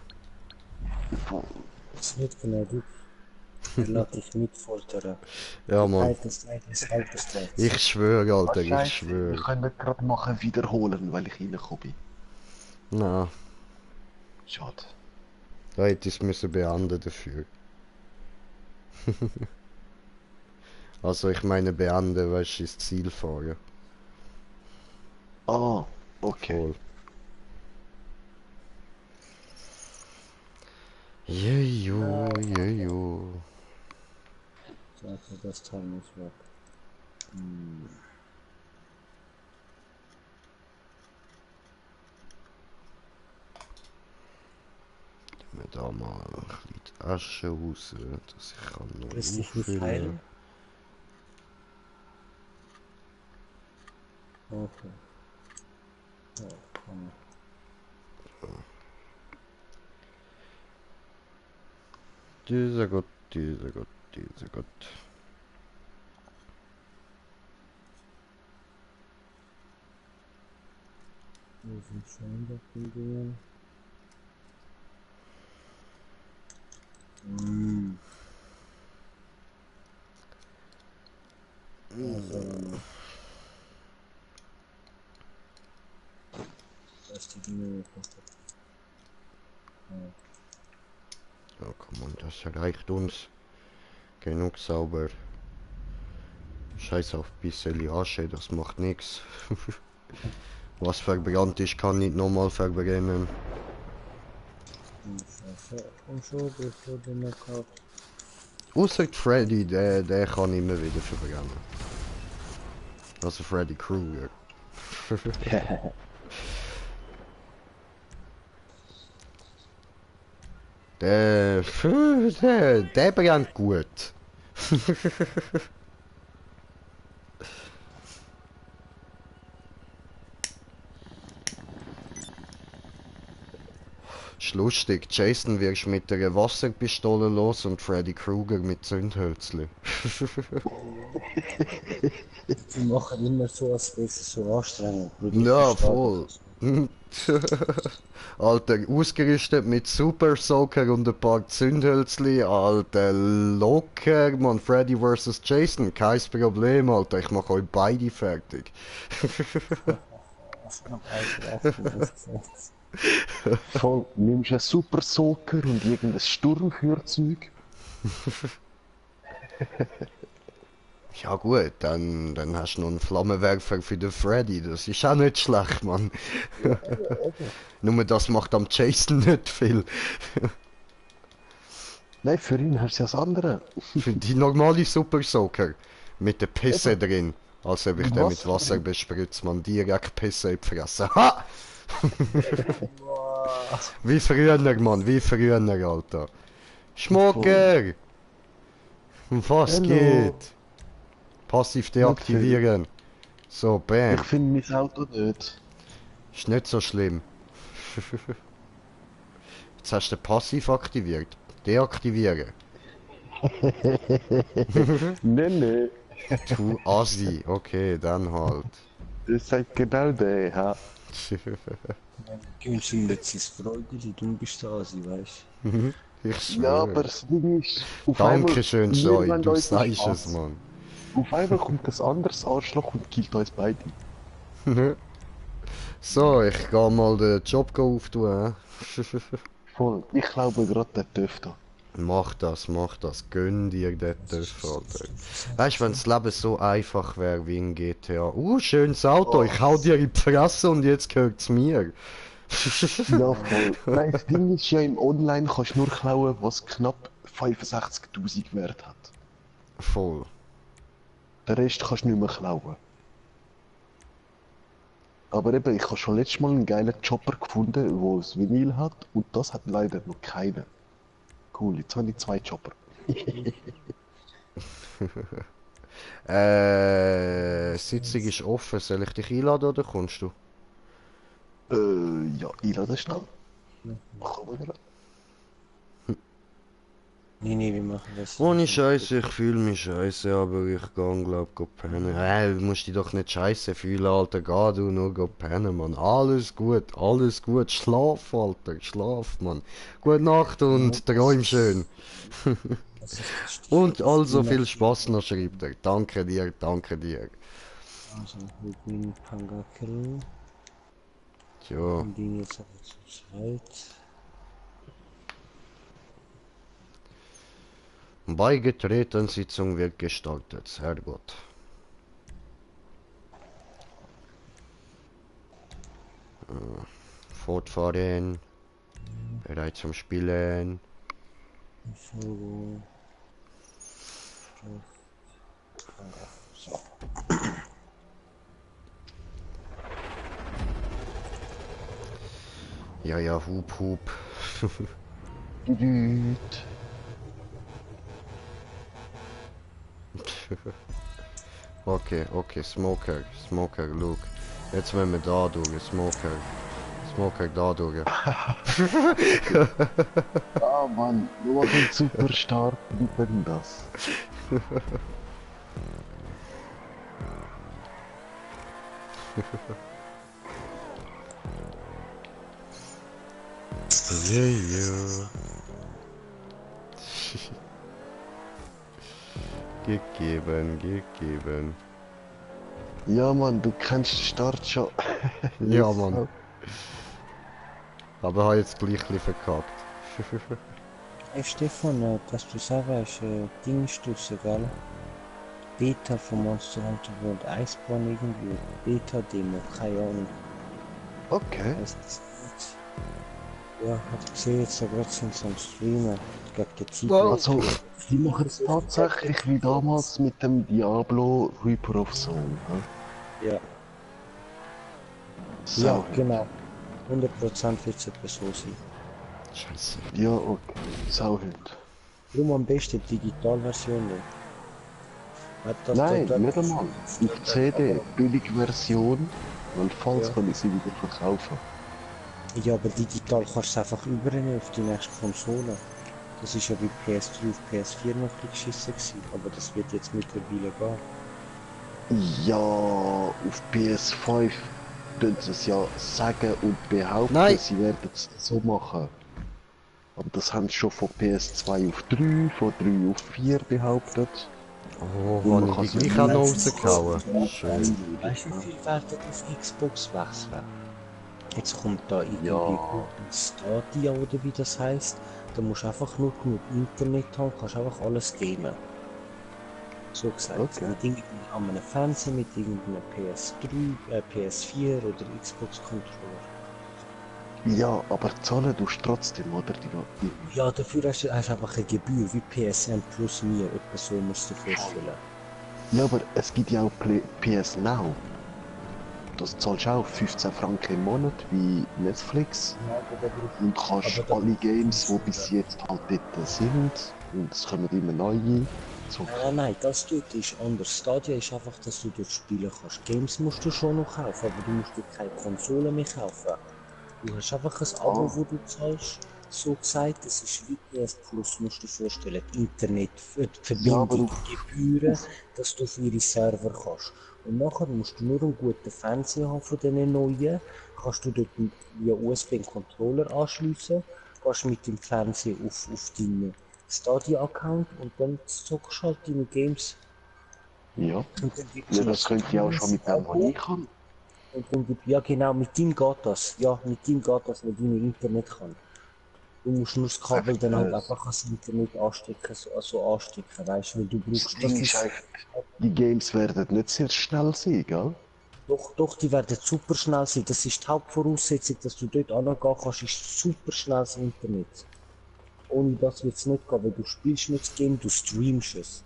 Das ist nicht genau du. Er lässt dich mitfoltern. Ja, Mann. Halbes. Ich schwöre, Alter, ich Wir schwöre. können gerade machen wiederholen, weil ich reingekommen bin. Na, Schade. da hätte ich es müssen beenden dafür. Also ich meine beenden, weißt du, ins Ziel fahren. Ah, okay. Voll. Jejo, jejo. So, das Teil muss weg. Mir da mal ein bisschen die Asche raus, dass ich kann noch Lässt dich nicht auffüllen. heilen? Okay. Ja, komm. Dieser Gott, dieser Gott, dieser Gott. Wir sind schon wieder Dinge. Das ist die Dinge. Ja, komm on, das reicht uns. Genug sauber. Scheiß auf ein bisschen Asche, das macht nichts. Was verbrannt ist, kann nicht nochmal verbrennen. Und so, bevor du noch kaufst. Außer Freddy, der kann immer wieder verbrennen. Also Freddy Krueger. Der brennt gut. Ist lustig, Jason wirst mit einer Wasserpistole los und Freddy Krueger mit Zündhölzli. Die machen immer so, als wäre es so anstrengend. Ja, voll. Alter, ausgerüstet mit Super Soaker und ein paar Zündhölzli, Alter, locker, man, Freddy vs. Jason, kein Problem, Alter, ich mach euch beide fertig. Voll, nimmst einen Super Soaker und irgendein Sturmführzeug. Ja gut, dann hast du noch einen Flammenwerfer für den Freddy, das ist auch nicht schlecht, Mann. Nur das macht am Jason nicht viel. Nein, für ihn hast du ja das andere. Für die normale Super Soaker. Mit der Pisse drin. Als ob ich den mit Wasser Wasser drin. bespritzt, man. Direkt Pisse in die Fresse. Ha! Wie früher, Mann. Wie früher, Alter. Schmucker! Was Hallo. geht? Passiv deaktivieren. So, Ich bam. finde mein Auto nicht. Ist nicht so schlimm. Jetzt hast du den Passiv aktiviert. Deaktivieren. Nee. Du Assi. Okay, dann halt. Das sagt genau der, ha. Gönnst ihm jetzt sein Freude, du bist da, sie weißt. Ich Ja, aber schwöre. das Ding ist, auf Dankeschön, wir Joy. wollen Du uns sagst Spaß. es, Mann. Auf einmal kommt das anderes Arschloch und killt uns beide. So, ich geh mal den Job auftun. Voll. Ich glaube gerade, der dürfte. Mach das. Gönn dir den Töff, Alter. Weißt du, wenn das Leben so einfach wäre wie in GTA. Schönes Auto, ich hau dir in die Fresse und jetzt gehört's mir. Ja, voll. Nein, das Ding ist ja, im Online kannst du nur klauen, was knapp 65.000 wert hat. Voll. Den Rest kannst du nicht mehr klauen. Aber eben, ich habe schon letztes Mal einen geilen Chopper gefunden, der das Vinyl hat, und das hat leider noch keiner. Cool, jetzt habe ich 2 Chopper. Sitzung ist offen. Soll ich dich einladen oder kommst du? Ja, einladen schnell. Komm mal. Nee, wir machen das. Ohne Scheiße, ich fühle mich scheiße, aber ich geh glaub pennen. Du musst dich doch nicht scheiße fühlen, Alter. Geh du nur pennen, Mann. Alles gut. Schlaf, Alter. Schlaf, Mann. Gute Nacht und träum schön. Und also viel Spaß noch, schreibt er. Danke dir. Also, wir gehen Pangakel. Tja, Und den jetzt aber zur Zeit. beigetreten, Sitzung wird gestartet. Sehr gut. Fortfahren. Bereit zum Spielen. So. Ja, Hup. Düdüt. Okay, Smoker, look. Jetzt müssen wir da durch, Smoker da durch. Ah, Mann, du warst ein super stark, wie denn das? Yeah. Gegeben. Ja, Mann, du kennst den Start schon. Ja, Mann. Aber habe jetzt gleich ein bisschen verkackt. Hey Stefan, dass du sagst, Ding ist draussen, gell? Beta von Monster Hunter World Iceborne irgendwie. Beta-Demo, keine Ahnung. Okay. Heißt das nicht? Ja, hat gesehen, jetzt gerade sind sie am Streamen. Gegen die Zeit. Also, die machen es tatsächlich wie damals mit dem Diablo Reaper of Soul. Ja. So. Ja, genau. 100% wird es etwa so sein. Scheiße. Ja, okay. Sauhund. Darum am besten die Digitalversion nehmen. Hat das Nein, dort- nicht einmal. Auf CD, billige Version, weil falls Ja. kann ich sie wieder verkaufen. Ja, aber digital kannst du es einfach übernehmen auf die nächste Konsole. Das ist ja bei PS3 auf PS4 noch ein bisschen geschissen gewesen, aber das wird jetzt mittlerweile gehen. Ja, auf PS5 tun sie es ja sagen und behaupten, Nein. sie werden es so machen. Aber das haben sie schon von PS2 auf 3, von 3 auf 4 behauptet. Oh, Und man habe kann ich sie die gleich auch noch nicht- rausgehauen. Schön. Weißt du, wie viel werden auf Xbox wechseln? Jetzt kommt da irgendwie Ja. Google Stadia oder wie das heißt. Da musst du einfach nur genug Internet haben, kannst einfach alles gamen. So gesagt. Okay. Mit irgendwie an einem Fernseher, mit irgendeinem PS3, PS4 oder Xbox Controller. Ja, aber zahlen tust du trotzdem, oder? Ja, dafür hast du einfach eine Gebühr, wie PSN plus mir, etwa so musst du dir vorstellen. Ja, aber es gibt ja auch PS Now. Das zahlst du auch 15 Franken im Monat wie Netflix Ja, aber da brauchst und kannst aber da alle brauchst du Games, die bis Konsolen. jetzt halt dort sind, und es kommen immer neue, so. Nein, das dort ist anders. Stadia ist einfach, dass du dort spielen kannst. Games musst du schon noch kaufen, aber du musst dort keine Konsole mehr kaufen. Du hast einfach ein Abo, Ah, wo du zahlst. So gesagt, das ist wie PS Plus, musst du dir vorstellen. Internet, die ja, aber Verbindung, Gebühren, dass du auf ihre Server kannst. Und nachher musst du nur einen guten Fernseher haben von diesen neuen. Kannst du dort via USB einen Controller anschliessen, gehst mit dem Fernseher auf deinen Stadia-Account und dann zockst du halt deine Games. ja. Und dann gibt es Ja, noch das könnt ihr auch schon mit dem, was Streaming-Abo. ich kann. Und dann gibt, ja genau, mit dem geht das. Ja, mit dem geht das, weil dein Internet kann. Du musst nur das Kabel Echt, dann halt einfach ans Internet anstecken, so anstecken, weißt du, weil du das brauchst, Ding das ist ist, einfach, die Games werden nicht sehr schnell sein, gell? doch, die werden super schnell sein. Das ist die Hauptvoraussetzung, dass du dort angehen kannst, ist super schnelles Internet. Ohne das wird es nicht gehen, weil du spielst nicht das Game, du streamst es.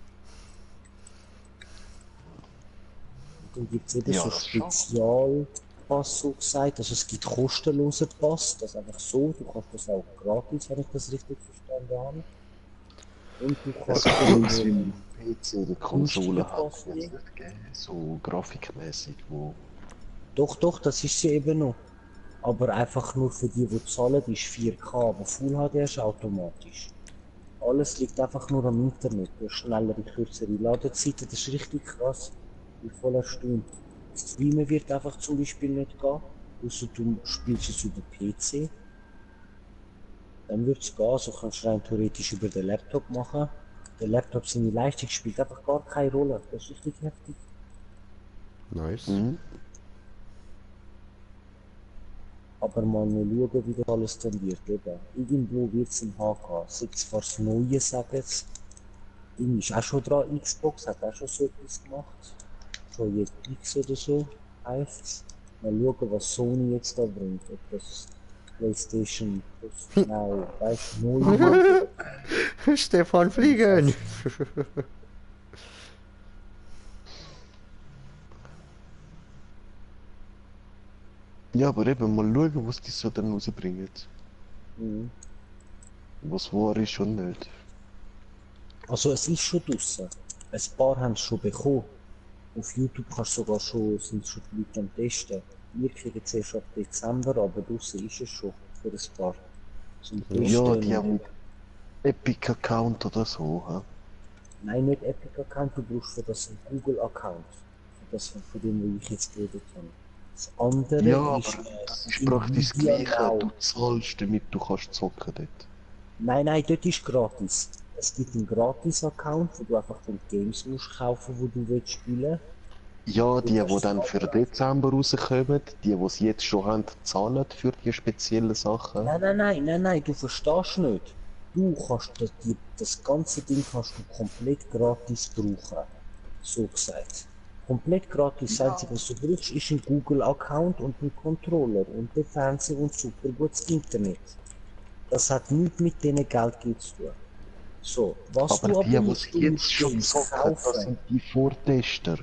Und dann gibt es eben Ja, so das schon. Spezialpass, so gesagt. Also es gibt kostenlosen Pass, das einfach so, du kannst das auch gratis, wenn ich das richtig verstanden habe. Und du Es kannst gibt den etwas wie ein PC oder günstigen Konsole hat, Pass wird es nehmen. nicht geben, so grafikmäßig, wo... Doch, das ist sie eben noch. Aber einfach nur für die, die zahlen, ist 4K, aber Full HD ist automatisch. Alles liegt einfach nur am Internet. Du hast schnellere, kürzere Ladezeiten, das ist richtig krass. Ich bin voll erstaunt. Streamen wird einfach zum Beispiel nicht gehen, außer du spielst es über PC. Dann wird es gehen, so kannst du rein theoretisch über den Laptop machen. Der Laptop, seine Leistung spielt einfach gar keine Rolle. Das ist richtig heftig. Nice. Mhm. Aber mal schauen, wie das alles dann wird. Eben. Irgendwo wird es im HK. Sei es was Neues, sagen sie. Ding ist auch schon dran, Xbox hat auch schon so etwas gemacht. Projekt X oder so heißt's. Mal schauen, was Sony jetzt da bringt. Ob das PlayStation Plus Now, weißt du, neu wird. Stefan Fliegen! Ja, aber eben mal schauen, was die so dann rausbringen. Mhm. Was wahr ist und nicht. Also es ist schon draussen. Ein paar haben es schon bekommen. Auf YouTube kannst du sogar schon, sind schon die Leute am Testen. Wir kriegen es erst ab Dezember, aber draussen ist es schon für ein paar. Zum Ja, Testen. die haben mit Epic Account oder so, ha? Nein, nicht Epic Account, du brauchst für das einen Google Account. Für das von dem, wo ich jetzt geredet habe. Das andere Ja, aber ist das ist praktisch das Nvidia Gleiche. Now. Du zahlst, damit du kannst zocken dort. Nein, dort ist gratis. Es gibt einen Gratis-Account, wo du einfach den Games musst kaufen, wo du willst spielen. Ja, Du die kannst dann für Dezember rauskommen, die es jetzt schon haben, zahlen für die speziellen Sachen. Nein, du verstehst nicht. Du kannst das ganze Ding kannst du komplett gratis brauchen. So gesagt. Komplett gratis. Das Einzige, was du brauchst, ist ein Google-Account und ein Controller und der Fernseher und super gutes Internet. Das hat nichts mit denen Geldgeld zu tun. So, was Aber du die, aber es musst, du jetzt musst schon Games zocken, das kaufen. sind die Vortester.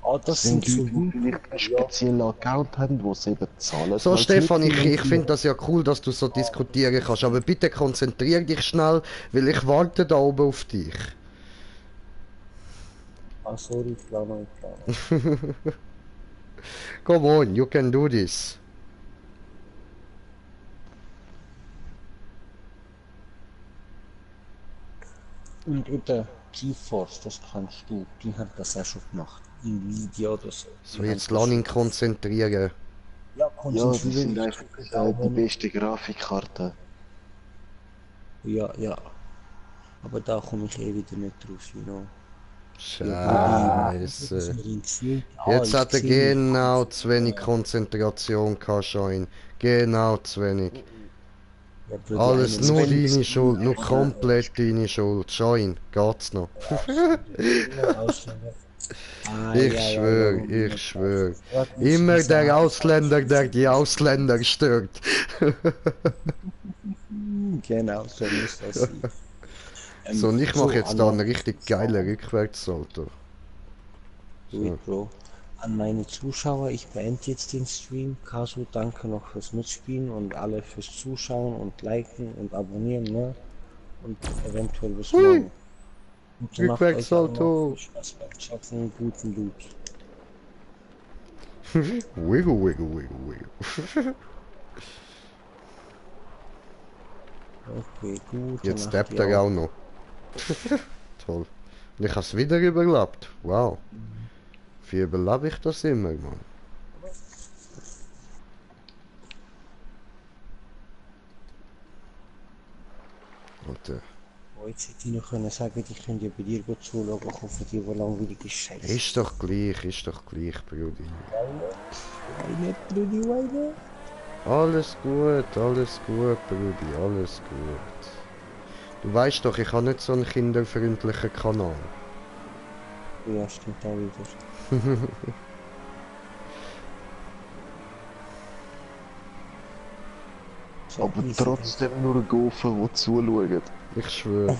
Ah, Das das sind sind so Leute, die vielleicht einen YouTuber, ja. speziellen Account haben, wo sie eben zahlen. So weil sie Stefan, nicht ich viel finde das ja cool, dass du so diskutieren kannst, aber bitte konzentrier dich schnell, weil ich warte da oben auf dich. Ah, sorry, klar, klar. Come on, you can do this. Und eben GeForce, das kannst du, die haben das auch schon gemacht. Nvidia oder so. So, Die haben jetzt das lass ihn schon. konzentrieren. Ja, Ja, die konzentrieren sind dich, einfach tu das auch, die wenn ich- beste Grafikkarte. Ja. Aber da komme ich eh wieder nicht drauf, you know. Scheiße. Jetzt hat er genau zu wenig Konzentration gehabt, Schein. Genau zu wenig. Alles nur deine Schuld, nur komplett deine Schuld. Schein, geht's noch? Ich schwör, ich schwör. Immer der Ausländer, der die Ausländer stört. Genau, so muss das sein. So, und ich mache jetzt da einen meine richtig geilen Zuschauer, Rückwärtssalto. do it, Bro. An meine Zuschauer, ich beende jetzt den Stream. Kasu, danke noch fürs Mitspielen und alle fürs Zuschauen und Liken und Abonnieren, ne? Und eventuell bis morgen. Gute Nacht euch Rückwärtssalto. allen. Viel Spaß beim Zocken, guten Loot. Wiggle, wiggle, wiggle, wiggle. Okay, gut. Jetzt tappt er auch noch. Toll. Und ich habe es wieder überlebt. Wow. Wie überlebe ich das immer, Mann? Alter. Oh, jetzt hätte ich noch können sagen, ich könnte ja bei dir gut zuschauen, ich hoffe, die, die langweilig ist, scheiße. Ist doch gleich, Brudi. Weine, Brudi, weine. Alles gut, Brudi, alles gut. Du weißt doch, ich habe nicht so einen kinderfreundlichen Kanal. Ja, stimmt auch wieder. So, Aber easy. trotzdem nur Gofen, die zuschauen. Ich schwöre.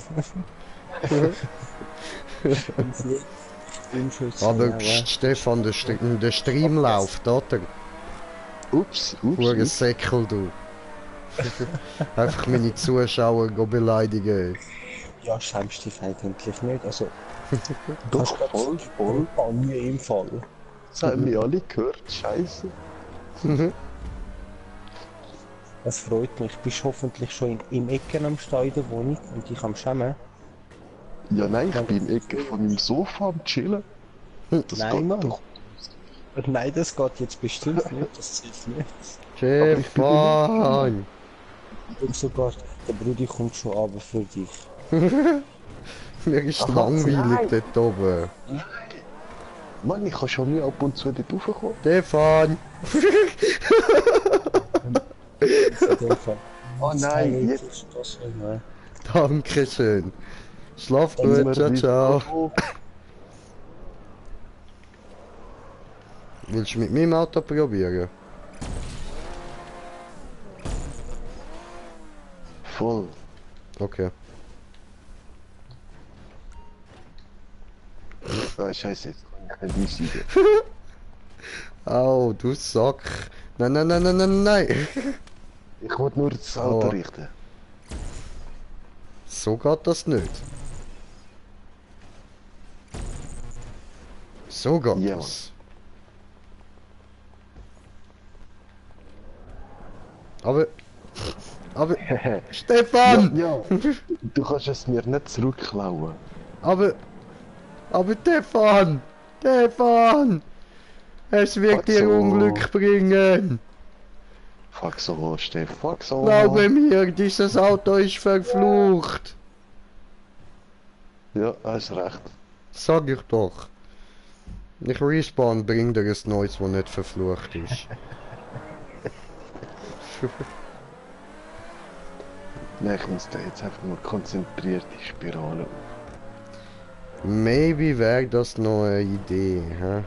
Unschuld Aber sein, pst, Stefan, der Stream läuft, oder? Ups, Hure ups. Säckel, du. Einfach meine Zuschauer go beleidigen. Ja, schämst dich eigentlich nicht. Also, Doch, voll. Bei mir im Fall. Das haben wir alle gehört, scheiße. Das freut mich. Bist hoffentlich schon im Ecken am Stehen in der Wohnung und ich am Schämen. Ja, nein, ich bin in der Ecke von meinem Sofa am Chillen. Das Nein, geht Mann. doch. Nein, das geht jetzt bestimmt nicht. Das zählt nicht. Stefan! Und sogar, der Brudi kommt schon runter für dich. Mir ist Aha, langweilig dort oben. Mann, ich kann schon nie ab und zu dort raufkommen. Stefan! Oh nein, jetzt ist das nicht. Dankeschön. Schlaf sind gut, wir ciao, wieder ciao. da. Willst du mit meinem Auto probieren? Voll. Okay. Ah, scheiße, jetzt kann ich nicht einsteigen. Au, du Sack. Nein, nein, nein, nein, nein, nein. Ich wollte nur das Auto Oh. richten. So geht das nicht. So geht Ja, das. Aber... Stefan! Ja, du kannst es mir nicht zurückklauen. Aber Stefan! Stefan! Es wird Fuck dir so. Unglück bringen! Fuck so, Steff, fuck so. Glaube mir, dieses Auto ist verflucht! Ja, hast recht. Sag ich doch. Ich respawn, bring dir ein neues, das nicht verflucht ist. Nein, ich muss da jetzt einfach nur konzentriert die Spirale. Maybe wäre das noch eine Idee, hä?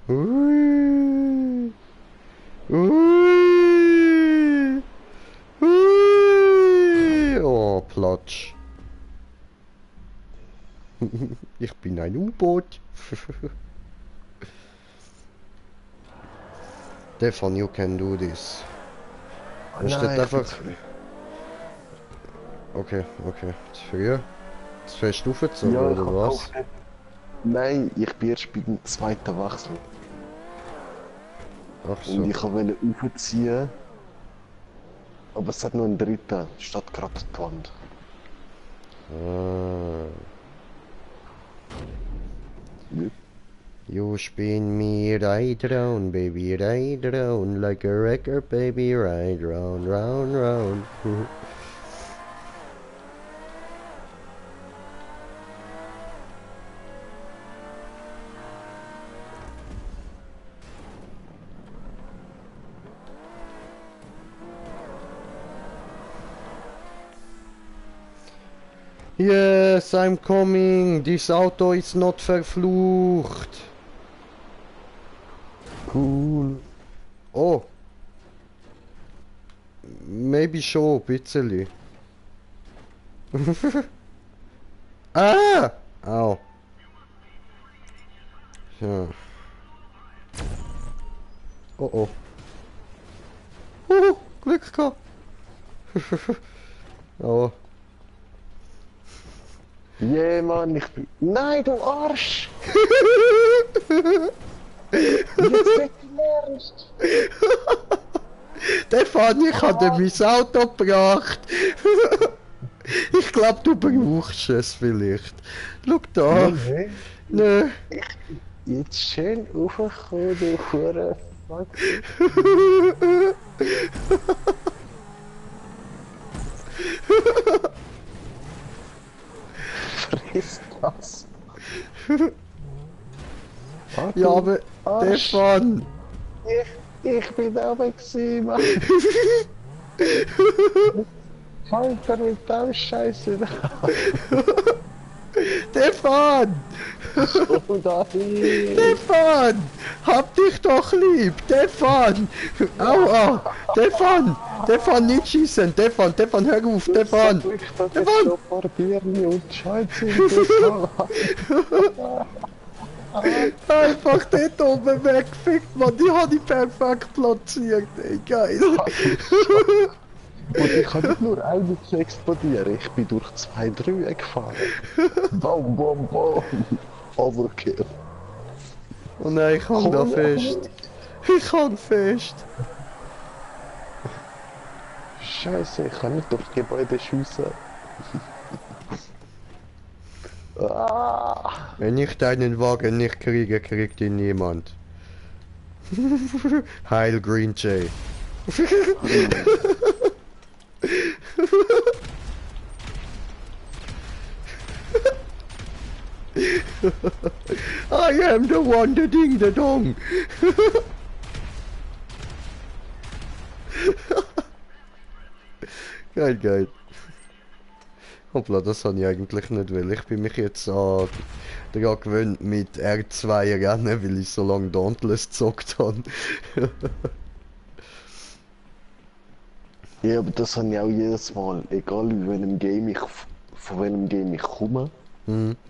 Ui. Ui. Ui. Oh, Platsch. Ich bin ein U-Boot. Stefan, you can do this. Oh, Ist das nein, ich einfach... bin's früh. Okay, okay. Zu früh? Zu fest aufgezogen, Ja, ich oder hab was? auch nicht. Nein, ich bin erst beim zweiten Wechsel. Ach Und so. ich wollte aufziehen. Aber es hat nur einen dritten, statt gerade die Wand. Ah. Ja. You spin me right round, baby, right round, like a record, baby, right round, round, round. Yes, I'm coming. This Auto is not verflucht. Cool. Oh. Maybe schon, ein bisschen. Ah! Au. Ja. Oh oh. Glück gehabt. Oh. Yeah, Mann, ich bin... Nein, du Arsch! Jetzt nicht im Ernst! Stefan, ich habe dir mein Auto gebracht. Ich glaube, du brauchst es vielleicht. Schau da. Nee, Nö. jetzt schön raufgekommen, du Hure. Fuck. Friss das. Fuck, Ja, aber Arsch. Stefan. Ich bin da weg gewesen, Mann. Alter, mit dem Scheiße. Stefan. Oh, dahin. Stefan. Hab dich doch lieb. Stefan. Aua. Stefan. Stefan, nicht schießen. Stefan, hör auf. Stefan. Ich da jetzt schon ein paar Birnen und Scheiße in Einfach dort oben weggefickt, Mann. Die habe ich perfekt platziert. Ey, geil. Und ich kann nicht nur einmal explodieren, ich bin durch 2 Dreieck gefahren. Bam, bam, bam. Overkill. Oh nein, ich hang da fest. Ich hang fest. Scheiße, ich kann nicht durch das Gebäude schiessen. Ah. Wenn ich deinen Wagen nicht kriege, kriegt ihn niemand. Heil Green Jay. I am the one, the ding, the dong. Geil, geil. Hoppla, das habe ich eigentlich nicht will. Ich bin mich jetzt daran gewöhnt mit R2 rennen, weil ich so lange Dauntless gezockt habe. Ja, aber das habe ich auch jedes Mal, egal von welchem Game ich komme,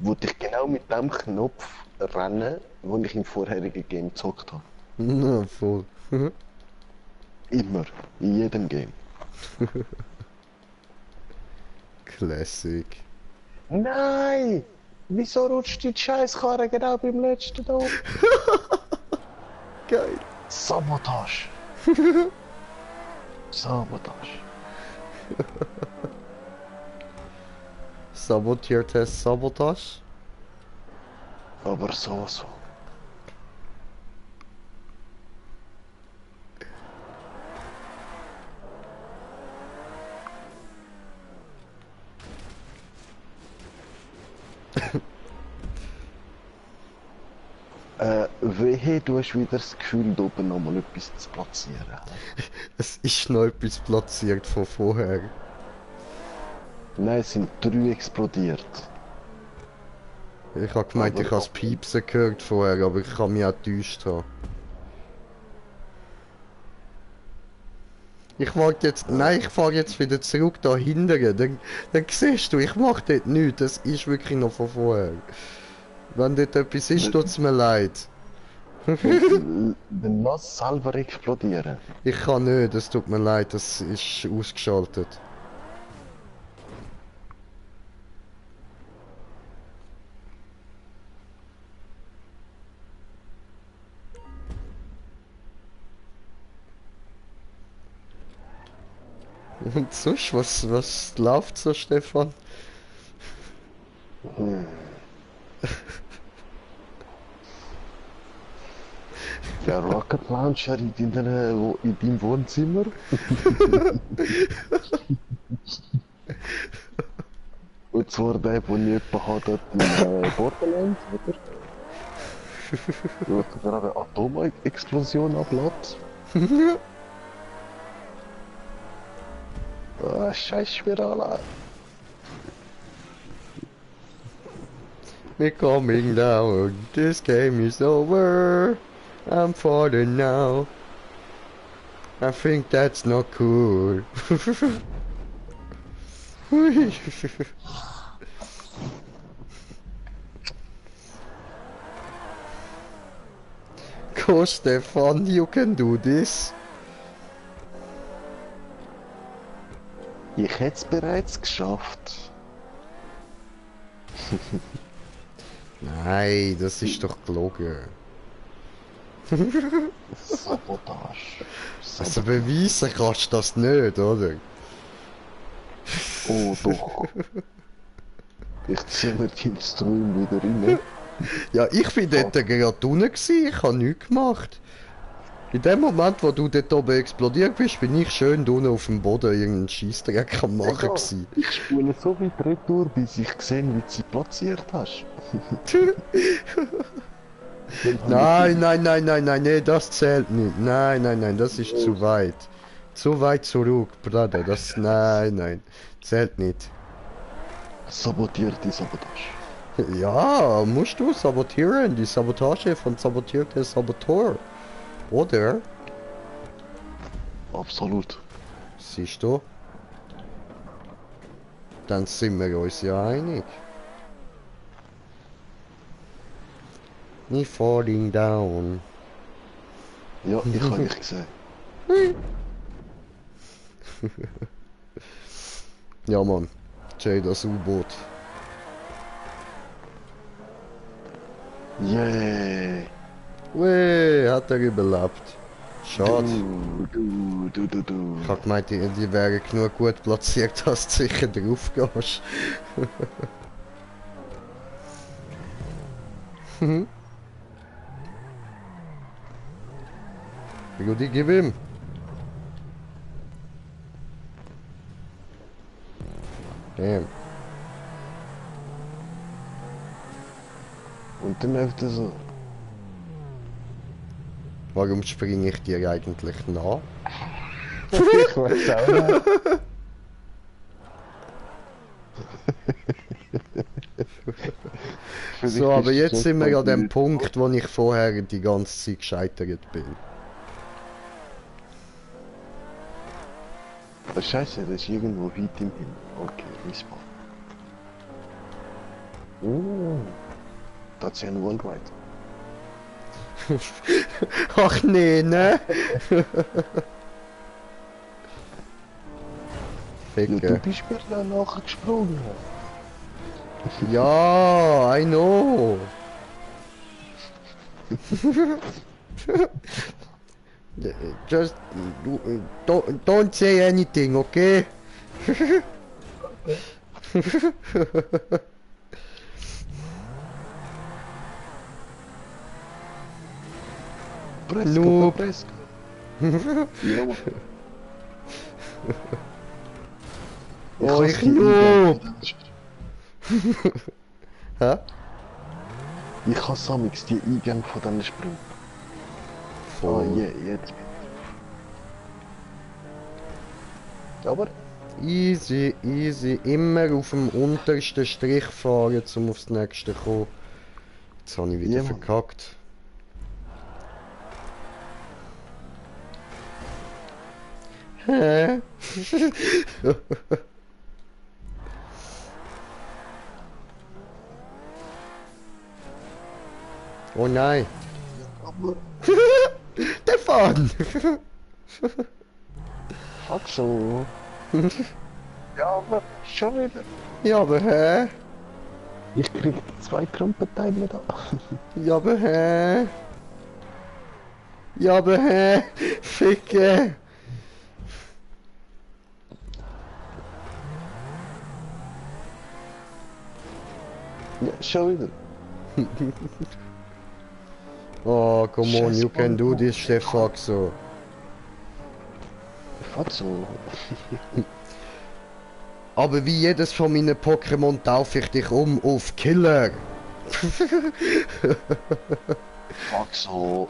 wo ich genau mit dem Knopf rennen, wo ich im vorherigen Game gezockt habe. Na, voll. Immer, in jedem Game. Classic. Nein! Wieso rutscht die Scheißkarre genau beim letzten da? Geil. Sabotage! Sabotage! Sabotiert es Sabotage? Aber so. Wehe, du hast wieder das Gefühl, da oben nochmal etwas zu platzieren. Es ist noch etwas platziert von vorher. Nein, es sind 3 explodiert. Ich habe gemeint, ich habe das Piepsen gehört vorher, aber ich kann mich auch getäuscht haben. Ich warte jetzt, nein, ich fahre jetzt wieder zurück da hinten, dann siehst du, ich mache dort nichts, das ist wirklich noch von vorher. Wenn dort etwas ist, tut es mir leid. Dann lass selber explodieren. Ich kann nicht, es tut mir leid, das ist ausgeschaltet. Und sonst, was läuft so, Stefan? Der Rocket Launcher in deinem Wohnzimmer? Und zwar der, den ich etwa hatte in Borderlands, oder? Wo gerade eine Atomexplosion ablässt. Scheiß Spirale. We're coming down. This game is over. I'm falling now. I think that's not cool. Go, Stefan, you can do this. Ich hätte es bereits geschafft. Nein, das ist doch gelogen. Sabotage. Also beweisen kannst du das nicht, oder? Oh doch. Ich ziehe mir den Stream wieder rein. Ja, ich bin dort gerade unten gewesen, ich habe nichts gemacht. In dem Moment, wo du dort oben explodiert bist, bin ich schön unten auf dem Boden irgendeinen Scheissdreck am machen gewesen. Ich spule so weit retour, bis ich sehe, wie du sie platziert hast. Nein, nein, nein, nein, nein, nee, das zählt nicht. Nein, nein, nein, das ist zu weit. Zu weit zurück, Bruder, das, nein, nein, zählt nicht. Sabotierte Sabotage. Ja, musst du sabotieren, die Sabotage von sabotierter Saboteur. Oder? Absolut. Siehst du? Dann sind wir uns ja einig. Nicht falling down. Ja, ich habe dich gesehen. Ja, Mann. Jay, das U-Boot. Yeah. Weh, hat er überlebt. Schade. Du. Ich hab gemeint, die wären genug gut platziert, dass du sicher drauf gehst. Rudi, gib ihm. Damn. Und dann läuft er so. Warum springe ich dir eigentlich nach? Ich weiß auch nicht. So, aber jetzt sind wir an dem Punkt, wo ich vorher die ganze Zeit gescheitert bin. Oh, Scheiße, das ist irgendwo weit im Himmel. Okay, Respawn. Oh, das ist ja ein Worldwide. Ach nee, ne? Ja, du Ficken. bist mir da nachgesprungen. Ja, I know. Just don't say anything, okay? Preska, Noob. Preska. Ja, Mann. Oh, hasse ich die Noob. Eingänge von diesen Hä? Ich hasse amix die Eingänge von diesen Sprüngen. Voll. Ah, yeah, jetzt bin ich. Aber Easy, easy. Immer auf dem untersten Strich fahren, um aufs nächste zu kommen. Jetzt habe ich wieder Ja, Mann. verkackt. Hä? Oh nein. aber Der Faden! fuck so. Ja, aber schon wieder. Ja, aber hä? Ich krieg 2 Krumpenteile da. Ja, aber hä? Ja, aber hä? Ficke! Ja, schon wieder. Oh, come on, Scheiß you can do Mann. this, Stefan, so. Fuck so. Aber wie jedes von meinen Pokémon taufe ich dich um auf Killer. Fuck so.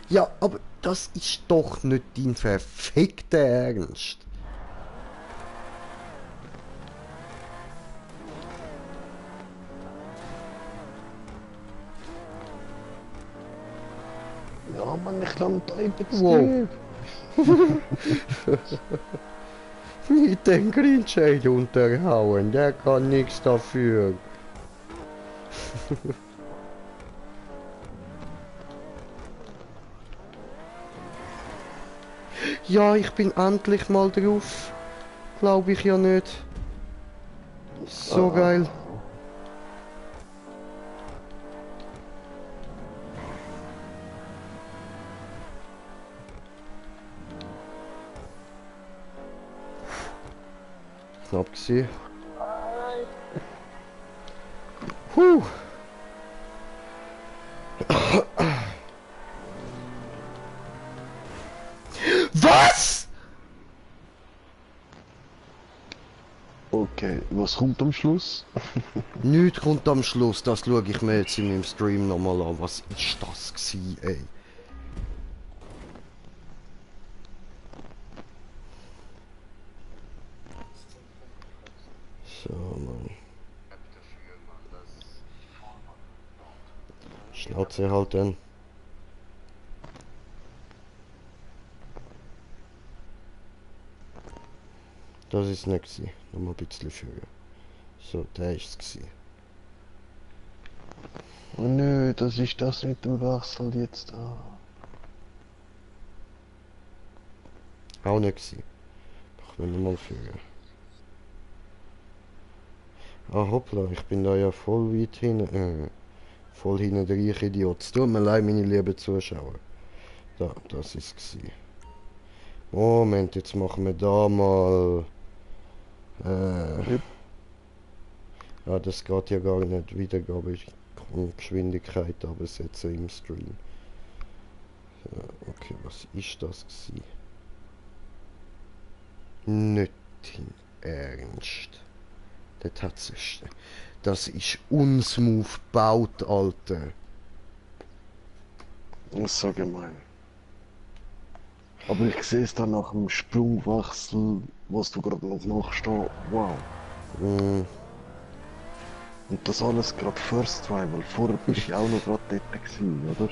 Ja, aber das ist doch nicht dein verfickter Ernst. Ja, Mann, ich lande da in den Wow. Nicht den Greenshade unterhauen, der kann nichts dafür. Ja, ich bin endlich mal drauf. Glaube ich ja nicht. So geil. Knapp gewesen. Huh. Was? Okay, was kommt am Schluss? Nichts kommt am Schluss, das schaue ich mir jetzt in meinem Stream nochmal an. Was ist das gewesen, ey? So, Mann. Schnauze halten. Das ist nicht gewesen. Nochmal ein bisschen führen. So, der ist es gewesen. Oh nö, das ist das mit dem Wechsel jetzt da. Auch nicht gewesen. Machen wir nochmal führen. Ah, hoppla, ich bin da ja voll weit hinten. Voll hinten der reiche Idiot. Es tut mir leid, meine lieben Zuschauer. Da, das ist es gewesen. Moment, jetzt machen wir da mal... Ja, das geht ja gar nicht. Wiedergabe Geschwindigkeit absetzen im Stream. So, okay, was ist das gewesen? Nicht in Ernst. Der tatsächlich. Das ist unsmooth gebaut, Alter. Das ist so gemein. Aber ich sehe es dann nach dem Sprungwechsel, was du gerade noch machst, da. Wow. Mm, Und das alles gerade First Try, weil vorher bist du ja auch noch gerade dort gewesen, oder?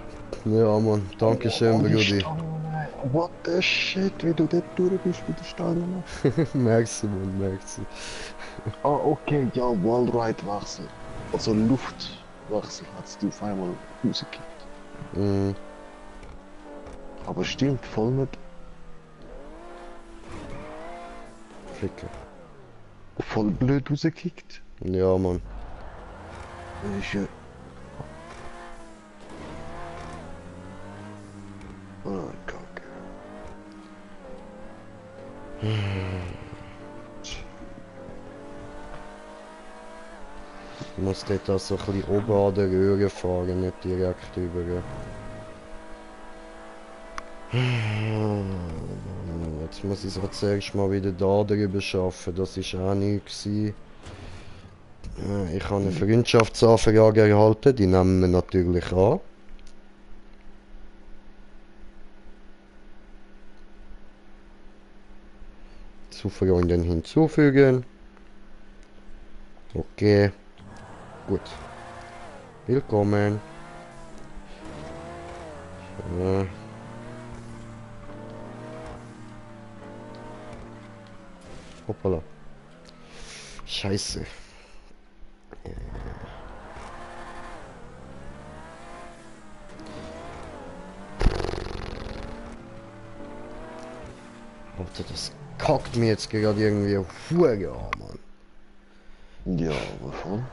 ja, Mann. Dankeschön, Brudi. What the shit, wie du dort durch bist mit der Stange. Merci, Mann, merci. Ah, okay, ja, Wallride-Wechsel. Also Luftwechsel hat's du auf einmal rausgekickt. Mm, Aber stimmt, voll nicht. Ficken. Voll blöd rausgekickt. Ja, Mann. Das ist ja... Oh, Kacke. Ich muss dort also ein bisschen oben an der Röhre fahren, nicht direkt über. Jetzt muss ich es zuerst mal wieder da drüber schaffen, das ist auch nichts gewesen. Ich habe eine Freundschaftsanfrage erhalten, die nehmen wir natürlich an. Zu Freunden hinzufügen. Okay. Gut. Willkommen. So. Hoppala. Scheiße. Alter, das kackt mir jetzt gerade irgendwie Hure an, Mann. Ja, wovon?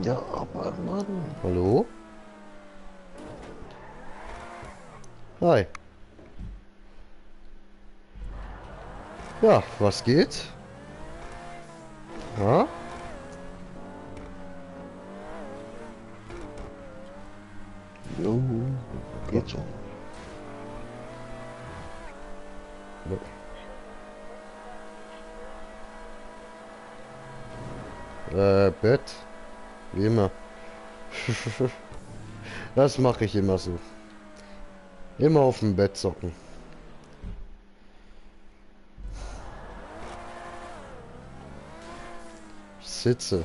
Ja, aber Mann. Hallo? Hi. Ja, was geht? Ja? Jo, geht so. Bett. Wie immer. Das mache ich immer so. Immer auf dem Bett zocken. Ich sitze.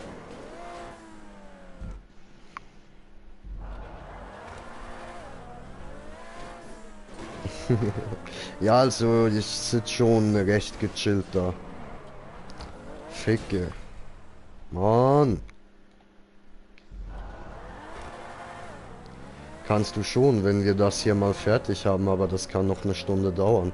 Ja, also ich sitze schon recht gechillt da. Ficke. Mann. Kannst du schon, wenn wir das hier mal fertig haben, aber das kann noch eine Stunde dauern.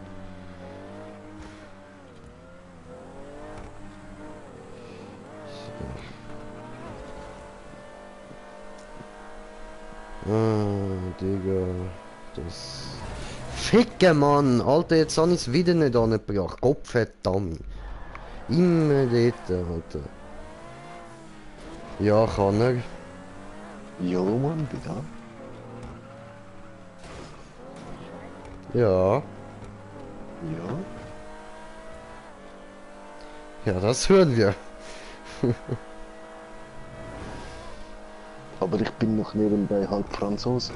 Digga. Das... Ficke, Mann! Alter, jetzt habe ich es wieder nicht angebracht. Gottverdammt. Immer dort, Alter. Ja, kann er. Jo, Mann, bitte. Ja. Ja. Ja, das hören wir. Aber ich bin noch nebenbei halb Franzose.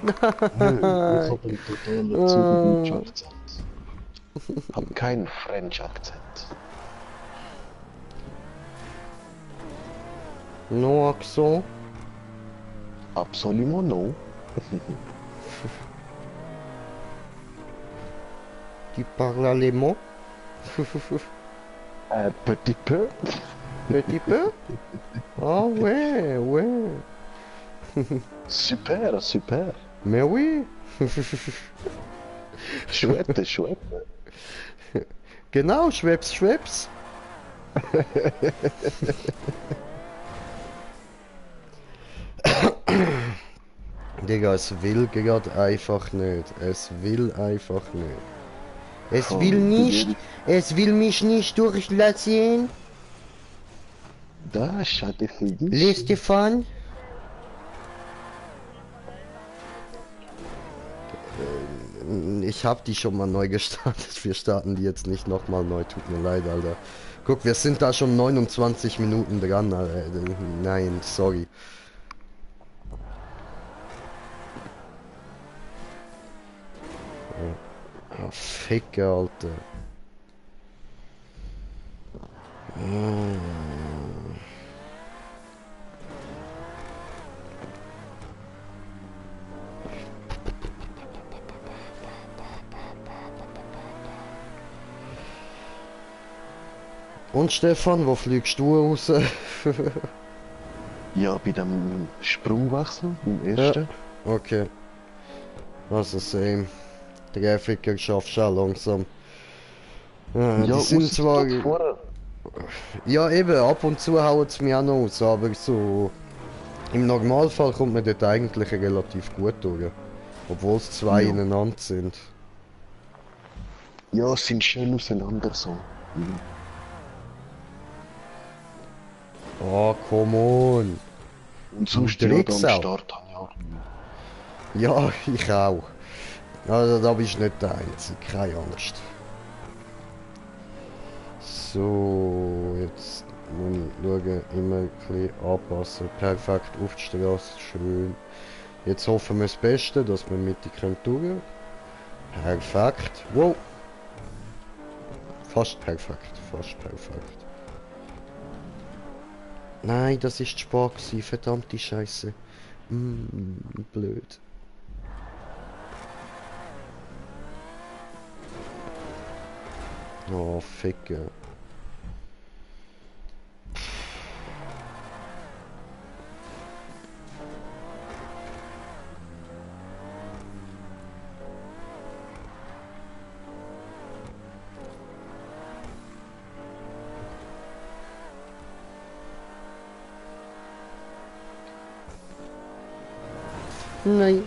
Ich habe einen totalen Zürich-Akzent. Hab keinen French-Akzent. No accent. Absolument no. Tu parles allemand? Petit peu. Petit peu? Ah ouais, ouais. Super, super. Mais oui. Chouette, chouette. Genau, Schweppes, Schweppes. Digga, es will gerade einfach nicht. Es will einfach nicht. Es will nicht. Es will mich nicht durchlassen. Da schaut ich nicht. Le Stefan. Ich hab die schon mal neu gestartet. Wir starten die jetzt nicht nochmal neu. Tut mir leid, Alter. Guck, wir sind da schon 29 Minuten dran, Alter. Nein, sorry. Oh, Ficke, Alter. Und Stefan, wo fliegst du raus? Ja, bei dem Sprungwechsel, im ersten. Ja, okay. Also same. Der Grafiker schafft schon langsam. Ja, die sind ausser zwar... dort vorher. Ja eben, ab und zu hauen es mir auch noch aus, aber so... Im Normalfall kommt man dort eigentlich relativ gut durch. Obwohl es zwei Ja. ineinander sind. Ja, es sind schön auseinander so. Oh, come on. Und sonst Du ja, da am Drecksau. Start habe ich auch nicht. Ja, ich auch. Also da bist du nicht der Einzige, keine Angst. So, jetzt muss ich schauen, immer ein bisschen anpassen. Perfekt auf die Straße, schön. Jetzt hoffen wir das Beste, dass wir mit die können durch. Perfekt. Wow. Fast perfekt, fast perfekt. Nein, das ist Spar gewesen, verdammte Scheiße. Blöd. Oh, Ficke. Nein.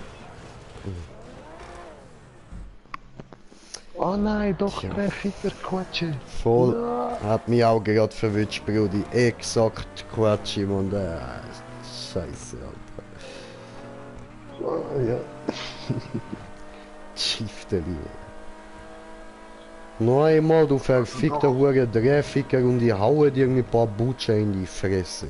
Oh nein, doch, Ja. Treffiker, Quatsche. Voll. Hat mich auch gerade verwünscht, Brudi. Exakt Quatsch und Scheiße, Alter. Oh, ja. Schifteli. Noch einmal, du verfickter Hure Drehficker und ich haue dir ein paar Butcher in die Fresse.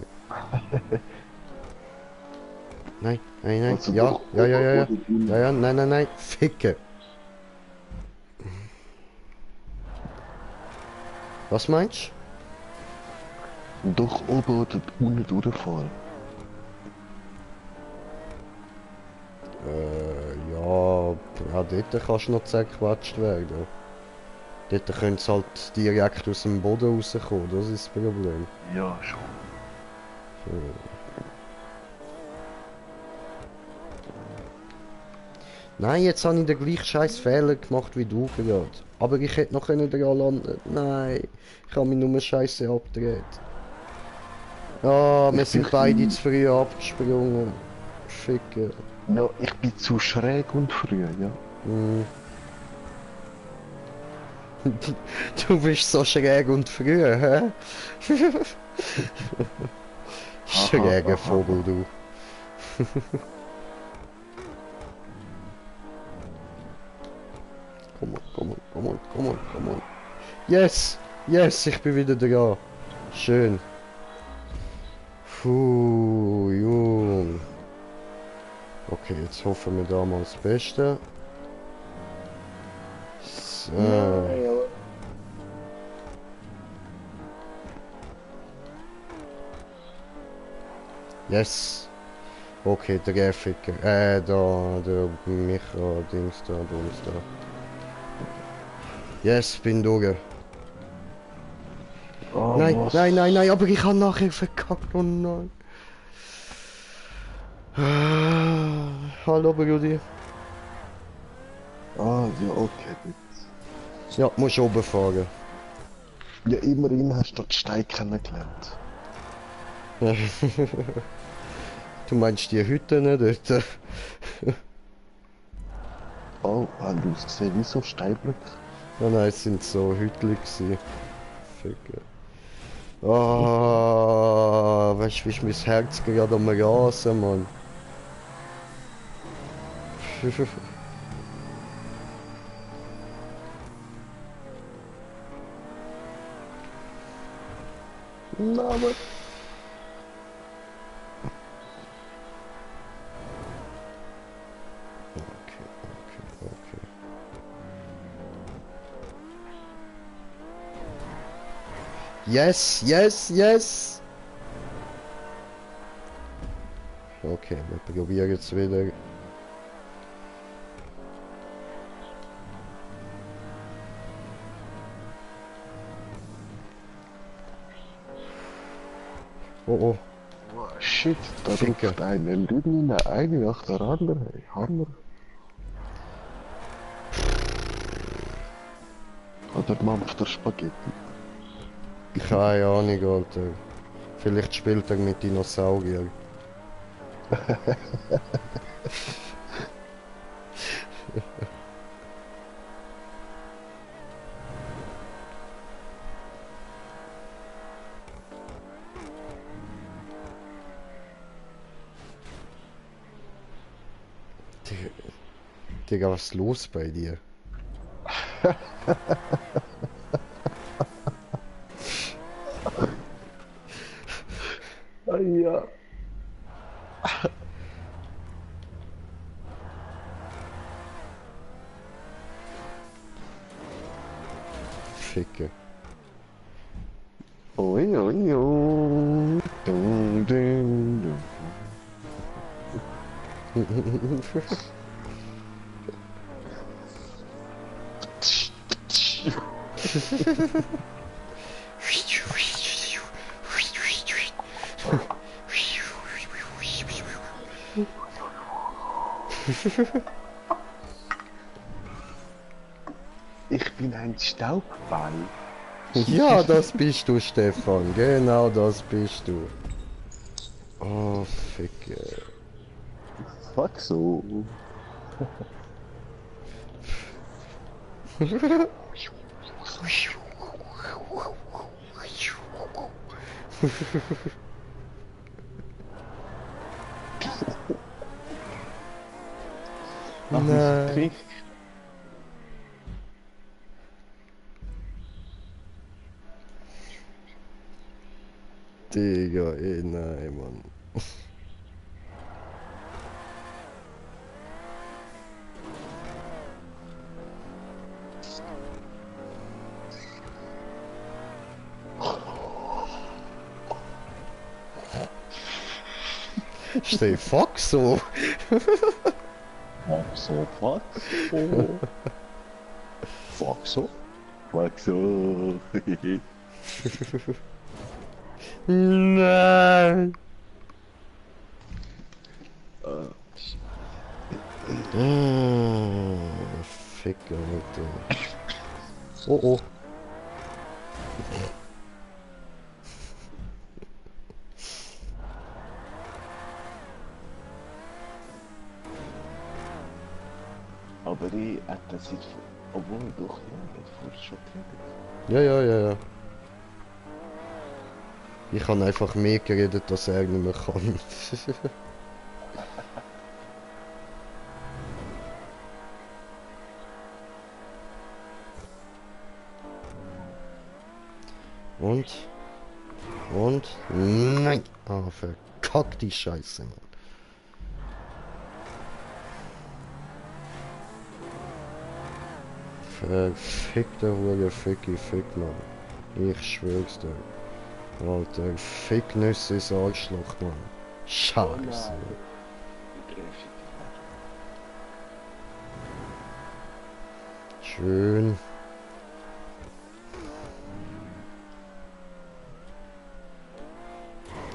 Nein, nein, nein, Also ja, doch, ja, ja, ja, ja, oder du- ja, ja, nein, nein, nein, ficke. Was meinst Doch oben oder unten durchfahren. du? Ja, dort kannst du noch zerquatscht werden. Dort könnte es halt direkt aus dem Boden rauskommen, das ist das Problem. Ja, schon. Nein, jetzt habe ich den gleichen scheiß Fehler gemacht wie du gerade. Aber ich hätte noch dran landen. Nein, ich habe mich nur scheiße abgedreht. Ah, wir sind beide zu früh abgesprungen. Ficker. Ja, ich bin zu schräg und früh, ja. Hm. Du bist so schräg und früh, hä? Schräger Vogel, du. Komm on, komm on, komm on, komm on, komm on. Yes! Yes, ich bin wieder da. Schön. Puh, Jung. Okay, jetzt hoffen wir da mal das Beste. So. Yes. Okay, der Grafiker. Der Micha, Dings da, Bums da. Yes, bin durch. Oh, Nein, was? nein, nein, nein, aber ich habe nachher verkackt, oh nein. Hallo, Brudi. Ah, ja, okay. Ja, musst oben fahren. Ja, immerhin hast du den Stein kennengelernt. Du meinst die Hütte nicht dort? Oh, haben du es gesehen, wie so Steinblöcke? Ja, nein, es sind so Hütli gsi. Ficker. Ah, weißt du, wie ist mein Herz gerade am Rasen, Mann. Na, aber... Okay, okay, okay. Yes, yes, yes! Okay, wir probieren jetzt wieder. Oh, oh. Oh, shit, da Ficker. ruft eine Lügne, eine nach der anderen. Hey, Hammer. Oder mampft der Spaghetti. Keine Ahnung, Alter. Vielleicht spielt er mit Dinosauriern. Digga, was ist los bei dir? Ah, ja. Ficke. Oi, oi, oi. Dun, dun, dun. Ich bin ein Staubball. Ja, das bist du, Stefan. Genau das bist du. Oh, Ficke. Fuck so. Ach, Nein. Trick. Digga, ey, nein, Mann. Steh Foxo. Foxo, Foxo. Foxo. Foxo. Nein. Ficker, Alter. Oh oh. Aber ich hätte das jetzt, obwohl doch, ja, ich vorher schon geredet. Ja, ja, ja, ja. Ich habe einfach mehr geredet, dass er nicht mehr kann. Und? Und? Nein! Ah, verkackt die Scheiße, Mann. Verfickter Hure, Ficki, Fick, Mann. Ich schwör's dir. Alter, Ficknüsse ist Arschloch, Mann. Scheiße. Schön.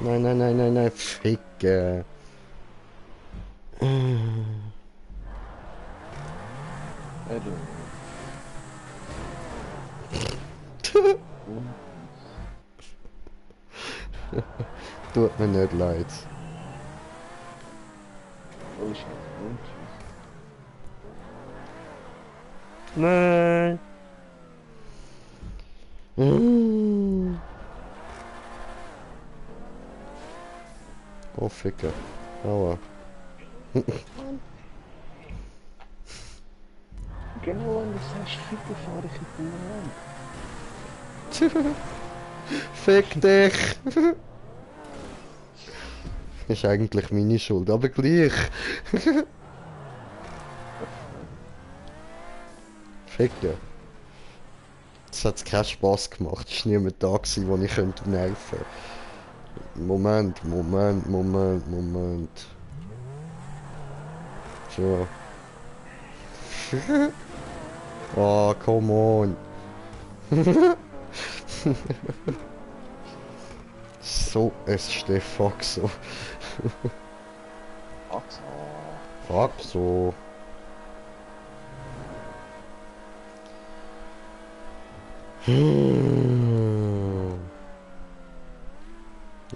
Nein, nein, nein, nein, nein, Ficke. Tut mir nicht leid. Oh shit, oh shit. Nein. Oh, Ficker. Aua. Genau, wenn du sagst, Ficker, fahre ich in den Land. Fick dich! Ist eigentlich meine Schuld, aber gleich. Fick dich. Das hat keinen Spass gemacht. Es war niemand da, wo ich könnte nerven. Moment. So. Oh, come on. So, es steht Foxo. Foxo.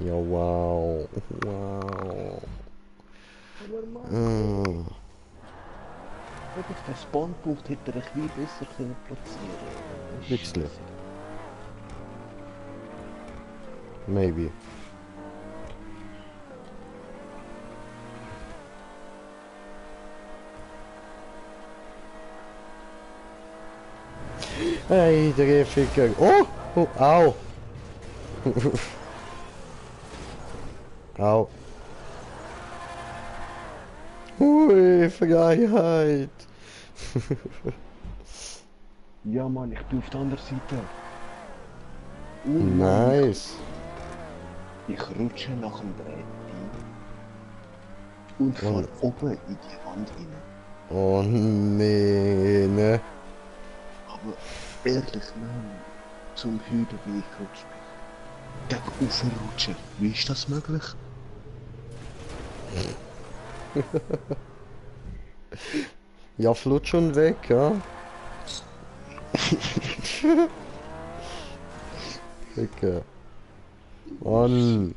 Ja, wow. Wow. Wirklich, der Spawnpunkt hätte er ein bisschen besser können platzieren. Bisschen. Maybe. Hey, der Ficker. Oh! Oh, au! Au. Hui, Freiheit! Ja, Mann, ich bin auf der anderen Seite. Nice! Ich rutsche nach dem Dreh und fahre oben in die Wand rein. Oh nee, ne? Aber ehrlich, Mann, zum Hüten, wie ich rutsche bin. Gegen aufrutschen, wie ist das möglich? Ja, flutsch schon weg, ja? Ficker. Mann.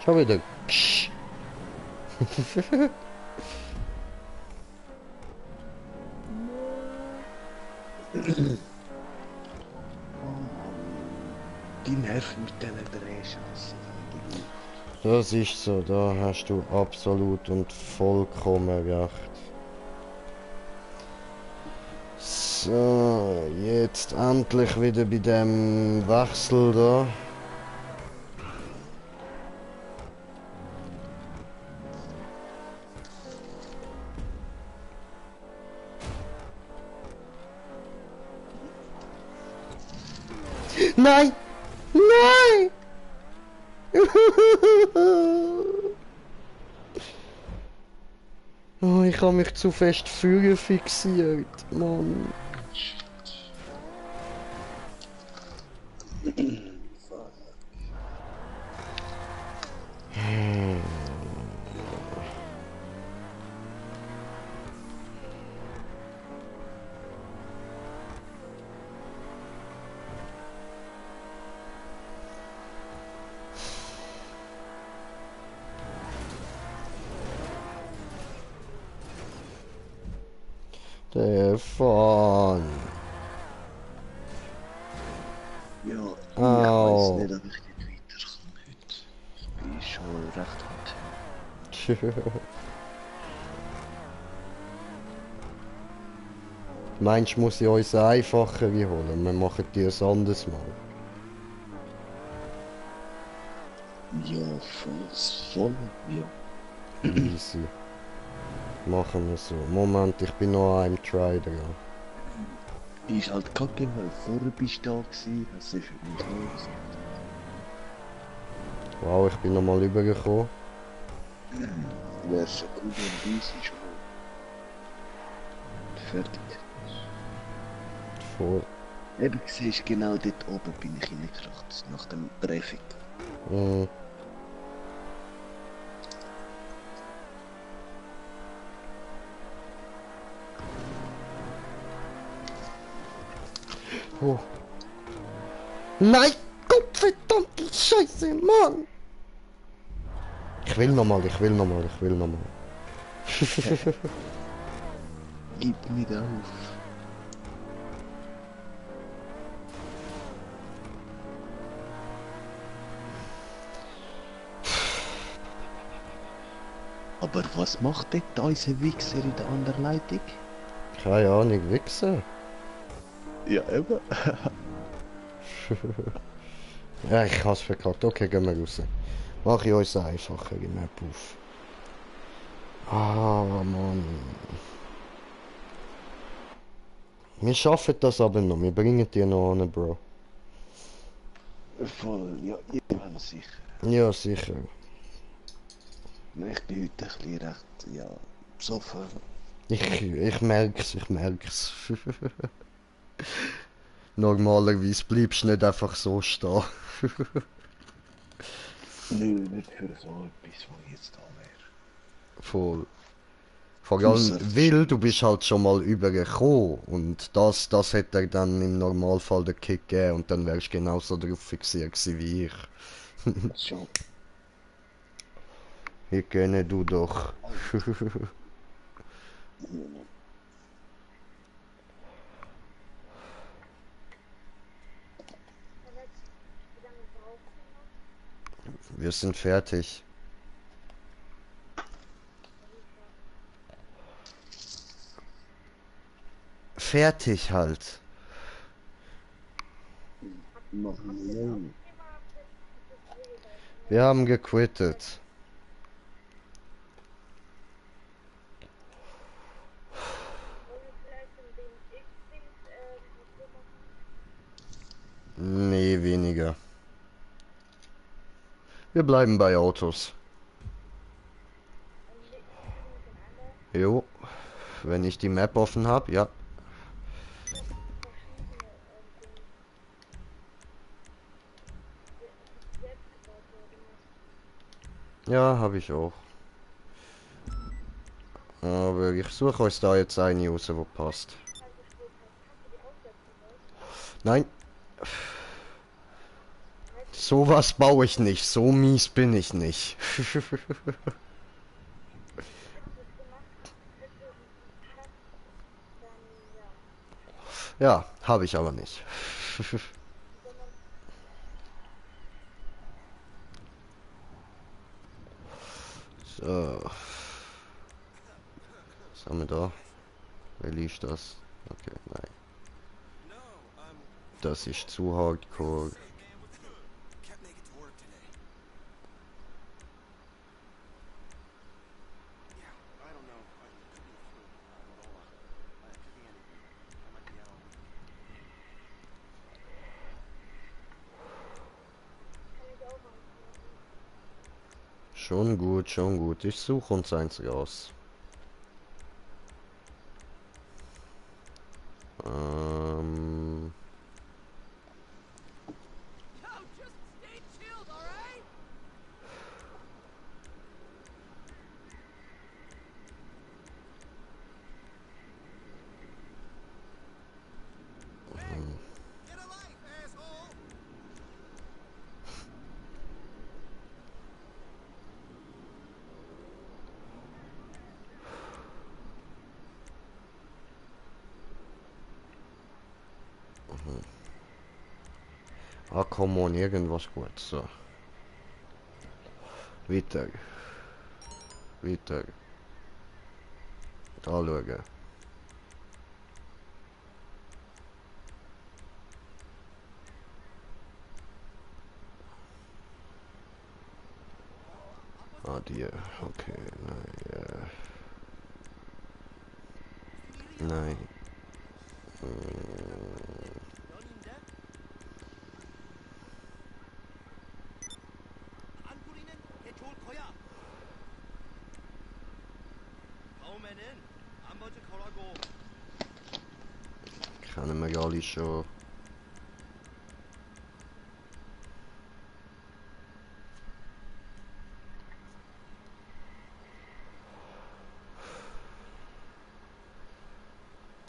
Schon wieder. Ksch. Die nerven mit diesen Drehscheissen. Das ist so, da hast du absolut und vollkommen recht. So, jetzt endlich wieder bei dem Wechsel da. Nein! Nein! Oh, ich habe mich zu fest Führer fixiert, Mann. Stefan. Ja, ich Au. weiß nicht, ob ich nicht weiterkomme heute. Ich bin schon recht hart. Meinst du, muss ich uns eine einfachere holen? Wir machen die ein anderes Mal. Ja, voll, ja. Easy. Machen wir so. Moment, ich bin noch an einem Try dran. Ist halt kacke, weil vorher bist du da gewesen, das ist für mich los. Wow, ich bin nochmal rübergekommen. Wäre schon cool, wenn du schon fertig ist. Vor. Eben, siehst genau dort oben bin ich reingekracht, nach dem Traffic. Mm. Oh. Nein! Gott verdammte Scheiße, Mann! Ich will nochmal. Gib nicht auf. Aber was macht dort unser Wichser in der anderen Leitung? Keine Ahnung, wichsen. Ja, eben. Ja, ich hab's verkackt. Okay, gehen wir raus. Mach ich uns einfacher in Map auf. Ah, Mann. Wir schaffen das aber noch. Wir bringen die noch an, Bro. Voll, ja, irgendwann sicher. Ja, sicher. Ich bin heute ein bisschen recht, ja, besoffen. Ich merk's. Normalerweise bleibst du nicht einfach so stehen. Nö, nicht für so etwas, wo jetzt da wäre. Voll. Vor allem, weil du bist halt schon mal übergekommen und das hätte er dann im Normalfall den Kick gegeben und dann wärst du genauso drauf fixiert gewesen wie ich. Schon. Ich kenne du doch. Wir sind fertig. Fertig halt. Wir haben gequittet. Nee, weniger. Wir bleiben bei Autos. Jo. Wenn ich die Map offen habe, ja. Ja, habe ich auch. Aber ich suche euch da jetzt eine raus, wo passt. Das Sowas baue ich nicht. So mies bin ich nicht. Ja, habe ich aber nicht. So. Was haben wir da? Wer liest das? Okay, nein. Das ist zu hardcore. Schon gut, schon gut. Ich suche uns eins raus. Ähm... Ah, come on, irgendwas gut. So. Weiter. Weiter. Da schauen. Ah, die. Okay, nein. Nein. Kennen wir alle schon.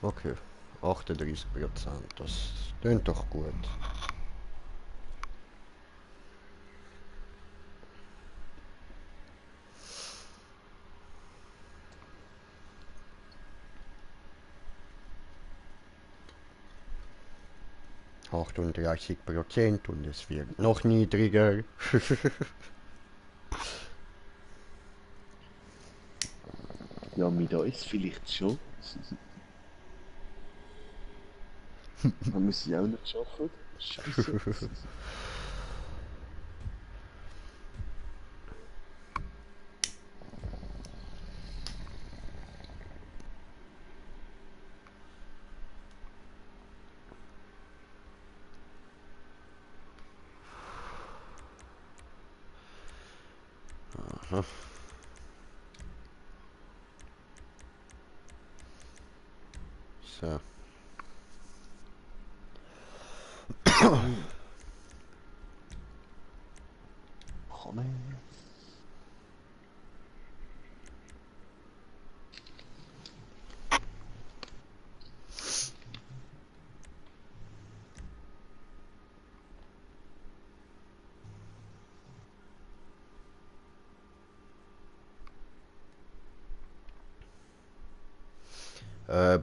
Okay. 38%. Das klingt doch gut. Auch 38% und es wird noch niedriger. Ja, mit uns vielleicht schon. Haben wir sie auch nicht schaffen? Scheiße. Aha. So. Komm her.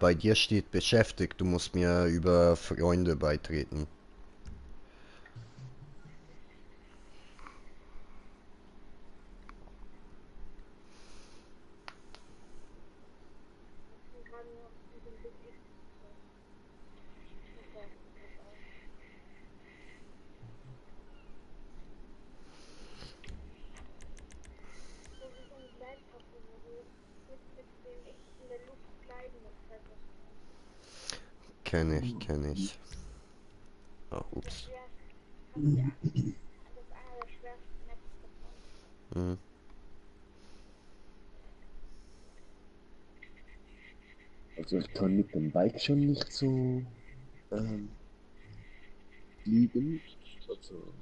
Bei dir steht beschäftigt, du musst mir über Freunde beitreten. Kenne ich. Ah, ups. Hm. Also ich kann mit dem Bike schon nicht so fliegen. Also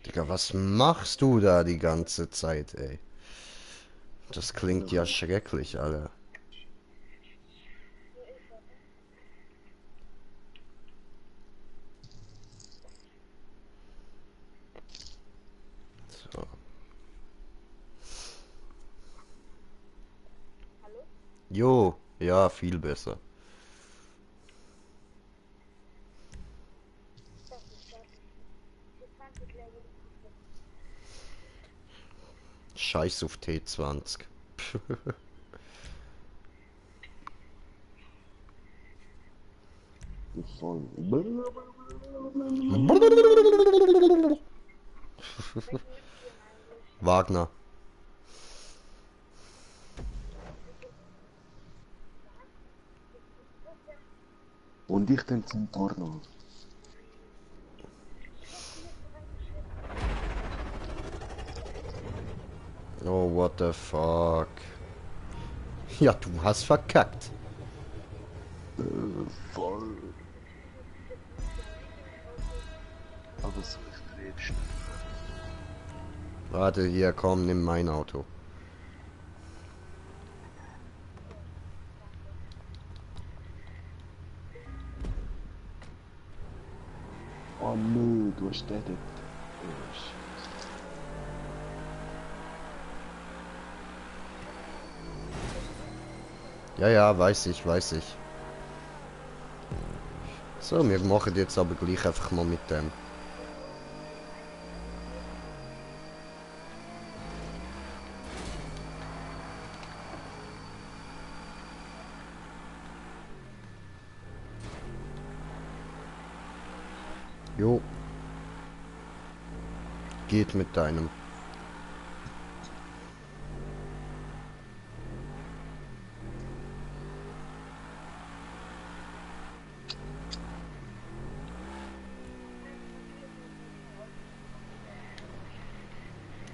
Digga, was machst du da die ganze Zeit, ey? Das klingt ja genau. schrecklich, Alter. Jo, ja, viel besser. Scheiß auf T20. Voll. Wagner. Und ich den Zentorno. Oh, what the fuck. Ja, du hast verkackt. Voll. Aber so ich dreh schnell. Warte, hier, komm, nimm mein Auto. Oh nö, du hast den. Ja, ja, weiß ich, weiß ich. So, wir machen jetzt aber gleich einfach mal mit dem. Jo. Geht mit deinem.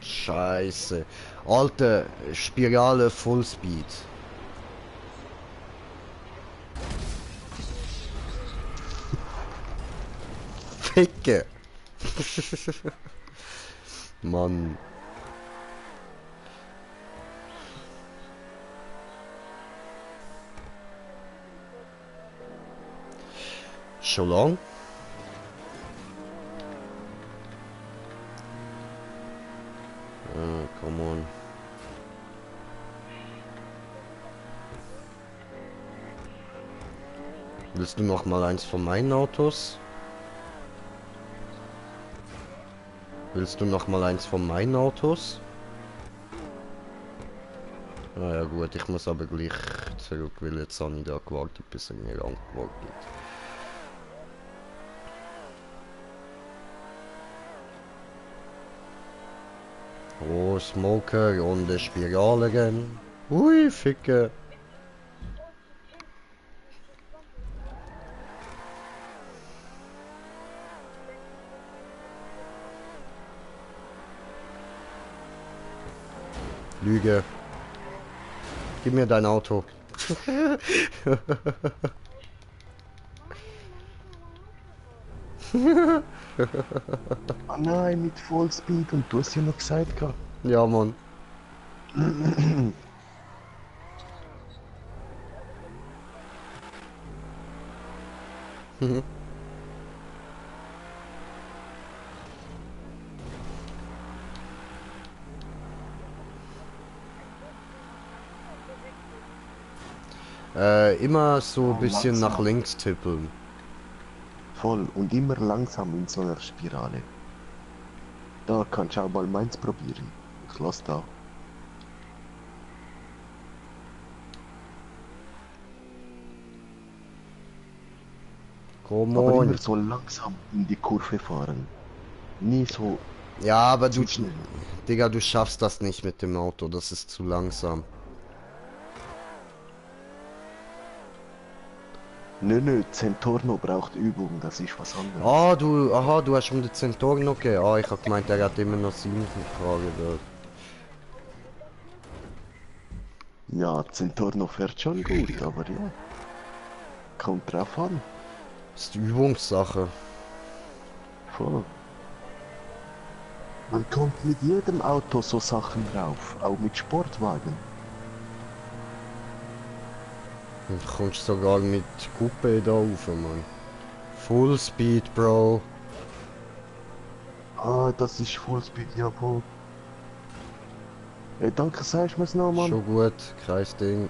Scheiße. Alte Spirale Fullspeed. Ficke. Mann. Schon lang? Come on. Willst du noch mal eins von meinen Autos? Willst du noch mal eins von meinen Autos? Na ja gut, ich muss aber gleich zurück, weil jetzt habe ich da gewartet, bis er mir antwortet. Oh, Smoker und eine Spirale. Ui, Ficke. Lüge. Gib mir dein Auto. Ah nein, mit Vollspeed und du hast ja noch gesagt gehabt. Ja, Mann. Immer so ein bisschen nach langsam. links tippeln. Voll und immer langsam in so einer Spirale. Da kannst du auch mal meins probieren. Ich lass da. Come Aber on. immer so langsam in die Kurve fahren. Nie so Ja, aber du, zu schnell. Digga, du schaffst das nicht mit dem Auto. Das ist zu langsam. Nö, Zentorno braucht Übung, das ist was anderes. Ah, du hast mir den Zentoren noch gegeben. Ah, ich hab gemeint, der hat immer noch 7 Frage da. Ja, Zentorno fährt schon gut, aber ja. Kommt drauf an. Das ist die Übungssache. Voll. Man kommt mit jedem Auto so Sachen drauf, auch mit Sportwagen. Du kommst sogar mit Coupe da rauf, Mann. Full Speed, Bro. Ah, das ist Fullspeed, jawohl. Ey, danke, sagst du mir's noch, Mann? Schon gut, kein Ding.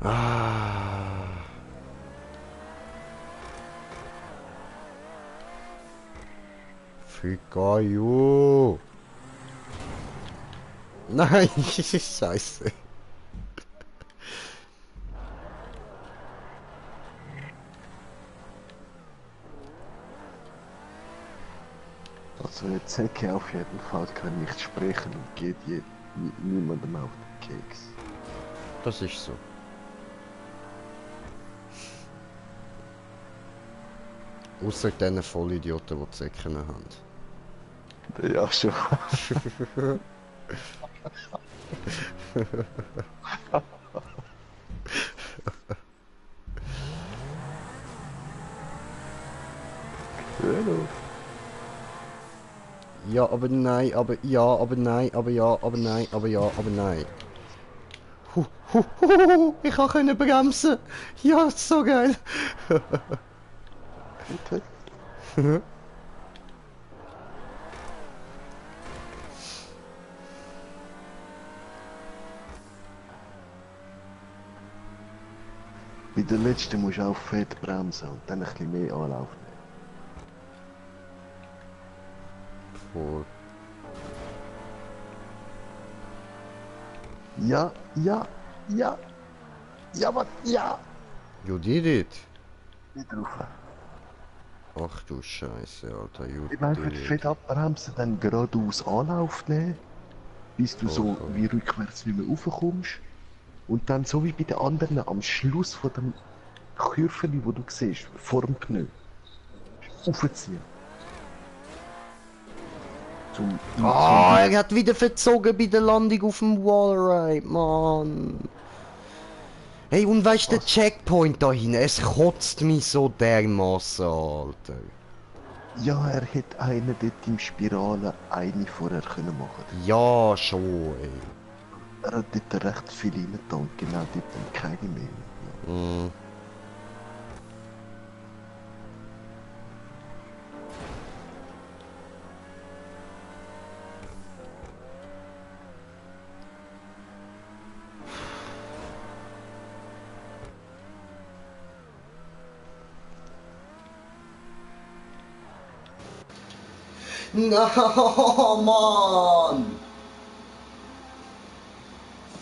Ah. Fikayo. Nein, scheiße. Also jetzt Zecke auf jeden Fall kann nicht sprechen und geht niemandem auf den Keks. Das ist so. Außer diesen Vollidioten, die Zecken haben. Ja, schon. Hallo. Ja, aber nein, aber ja, aber nein, aber ja, aber nein, aber ja, aber nein. Ich konnte bremsen. Ja, ist so geil. Bitte? Bei der letzten musst du auch fett bremsen und dann ein bisschen mehr Anlauf Voll. nehmen. Ja, ja, ja. Ja, was? Ja. You did it. Nicht drauf. Ach du Scheiße, Alter. You Ich meine, did fett it. abbremsen, dann geradeaus Anlauf nehmen, bis du so voll. wie rückwärts nicht mehr raufkommst. Und dann so wie bei den anderen am Schluss von dem Kürfeli, wo du siehst, vor dem Pneu, aufziehen. Ah, er hat wieder verzogen bei der Landung auf dem Wallride, Mann. Hey, und weißt du, der Checkpoint da hinten, es kotzt mich so dermaßen, Alter. Ja, er hätte einen dort im Spirale eine vorher können machen. Ja, schon, ey. Er hat dort recht viel reingetan und genau dort dann keine mehr. Mm. No, Mann!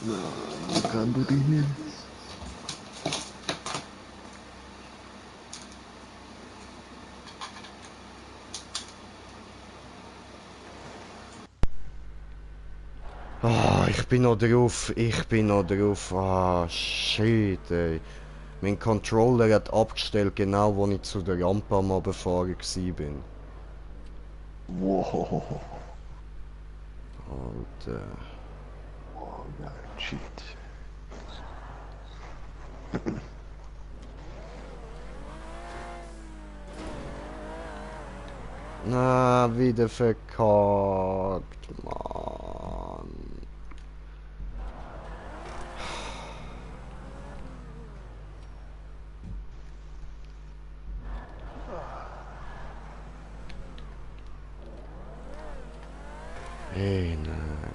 Wo kann du die hin? Ah, ich bin noch drauf, Ah, shit, ey. Mein Controller hat abgestellt, genau wo ich zu der Rampe am Runterfahren war. Wow. Alter. Oh nein, shit. Na, wieder verkackt, Mann. Hey, nein.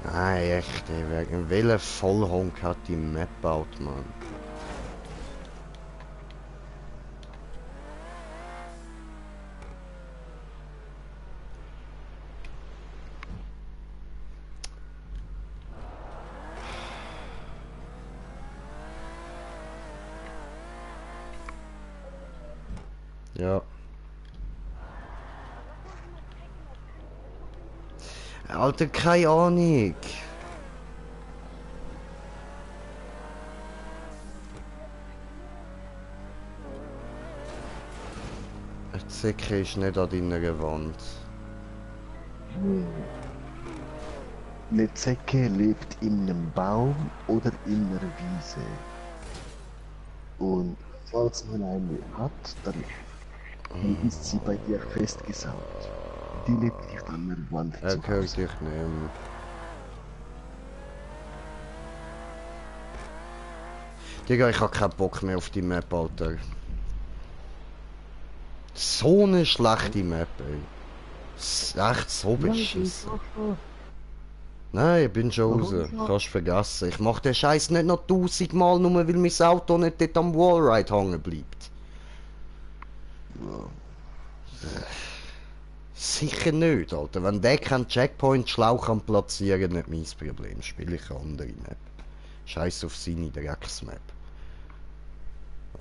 Nein, echt, ey. Wegen welcher Vollhonk hat die Map gebaut, Mann? Ja. Alter, keine Ahnung. Die Zecke ist nicht an deiner Wand. Eine Zecke lebt in einem Baum oder in einer Wiese. Und falls man eine hat, dann ist sie bei dir festgesaugt. Die lebt nicht an der Wand Er zu hört Hause. dich nicht. Digga, ich hab keinen Bock mehr auf die Map, Alter. So eine schlechte Map, ey. Echt so beschissen. Nein, ich bin schon raus. Kannst vergessen. Ich mach den Scheiß nicht noch 1000 Mal, nur weil mein Auto nicht dort am Wallride hängen bleibt. Sicher nicht, Alter. Wenn der keinen Checkpoint schlau kann platzieren, nicht mein Problem. Spiele ich eine andere Map. Scheiß auf seine Drecksmap.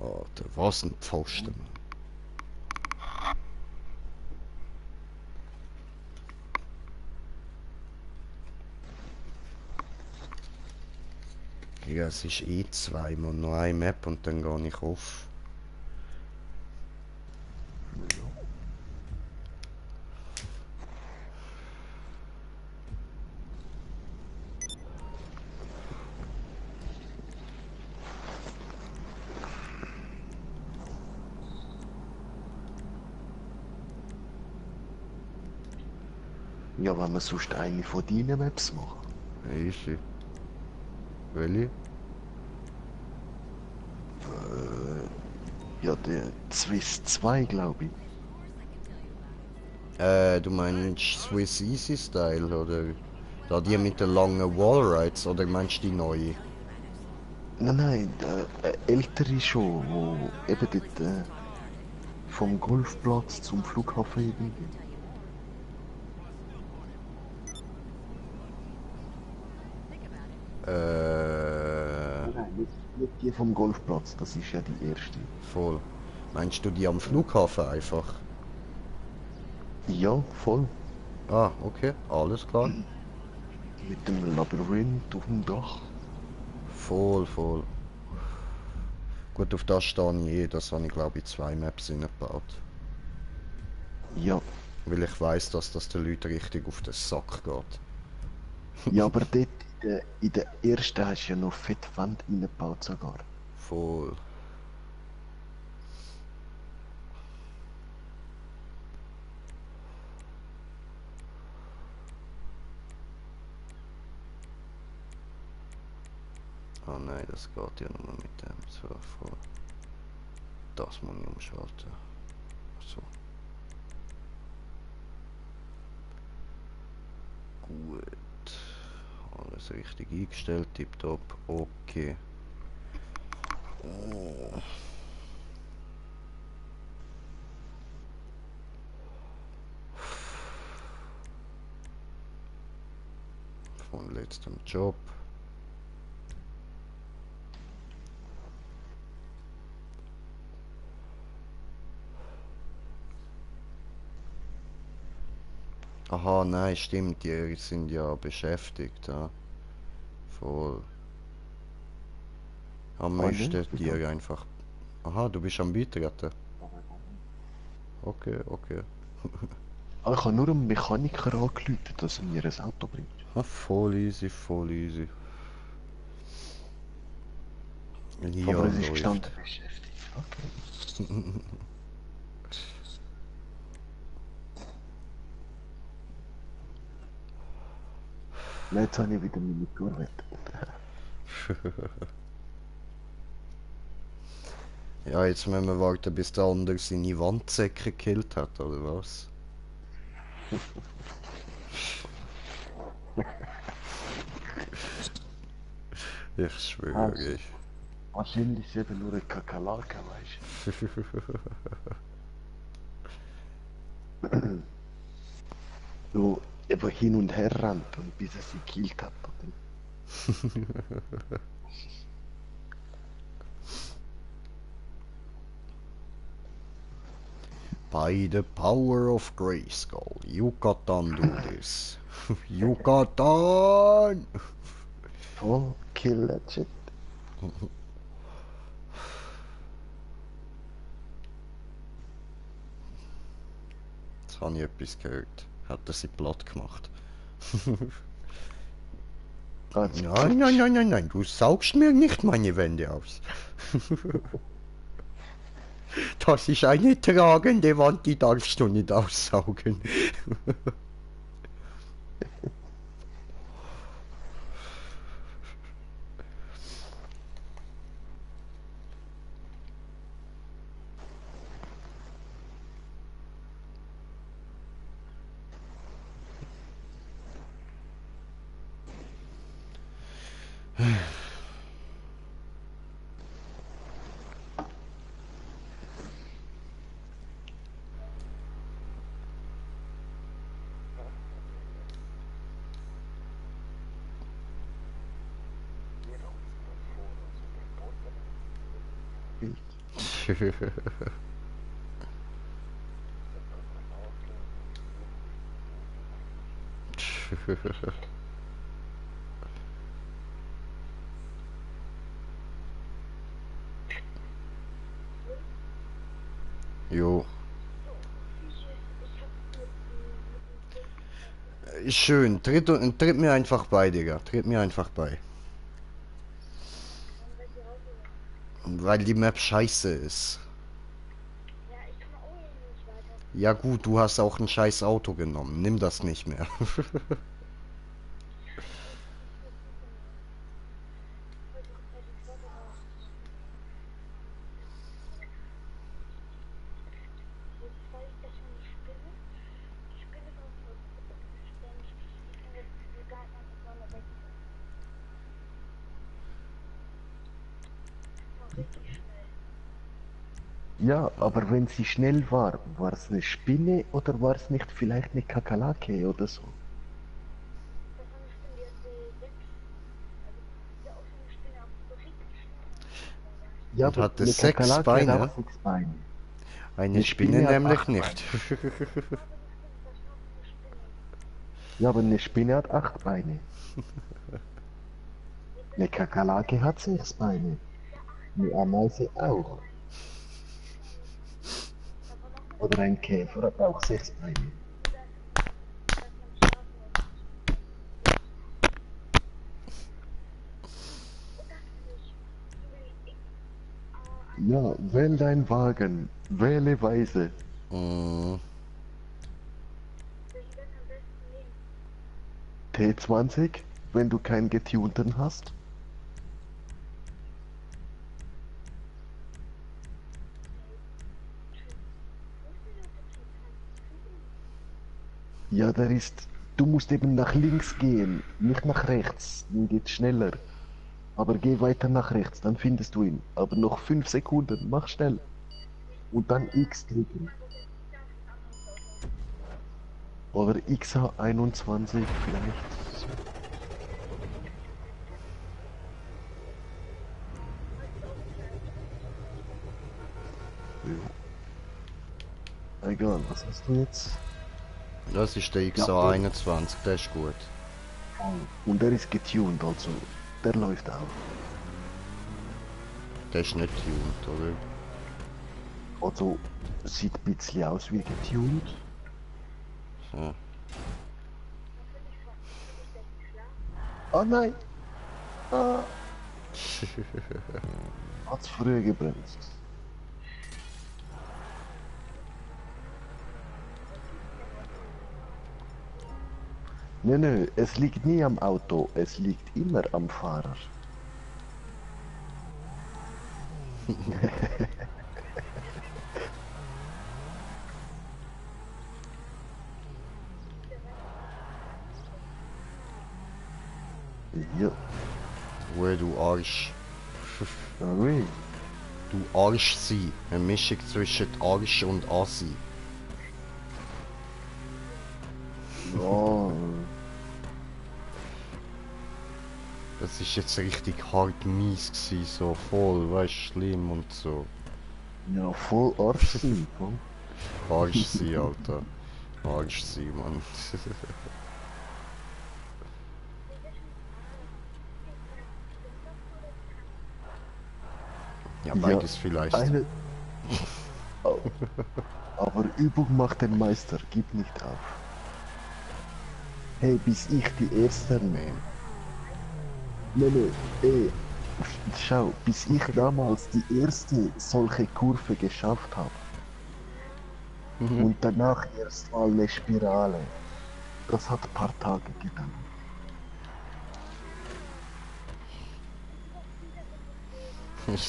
Alter, was ein Pfosten. Ja, es ist eh zweimal noch eine Map und dann gehe ich auf. Ja, wenn wir sonst eine von deinen Maps machen. Easy. Welche? Ja, der Swiss 2, glaube ich. Du meinst Swiss Easy Style oder da die mit den langen Wallrides oder meinst du die neue? Nein, ältere schon, wo eben dort vom Golfplatz zum Flughafen irgendwie. Nein, nicht die vom Golfplatz, das ist ja die erste. Voll. Meinst du die am Flughafen einfach? Ja, voll. Ah, okay, alles klar. Mit dem Labyrinth auf dem Dach. Voll, voll. Gut, auf das stehe ich eh, das habe ich glaube ich 2 Maps reingebaut. Ja. Weil ich weiss, dass das den Leuten richtig auf den Sack geht. Ja, aber dort in der ersten hast du ja noch Fettwand reingebaut sogar. Voll. Ah nein, das geht ja nur mit dem. So, voll. Das muss ich umschalten. So. Gut. Alles richtig eingestellt, tipptopp. Okay. Oh. Von letztem Job. Aha, nein, stimmt, die sind ja beschäftigt, ja. Voll. Am müsstet ihr einfach... Aha, du bist am Beitreten. Okay, okay. Aber ich habe nur einen Mechaniker angerufen, dass er mir ein Auto bringt. Ah, voll easy, voll easy. Ja, Aber es ist läuft. gestanden beschäftigt. Okay. Jetzt habe ich wieder meine Tourette. Ja, jetzt müssen wir warten, bis der andere seine Wandsäcke gekillt hat, oder was? Ich schwöre. Also, wahrscheinlich ist es eben nur eine Kakerlake, weißt du. So, eben hin und her rennt und bis er sie gekillt hat. By the power of Grayskull, Yucatan do this. Yucatan! Oh, kill that shit. Jetzt habe ich etwas gehört. Hat er sie platt gemacht? Nein, nein, nein, nein, nein, du saugst mir nicht meine Wände aus. Das ist eine tragende Wand, die darfst du nicht aussaugen. Jo. Schön. Tritt mir einfach bei, Digga. Tritt mir einfach bei. Weil die Map scheiße ist. Ja gut, du hast auch ein scheiß Auto genommen. Nimm das nicht mehr. Ja, aber wenn sie schnell war es eine Spinne oder war es nicht vielleicht eine Kakerlake oder so? Ja, Und aber hatte eine 6 Kakerlake hat Beine. auch 6 Beine. Eine Spinne Spinne hat nämlich 8 nicht. Ja, aber eine Spinne hat 8 Beine. Eine Kakerlake hat 6 Beine. Eine Ameise auch. Oder ein Käfer hat auch 6 Beine. Ja, wähl deinen Wagen. Wähle weise. Mm, T20, wenn du keinen getunten hast. Ja, der ist. Du musst eben nach links gehen, nicht nach rechts. Dann geht's schneller. Aber geh weiter nach rechts, dann findest du ihn. Aber noch 5 Sekunden, mach schnell. Und dann X drücken. Oder XH21 vielleicht. Ja. Egal, was hast du jetzt? das ist der XA21, der ist gut. Und der ist getuned, also der läuft auch. Der ist nicht tuned, oder? Also sieht ein bisschen aus wie getuned. Ja. Oh nein! Ah. Hat's früher gebremst. Nö, es liegt nie am Auto, es liegt immer am Fahrer. Ja, Ruhe, du Arsch. oui. Du Arsch sie. Eine Mischung zwischen Arsch und Assi. Ja, Das ist jetzt richtig hart mies gewesen, so voll, weißt, schlimm und so. ja, voll Arsch sind, voll. Arsch sie, Alter. Arsch sie, Mann. Ja, beides vielleicht. Eine... Oh. Aber Übung macht den Meister, gib nicht auf. Hey, bis ich die erste... Nee, ey, schau, bis ich damals die erste solche Kurve geschafft habe und danach erst mal eine Spirale, das hat ein paar Tage gedauert.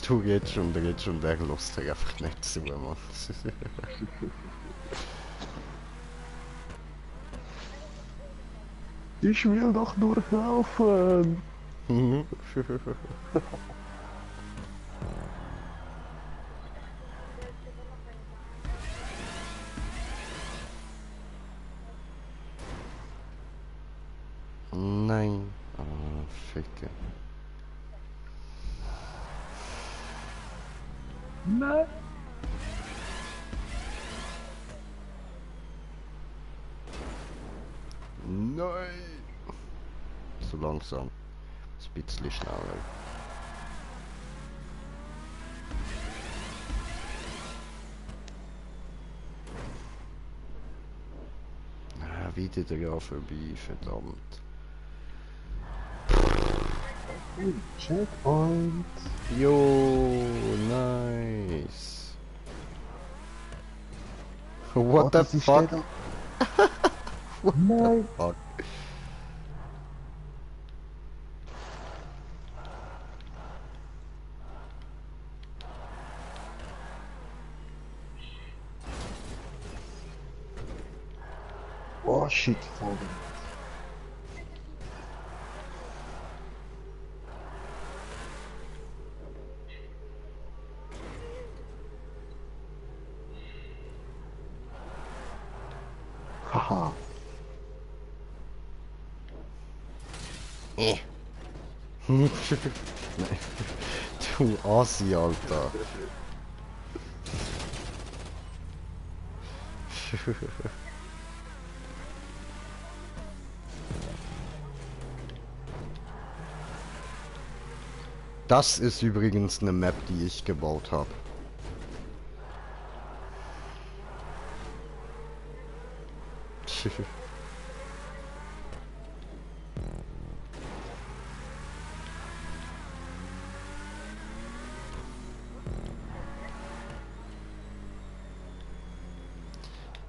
Du geht schon, der lässt dich einfach nicht zu, Mann. Ich will doch nur laufen. Nein. Ah, Ficke. Nein. Nein. So langsam. Ein bisschen schneller. Ah, wieder dran vorbei, verdammt. Checkpoint. Jo, nice. What the sie fuck? steht Nein. Fuck. Oh shit, Vogel. Haha. Nein. Du Assi, Alter. Das ist übrigens eine Map, die ich gebaut habe.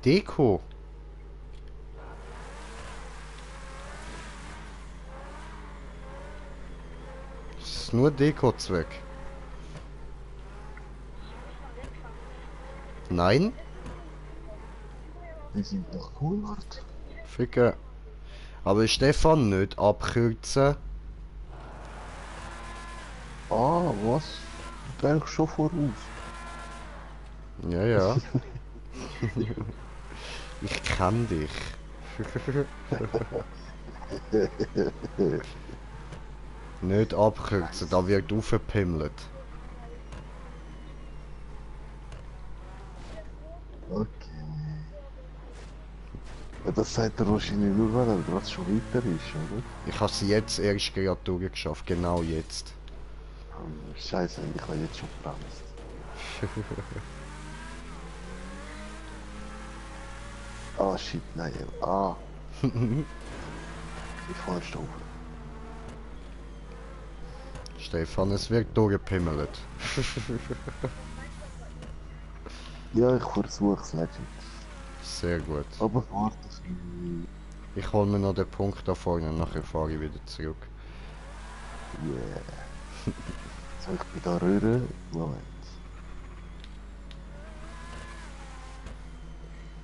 Deko. Das ist nur Deko-Zweck. Nein? Die sind doch cool, Art. Ficke. Aber Stefan nicht abkürzen. Ah, was? Du denkst schon voraus. Ja, ja. Ich kenn dich. Nicht abkürzen, da wird aufgepimmelt. Okay. Ja, das sagt er wahrscheinlich nur, weil er gerade schon weiter ist, oder? Ich habe sie jetzt erst gerade durchgeschafft, genau jetzt. Scheiße, ich habe jetzt schon gebremst. Ah, shit, nein. Ah. Ich fahre Stufe. Stefan, es wird durchgepimmelt. Ja, ich versuche es Legend. Sehr gut. Aber warte ein bisschen. Ich hole mir noch den Punkt da vorne und nachher fahre ich wieder zurück. Yeah. Soll ich mich da rühren? Moment.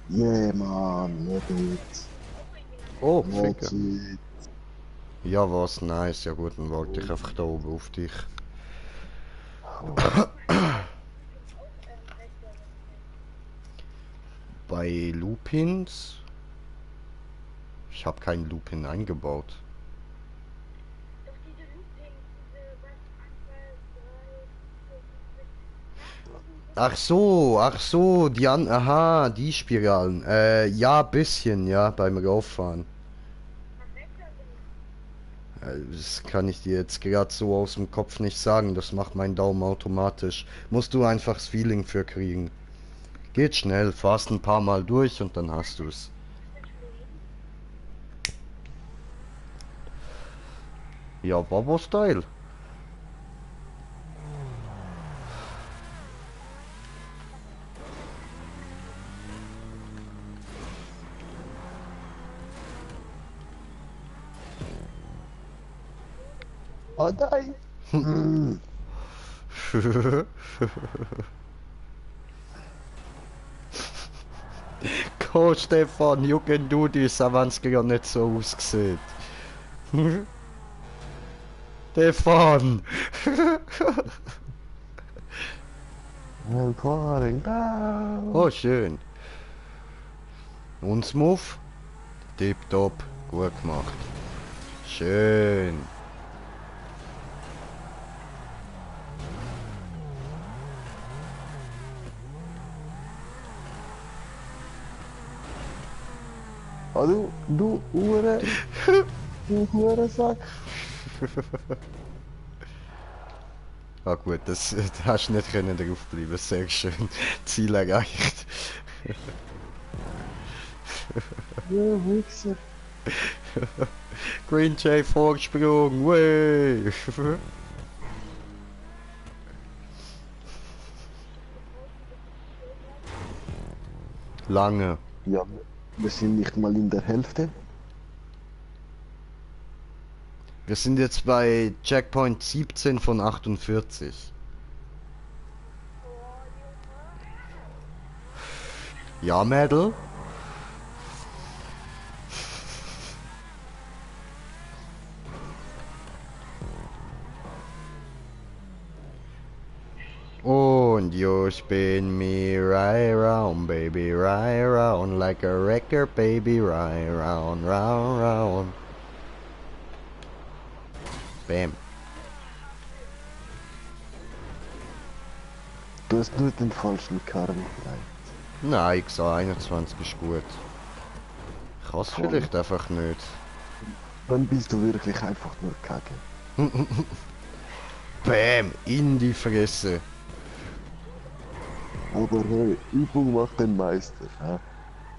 Yeah, man, love it. Oh, Love Ficke. it. Ja, was? Nice. Ja gut, dann warte ich einfach da oben auf dich. Bei Lupins? Ich habe keinen Lupin eingebaut. Ach so, aha, die Spiralen. Ja, bisschen, ja, beim Rauffahren. Das kann ich dir jetzt gerade so aus dem Kopf nicht sagen, das macht mein Daumen automatisch. Musst du einfach das Feeling für kriegen. Geht schnell, fahrst ein paar Mal durch und dann hast du's. Ja, Bobo-Style. Oh nein! Hm. Coach Stefan, you can do this, auch wenn's gar nicht so aussieht. Stefan! I'm falling down. Oh, schön. Und Smooth? Tipptopp. Gut gemacht. Schön. Ah, du Hure. Du Hurensack. Ah gut, das hast du nicht können drauf bleiben. Sehr schön. Ziel erreicht. Ja, Wichser. Green Jay Vorsprung. Way. Lange. Ja, wir sind nicht mal in der Hälfte. Wir sind jetzt bei Checkpoint 17 von 48. Ja, Mädel? Und you spin me right round, baby, right round, like a record, baby, right round, round, round. Bam. Du hast nur den falschen Karren rein. Nein, ich sag 21 ist gut. Ich kann's vielleicht einfach nicht. Dann bist du wirklich einfach nur kacke. Bam, in die Fresse. Aber hey, Übung macht den Meister. Hä?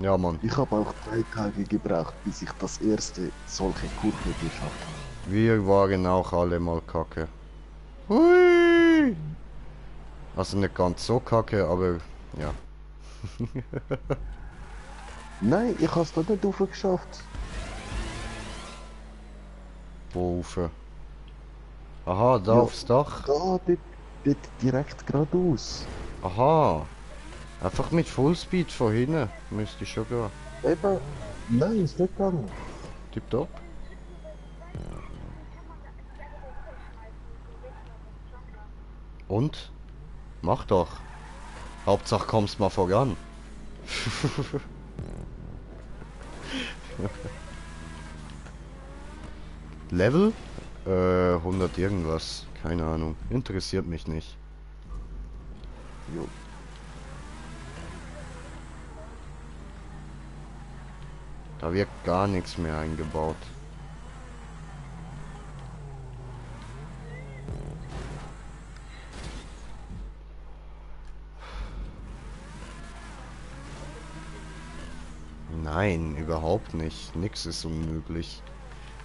Ja, Mann. Ich habe auch 3 Tage gebraucht, bis ich das erste solche Kurve geschafft habe. Wir waren auch alle mal kacke. Hui! Also nicht ganz so kacke, aber ja. Nein, ich habe es da nicht geschafft. Wo rauf? Aha, da Ja. aufs Dach. Da, dort direkt geradeaus. Aha. Einfach mit Fullspeed von hinten. Müsste ich schon gehen. Eben, nein, ist nicht gegangen. Tipptopp. Und? Mach doch. Hauptsache kommst mal voran. Level? 100 irgendwas. Keine Ahnung. Interessiert mich nicht. Jo. Da wird gar nichts mehr eingebaut. Nein, überhaupt nicht. Nix ist unmöglich.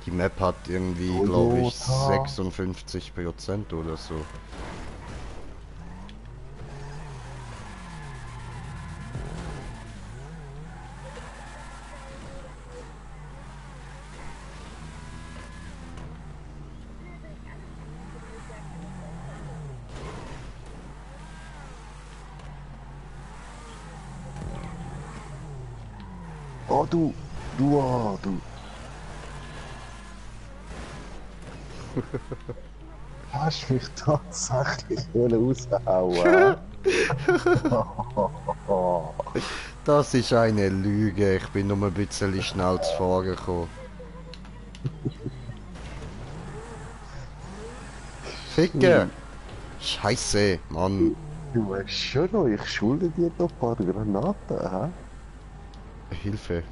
Die Map hat irgendwie, glaube ich, Toyota. 56% oder so. Oh, du. Du. Hast mich tatsächlich raushauen. Das ist eine Lüge. Ich bin nur ein bisschen schnell zu fahren gekommen. Ficke! Scheiße, Mann. Du weißt schon noch, ich schulde dir doch ein paar Granaten, hä? Hilfe.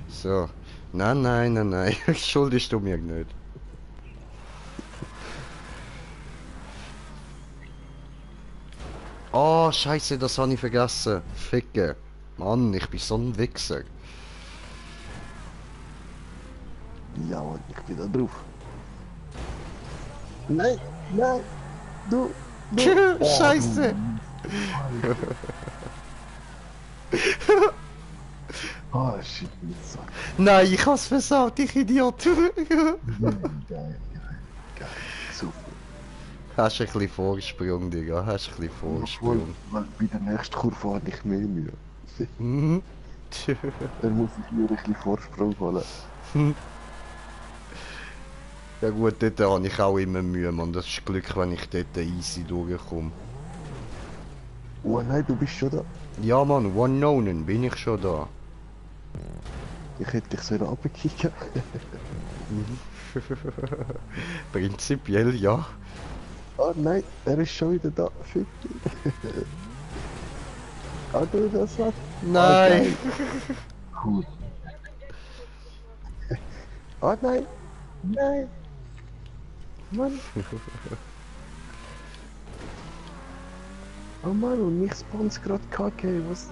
So. Nein. Schuldest du mir nicht. Oh, scheiße, das habe ich vergessen. Ficke. Mann, ich bin so ein Wichser. Ja, und ich bin da drauf. Nein, du. Scheiße. Ah, shit, so. Nein, ich hab's versaut, ich Idiot. Geil. Super. Hast ein bisschen Vorsprung, Digga. Hast ein bisschen Vorsprung. Weil bei der nächsten Kurve habe ich mehr Mühe. Mhm. Dann muss ich mir ein bisschen Vorsprung holen. Ja gut, dort habe ich auch immer Mühe, man. Das ist Glück, wenn ich dort easy durchkomme. Oh nein, du bist schon da. Ja Mann, One Known, bin ich schon da. Ich hätte dich so runterkicken. Prinzipiell ja. Oh nein, er ist schon wieder da. Fick dich. Ah, du das was? Nein! Gut. Oh nein! Nein! Mann! Oh Mann, und mich spawns grad Kacke, was?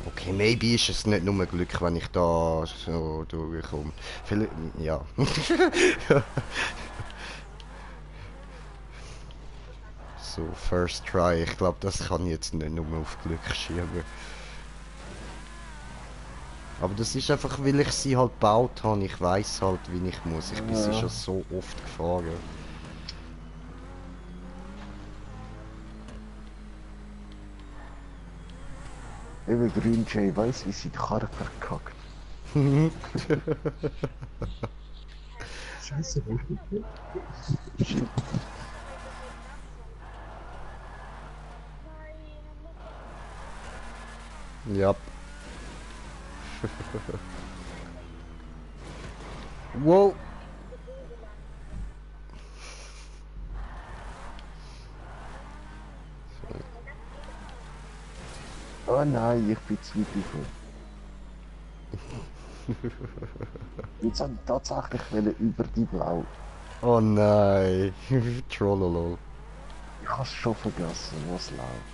Okay, maybe ist es nicht nur Glück, wenn ich da so durchkomme. Vielleicht, ja. So, first try. Ich glaube, das kann ich jetzt nicht nur auf Glück schieben. Aber das ist einfach, weil ich sie halt gebaut habe. Ich weiß halt, wie ich muss. Ich bin sie schon so oft gefahren. Eben Green Jay weiß, wie sie die Karre verkackt. Scheiße, Ja. Wow. Oh nein, ich bin zu weit vor. Jetzt haben wir tatsächlich über die Blau. Oh nein. Trollolo. Ich hab's schon vergessen, was läuft.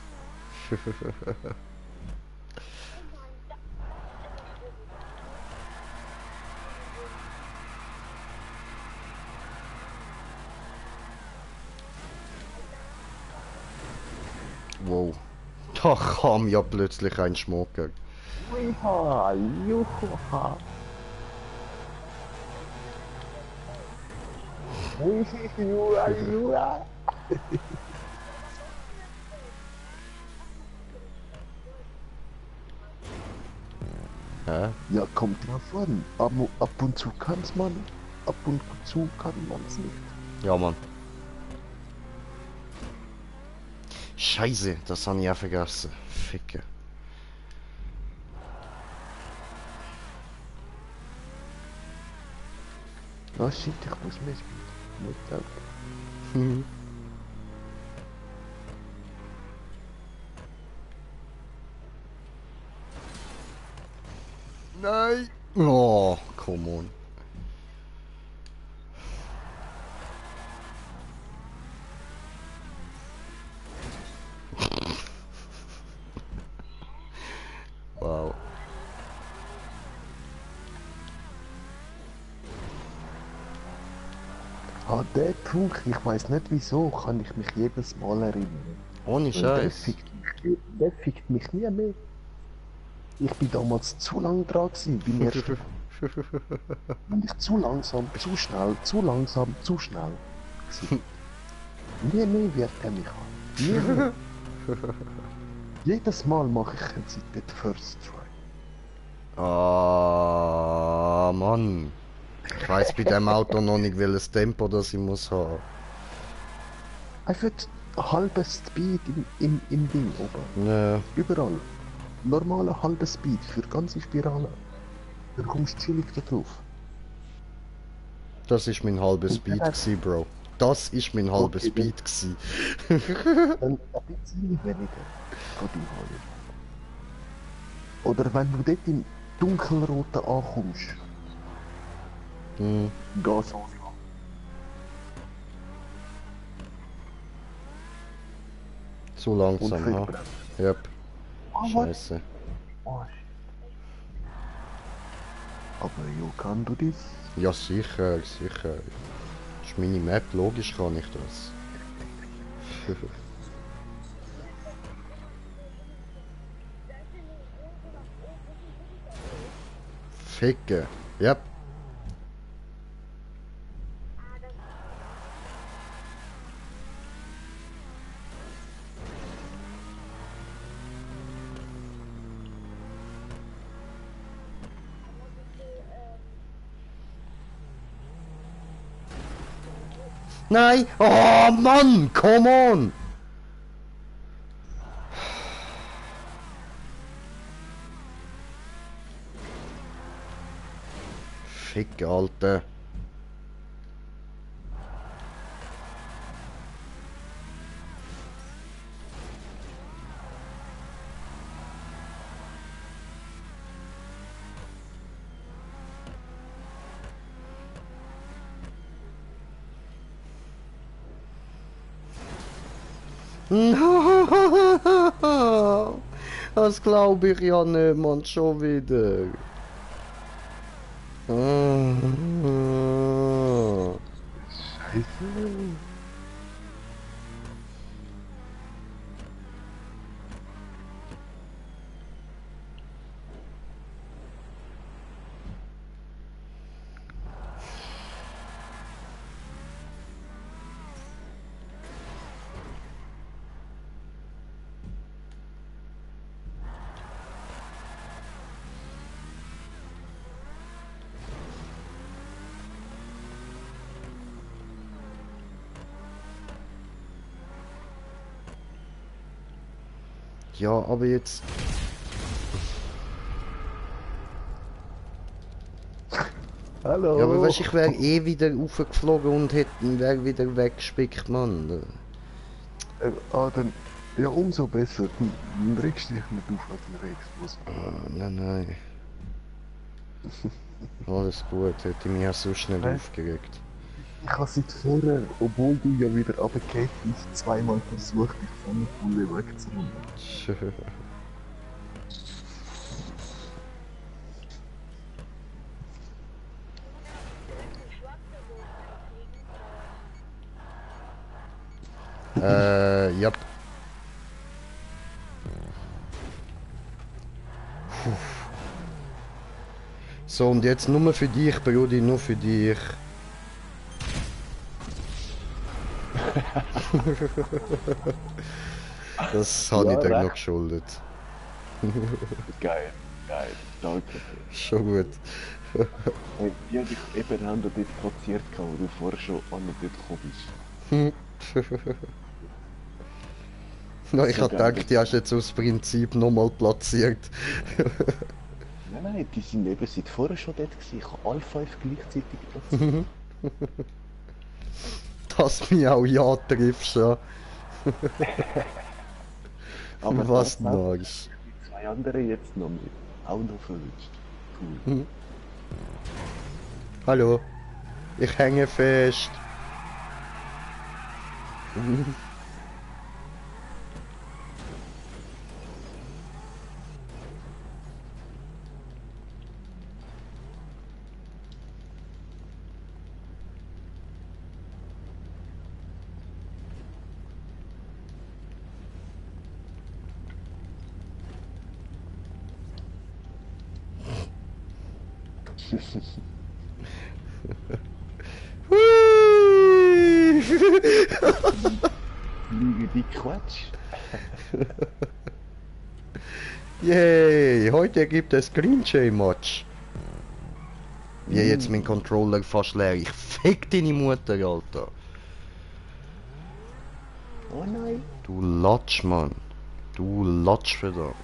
Wow. Da kam ja plötzlich ein Schmucker. Juha, juha. Juha, juha. Hä? Ja, kommt drauf an. Ab und zu kann's man, ab und zu kann man's nicht. Ja, Mann. Scheiße, das habe ich auch vergessen. Ficke. Oh shit, ich muss mitspielen. Nein! Oh, come on. Wow. Ah, der Trunk, ich weiß nicht wieso, kann ich mich jedes Mal erinnern. Ohne Und Scheiß. der fickt mich nie mehr. Ich bin damals zu lang dran gewesen, beim ersten Mal. Und ich zu langsam, zu schnell, zu langsam, zu schnell. gewesen. Nie mehr wird er mich haben. Nie mehr. Jedes Mal mache ich jetzt den First Try. Ah, Mann. Ich weiß bei dem Auto noch nicht, welches Tempo das ich muss haben. Einfach halbes Speed im Ding oben. Ja. Überall. Normaler halbes Speed für ganze Spirale. Dann kommst du chillig da drauf. Das ist mein halber Speed gsi, Bro. Das ist mein halber Okay, Speed gsi. Dann ein bisschen weniger. Kann du holen. Oder wenn du dort im dunkelroten ankommst. Hm. Gas an. So Und langsam, ha? verbrennen. Yep. Ah, was? Scheiße. Oh, shit. Aber jo, kann du das? Ja, sicher, sicher. Das ist meine Map, logisch kann ich das. Ficke. Yep. Nein! Oh Mann! Come on! Fick, Alter. Das glaube ich ja nicht, Mann, schon wieder. Scheiße. Ja, aber jetzt... Hallo. Ja, aber weißt, ich wäre eh wieder raufgeflogen und wäre wieder weggespickt, Mann. Dann, ja, umso besser. Du regst dich nicht auf, als du regst. Was Nein, nein. Alles gut, hätte mich auch sonst nicht Nein. aufgeregt. Ich habe seit vorher, obwohl du ja wieder runtergefallen bist, zweimal versucht, dich von der Pulle wegzunehmen. Schön. Ja. So, und jetzt nur für dich, Brudi, nur für dich. Das habe ich dir noch geschuldet. Geil, geil, danke. Schon gut. Hey, die habe ich eben auch dort platziert, wo du vorher schon an und dort gekommen bist. Ja, ich habe gedacht, die hast du jetzt aus Prinzip nochmal platziert. Nein, die sind eben seit vorher schon dort gewesen. Ich habe alle 5 gleichzeitig platziert. Dass mich auch ja triffst, ja. Aber Was das auch, nice. die 2 anderen jetzt noch mit. Auch noch verwünscht. Cool. Hallo. Ich hänge fest. Liege die Quatsch. Yay, heute gibt es Green Jay Match. Wie jetzt mein Controller fast leer. Ich fick deine Mutter, Alter. Oh nein. Du Latsch, Mann. Du Latsch, verdammt.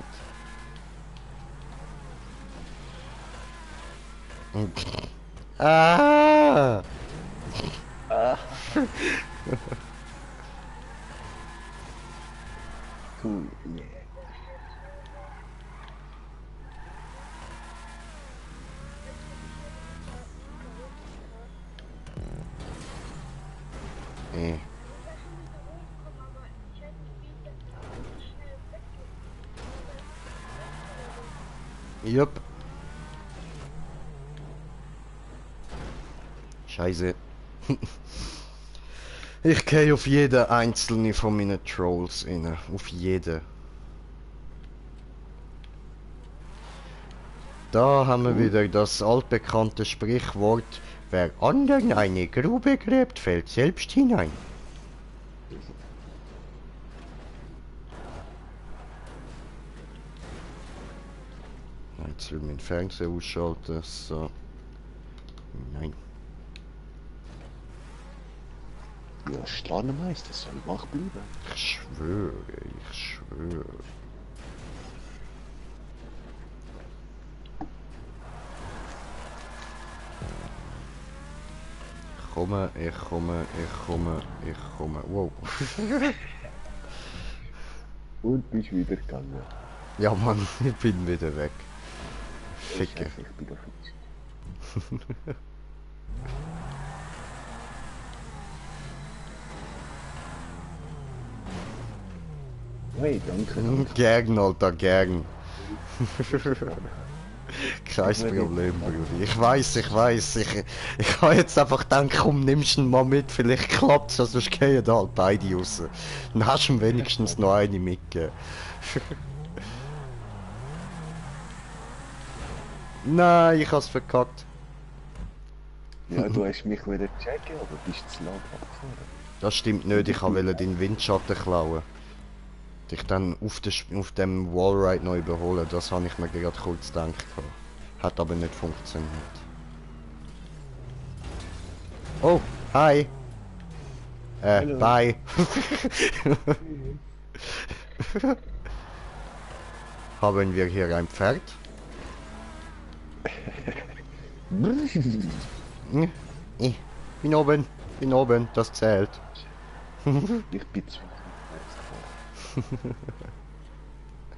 Ah! Cool. Yeah. Eh. Jupp. Scheiße. Ich gehe auf jede einzelne von meinen Trolls rein. Auf jede. Da haben wir wieder das altbekannte Sprichwort: Wer anderen eine Grube gräbt, fällt selbst hinein. Jetzt will mein Fernseher ausschalten. So. Nein. Ja, Sternenmeister soll wach bleiben. Ich schwöre, ich schwöre. Ich komme, ich komme, ich komme, ich komme. Wow. Und bist wieder gegangen. Ja Mann, ich bin wieder weg. Ficker. Scheiße, ich bin auf Fisch. Hey, danke. Gern, Alter, gern. Kein Problem, Bruder. Ich weiß, ich weiß. Ich habe jetzt einfach gedacht, komm, nimmst ihn mal mit. Vielleicht klappt es, sonst gehen da halt beide raus. Dann hast du ihm wenigstens noch eine mitgegeben. Nein, ich hab's verkackt. Ja, du hast mich wieder checken, aber bist zu laut abgefahren. Das stimmt nicht, ich wollte den Windschatten klauen. Dich dann auf dem Wallride noch überholen, das habe ich mir gerade kurz gedacht. Hat aber nicht funktioniert. Oh, hi! Hallo. Bye! Haben wir hier ein Pferd? Ich bin oben, das zählt. Ich bin zu gefahren.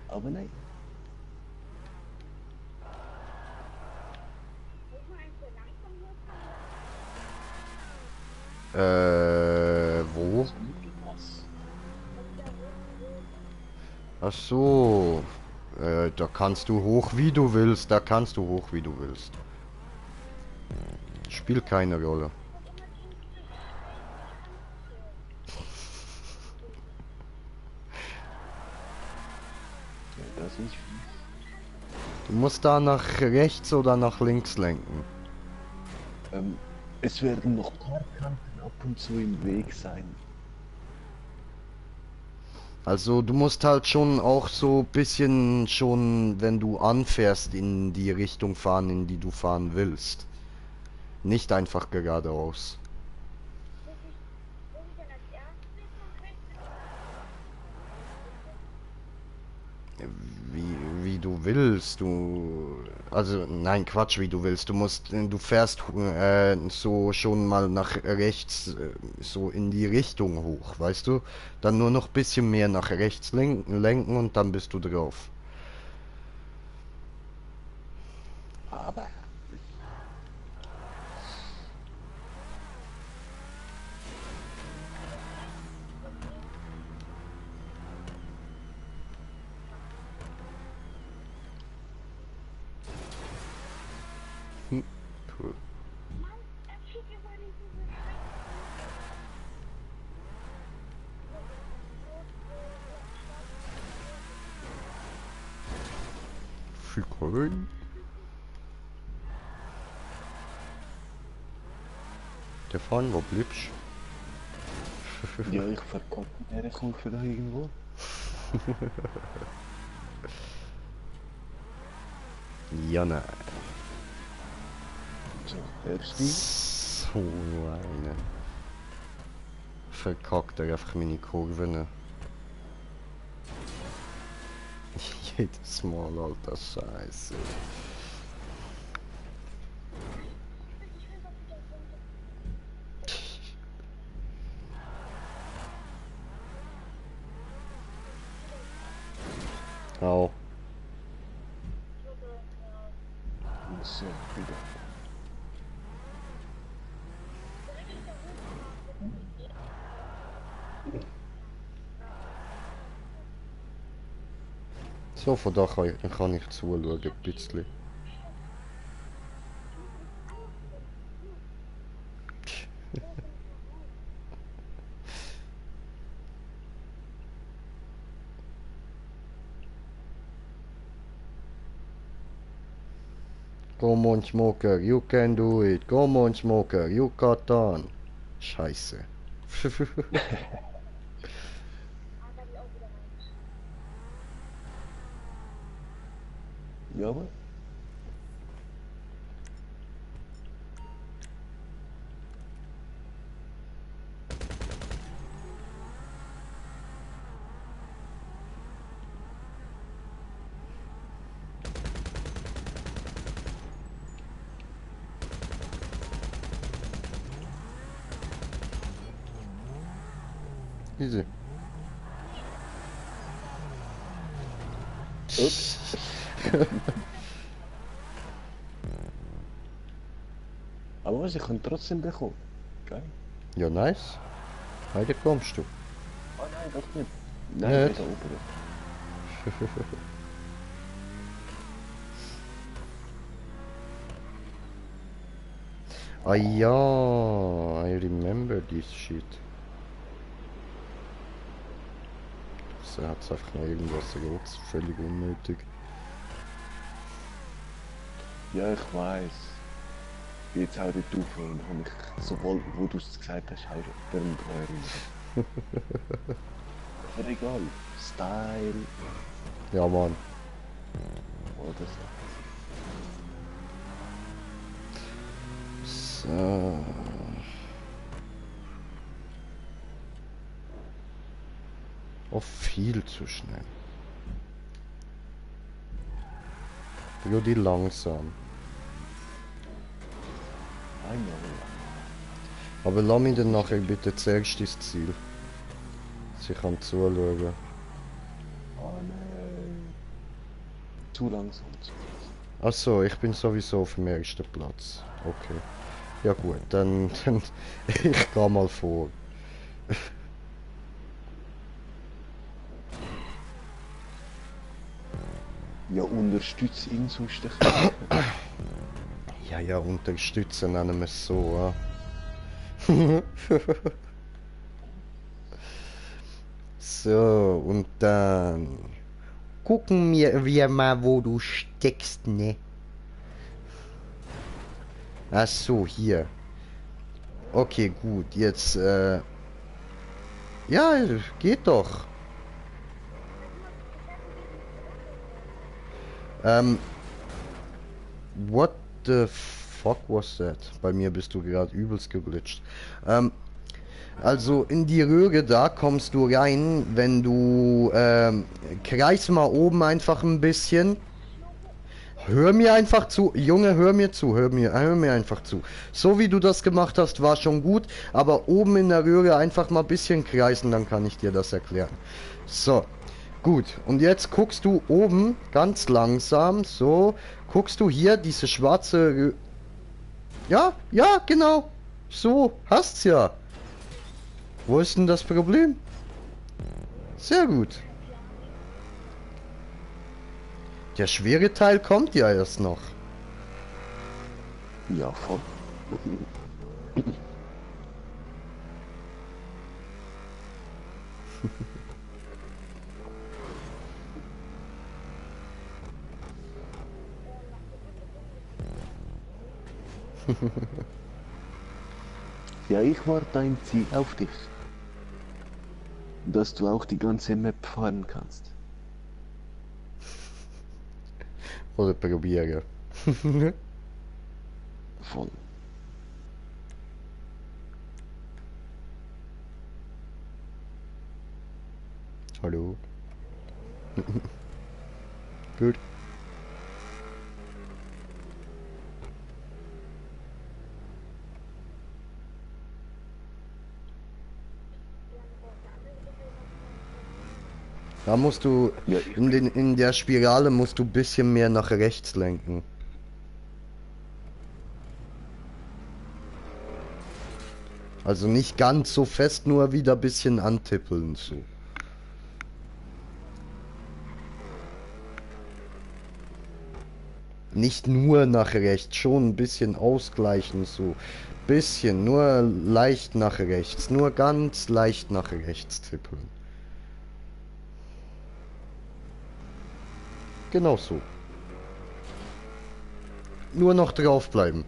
Aber nein. Wo? Ach so. Da kannst du hoch wie du willst, da kannst du hoch wie du willst. Spielt keine Rolle. Ja, das ist fies. Du musst da nach rechts oder nach links lenken. Es werden noch Parkkanten ab und zu im Weg sein. Also du musst halt schon auch so ein bisschen schon, wenn du anfährst, in die Richtung fahren, in die du fahren willst. Nicht einfach geradeaus. Wie du willst, also nein, Quatsch, wie du willst. Du fährst so schon mal nach rechts, so in die Richtung hoch, weißt du? Dann nur noch ein bisschen mehr nach rechts lenken und dann bist du drauf. Aber Cool. Fickern. Stefan, wo bleibst ja, ich verkacke der Kurve da irgendwo. du? Ja, nein. So, erste. So eine. Verkackt er einfach meine Kurven. Jedes Mal, alter Scheiße. Au. So, wieder. So, von da kann ich zuschauen, ein bisschen. Come on, Smoker, you can do it. Come on, Smoker, you got on. Scheiße. Ja, aber. Easy. Ups. Aber was, ich kann trotzdem bekommen. Geil. Ja, nice. Heute kommst du. Oh nein, doch nicht. Nein, Nicht? ich bin da oben. Ah ja, I remember this shit. So hat's einfach noch irgendwas rotes, völlig unnötig. Ja, ich weiß. Jetzt hau dort auf und habe ich, sobald wo du es gesagt hast, auch daran erinnert. Aber egal. Style Ja, Mann. oder so. So. Oh, viel zu schnell. Brudi langsam. Einmal. Aber lass mich dann nachher bitte zuerst ins Ziel. Sie kann zuschauen. Oh nein. Zu langsam. Achso, ich bin sowieso auf dem ersten Platz. Okay. Ja gut, dann ich gehe mal vor. Ja, unterstütze ihn sonst ein bisschen. Ja, unterstützen nennen wir es so, ja. So, und dann gucken wir mal, wo du steckst, ne? Ach so, hier. Okay, gut, jetzt, ja, geht doch. What the fuck was that? Bei mir bist du gerade übelst geglitscht. Also in die Röhre da kommst du rein, wenn du kreis mal oben einfach ein bisschen. Hör mir einfach zu, Junge, hör mir zu, hör mir einfach zu. So wie du das gemacht hast, war schon gut, aber oben in der Röhre einfach mal ein bisschen kreisen, dann kann ich dir das erklären. So, gut. Und jetzt guckst du oben ganz langsam, so, guckst du hier diese schwarze Röhre. Ja, genau. So, hast's ja. Wo ist denn das Problem? Sehr gut. Der schwere Teil kommt ja erst noch. Ja, voll. Ja, ich warte ein Ziel auf dich. Dass du auch die ganze Map fahren kannst. Oder probieren. Voll. Hallo. Gut. Da musst du, Ja, in der Spirale musst du ein bisschen mehr nach rechts lenken. Also nicht ganz so fest, nur wieder ein bisschen antippeln so. Nicht nur nach rechts, schon ein bisschen ausgleichen so. Bisschen, nur leicht nach rechts, nur ganz leicht nach rechts tippeln. Genau so. Nur noch draufbleiben.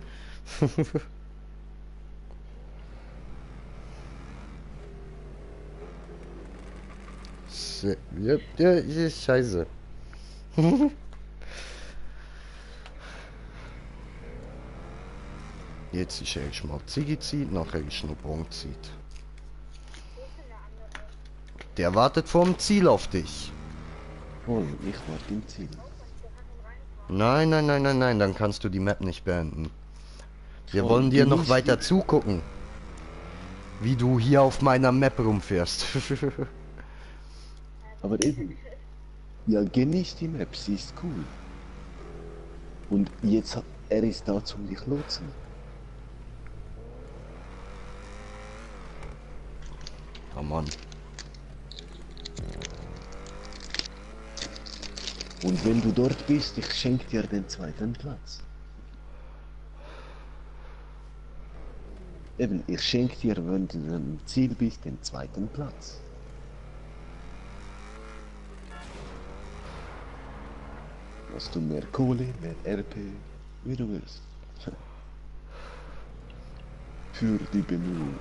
Ja, scheiße. Jetzt ist erst mal Ziggy-Zeit, nachher ist noch Bon-Zeit. Der wartet vorm Ziel auf dich. voll. Ich warte im Ziel. Nein, dann kannst du die Map nicht beenden. Wir Voll, wollen dir noch genieß weiter die- zugucken. wie du hier auf meiner Map rumfährst. Aber eben, ja, genieß die Map, sie ist cool. Und jetzt, er ist da zum dich lotsen. Oh Mann. Und wenn du dort bist, ich schenke dir den zweiten Platz. Eben, ich schenke dir, wenn du am Ziel bist, den zweiten Platz. Hast du mehr Kohle, mehr RP, wie du willst. Für die Bemühungen.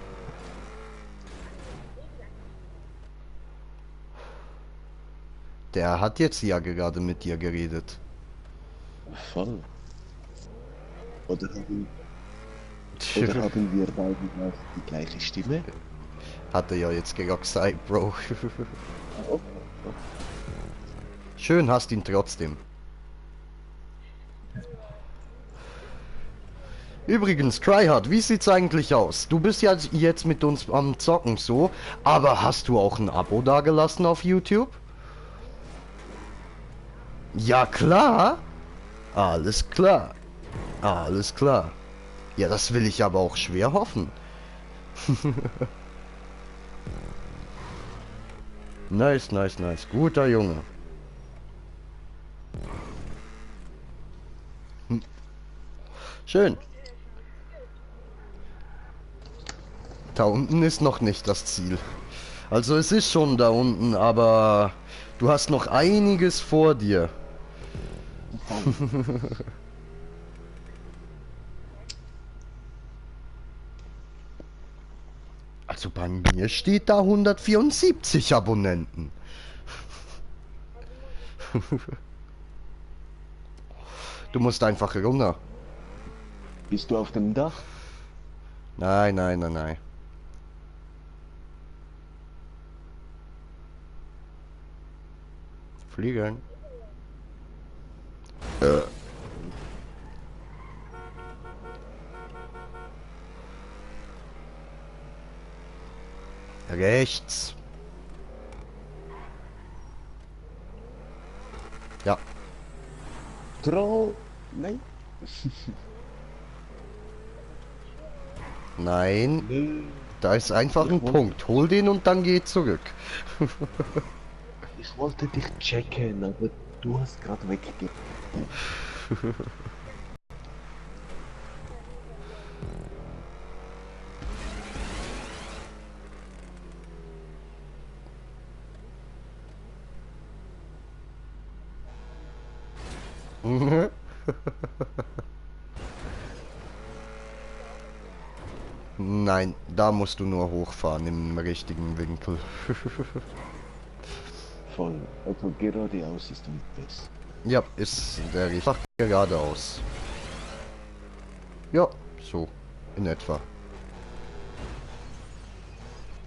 Der hat jetzt ja gerade mit dir geredet. Voll. Oder haben wir beide gleich die gleiche Stimme? Hat er ja jetzt gerade gesagt, Bro. Oh, Schön hast ihn trotzdem. Übrigens, Tryhard, wie sieht's eigentlich aus? Du bist ja jetzt mit uns am Zocken so, aber hast du auch ein Abo dagelassen auf YouTube? Ja klar. Alles klar. Alles klar. Ja, das will ich aber auch schwer hoffen. Nice, nice, nice. Guter Junge. Schön. Da unten ist noch nicht das Ziel. Also es ist schon da unten, aber du hast noch einiges vor dir. Also bei mir steht da 174 Abonnenten. Du musst einfach runter. bist du auf dem Dach? Nein, nein, nein, nein. Fliegen. Rechts. Ja. Troll. Nein. Nein. Da ist einfach ein Punkt. Hol den und dann geh zurück. Ich wollte dich checken, aber du hast gerade weggegeben. Nein, da musst du nur hochfahren im richtigen Winkel. Voll. Also geradeaus ist am besten. Ja, ist der richtig geradeaus. Ja, so in etwa.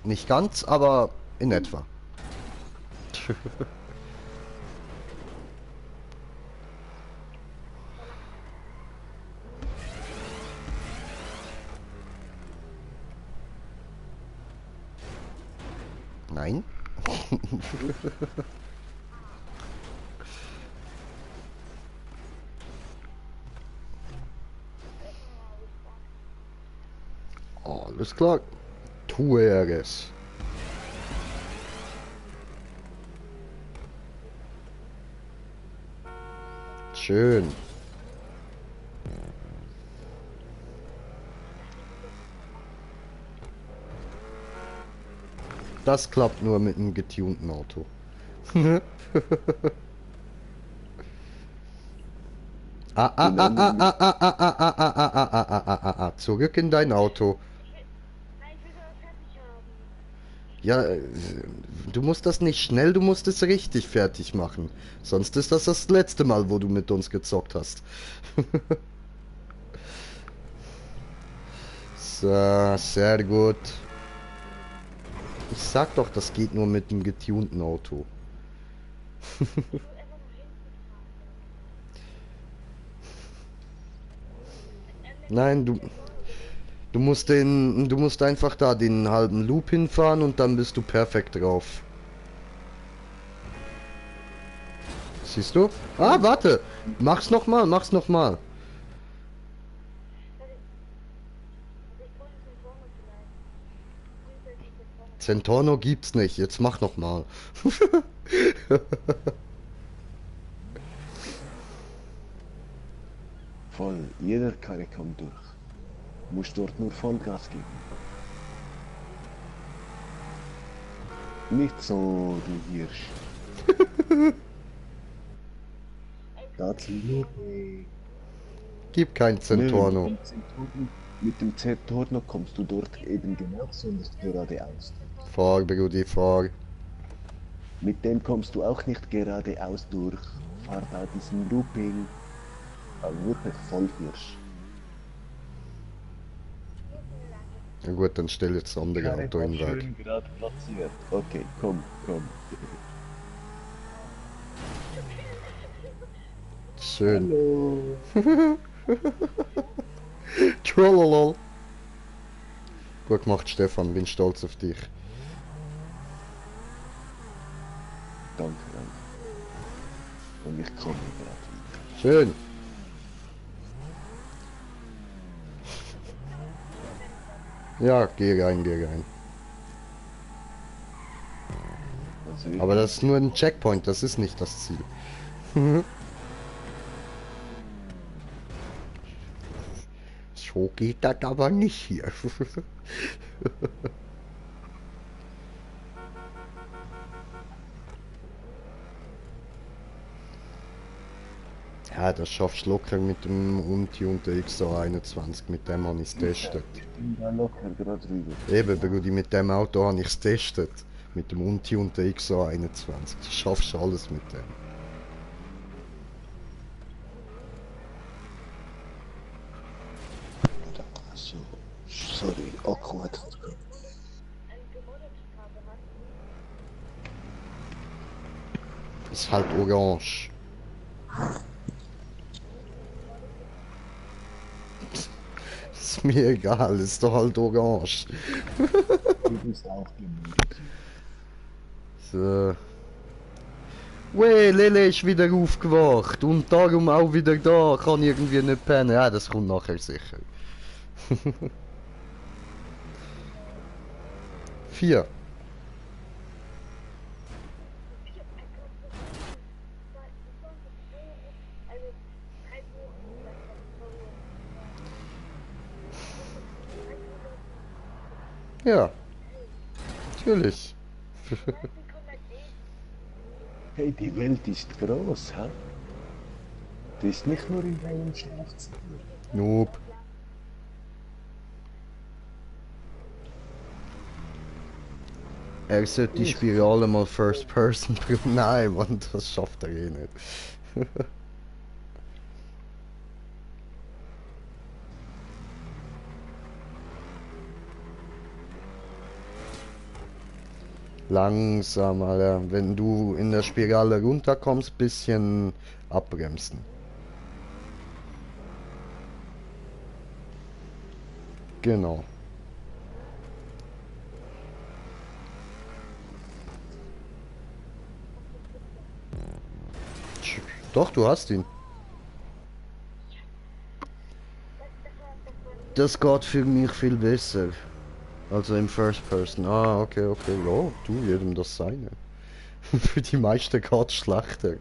Nicht ganz, aber in etwa. Nein. Alles klar. Tue er es. Schön. Das klappt nur mit einem getunten Auto. Zurück in dein Auto. Nein, ich will das fertig haben. Ja, du musst das nicht schnell, du musst es richtig fertig machen. Sonst ist das das letzte Mal, wo du mit uns gezockt hast. So, sehr gut. Ich sag doch, das geht nur mit einem getunten Auto. Nein, Du musst einfach da den halben Loop hinfahren und dann bist du perfekt drauf. Siehst du? Ah, warte! Mach's nochmal, mach's nochmal. Centorno gibt's nicht, jetzt mach nochmal. Voll, jeder Karre kommt durch. Musst dort nur Vollgas geben. Nicht so, du Hirsch. Das Looping. Gib kein Centorno. Mit dem Centorno kommst du dort eben genau so nicht geradeaus. Fahr, Brudi, fahr. Mit dem kommst du auch nicht geradeaus durch. Fahr da diesen Looping. Aber wirklich voll Hirsch. Na gut, dann stell jetzt das andere Karre Auto war in den Weg. schön gerade platziert. Okay, komm, komm. Schön. Hallo. Trollolol. Gut gemacht, Stefan, bin stolz auf dich. Danke, danke. Und ich komme gerade wieder. Schön. Ja, geh rein, geh rein. Also ich Aber das ist nur ein Checkpoint, das ist nicht das Ziel. So geht das aber nicht hier. Ja, das schaffst du locker mit dem Unti und der XA21, mit dem habe ich es getestet. bin da locker gerade rüber. Eben, Brudi, mit dem Auto habe ich es getestet. Mit dem Unti und der XA21. Du schaffst alles mit dem. So, sorry, Akku hat verkauft. Ist halt orange. Ist mir egal, ist doch halt orange. Du bist auch gemütlich. So. Wey, Lele ist wieder aufgewacht und darum auch wieder da, kann irgendwie nicht pennen. Ja, das kommt nachher sicher. 4. Ja, natürlich. Hey, die Welt ist groß, hä? Du bist nicht nur in deinem Schlafzimmer. Nope. Er sollte die Spirale mal First Person bringen. Nein, Mann, das schafft er eh nicht. Langsam, Alter. Wenn du in der Spirale runterkommst, bisschen abbremsen. Genau. Doch, du hast ihn. Das geht für mich viel besser. Also im First Person. Ah, okay, okay. Ja, du, jedem das seine. Für die meisten geht's schlechter.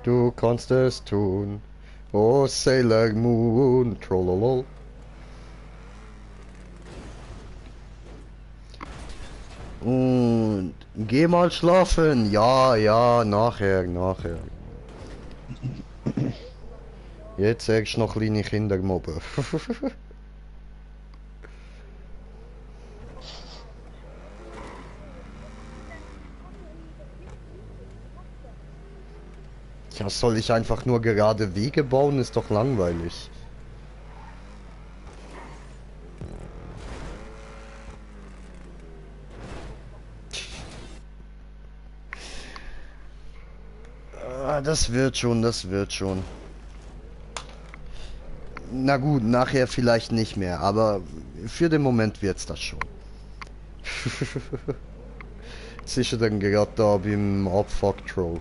Du kannst es tun. Oh, Sailor Moon. Trollolol. Und geh mal schlafen. Ja, ja, nachher, nachher. Jetzt sagst du noch kleine Kinder mobben. Ja, soll ich einfach nur gerade Wege bauen? Ist doch langweilig. Ah, das wird schon, das wird schon. Na gut, nachher vielleicht nicht mehr, aber für den Moment wird's das schon. Sicher dann gerade da beim Abfuck Troll.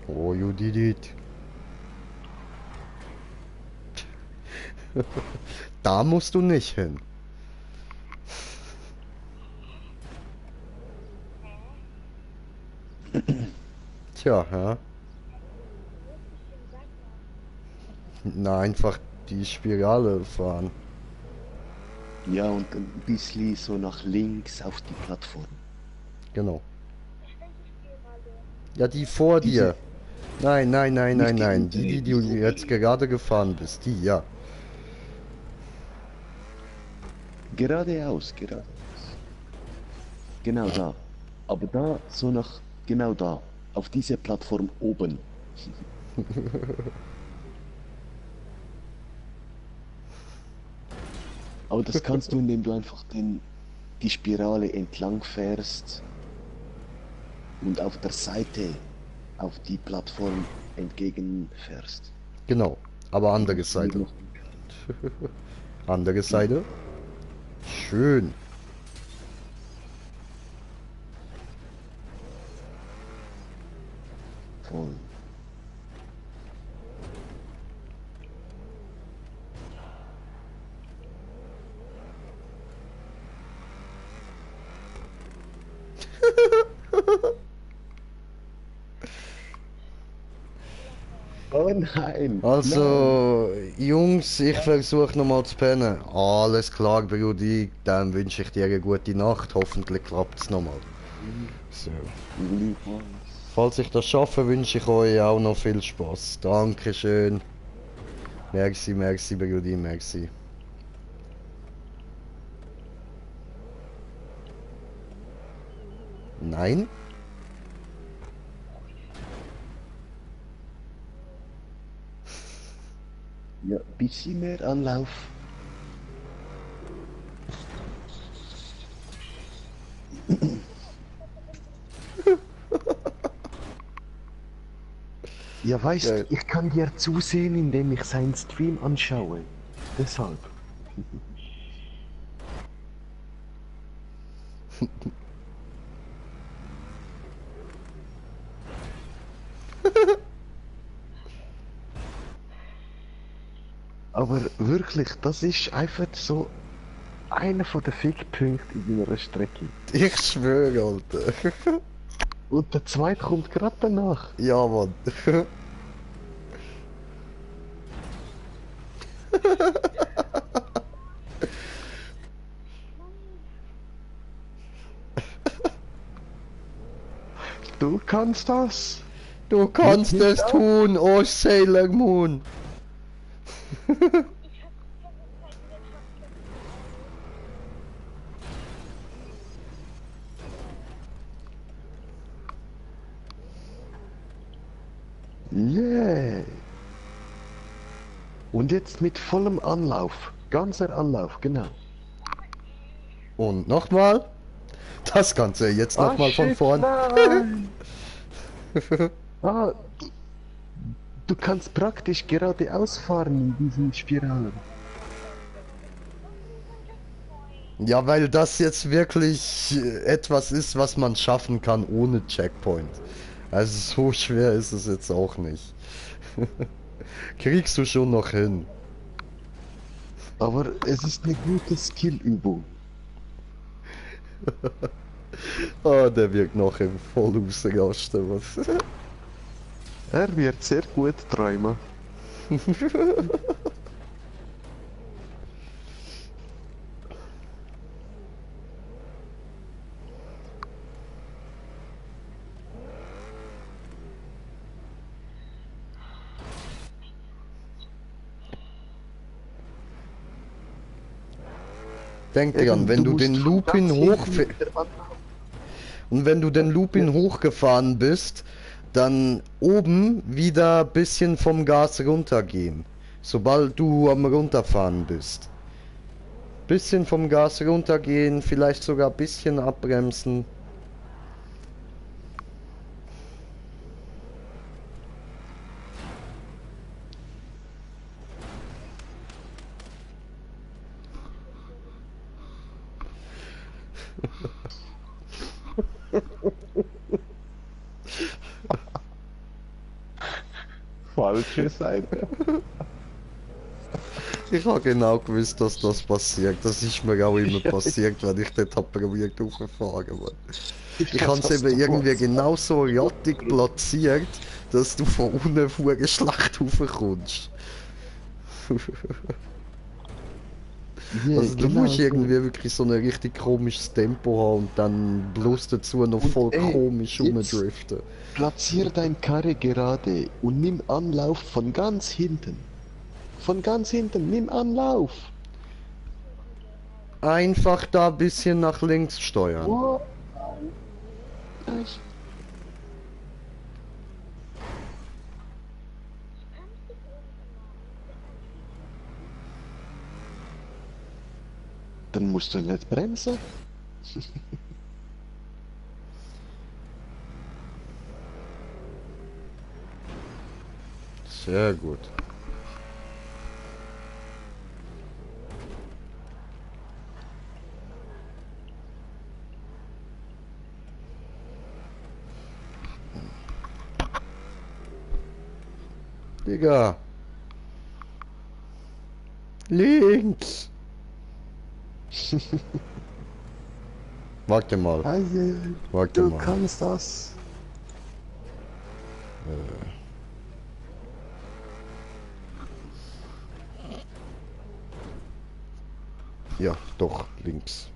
Oh, you did it. Da musst du nicht hin. Tja, ja. Na, einfach die Spirale fahren. Ja, und ein bisschen so nach links auf die Plattform. Genau. Ja, die vor Diese- dir. Nein, nein, nein, nein, Nicht nein. die Die du jetzt gerade gefahren bist. Die, ja. Geradeaus, geradeaus. Genau da. Aber da, so nach, genau da. Auf diese Plattform oben. Aber das kannst du, indem du einfach die Spirale entlang fährst und auf der Seite auf die Plattform entgegen fährst. Genau. Aber andere Das wird Seite. noch- Andere Seite. Schön. Voll. Oh nein! Also, Jungs, ich versuche nochmal zu pennen. Alles klar, Brudi. Dann wünsche ich dir eine gute Nacht. Hoffentlich klappt es nochmal. So. Nein. Falls ich das schaffe, wünsche ich euch auch noch viel Spaß. Dankeschön. Merci, merci, Brudi, merci. Nein? Ja, bisschen mehr Anlauf. Ja, weißt Geil. ich kann dir zusehen, indem ich seinen Stream anschaue. Deshalb. Aber wirklich, das ist einfach so einer von den Fickpunkten in einer Strecke. Ich schwöre, Alter. Und der zweite kommt gerade danach. Ja, Mann. Du kannst das. Du kannst es tun, oh Sailor Moon. Yeah. Und jetzt mit vollem Anlauf. Ganzer Anlauf, genau. Und nochmal. Das Ganze jetzt nochmal von shit, vorn. Nein. Ah, du kannst praktisch geradeaus fahren in diesen Spiralen. Ja, weil das jetzt wirklich etwas ist, was man schaffen kann ohne Checkpoint. Also so schwer ist es jetzt auch nicht. Kriegst du schon noch hin. Aber es ist eine gute Skillübung. Ah, der wirkt noch im Vollausrasten. Was? Er wird sehr gut träumen. Denk dran, wenn du den Lupin und wenn du den Lupin hochgefahren bist, dann oben wieder ein bisschen vom Gas runtergehen. Sobald du am runterfahren bist. Bisschen vom Gas runtergehen, vielleicht sogar ein bisschen abbremsen. Falsche Seite. Ich habe genau gewusst, dass das passiert. Das ist mir auch immer passiert, wenn ich dort habe probiert hochzufahren. Ich habe es eben irgendwie genauso rattig platziert, dass du von unten vorher schlecht hochkommst. Ja, Also du genau musst so. irgendwie wirklich so ein richtig komisches Tempo haben und dann bloß dazu noch Und voll ey, komisch jetzt- rumdriften. Platzier dein Karre gerade und nimm Anlauf von ganz hinten. Von ganz hinten, nimm Anlauf. Einfach da ein bisschen nach links steuern. Oh. Dann musst du nicht bremsen. Sehr gut. Digga. Links. Warte mal. Warte Du mal. kannst das. Ja, doch, links.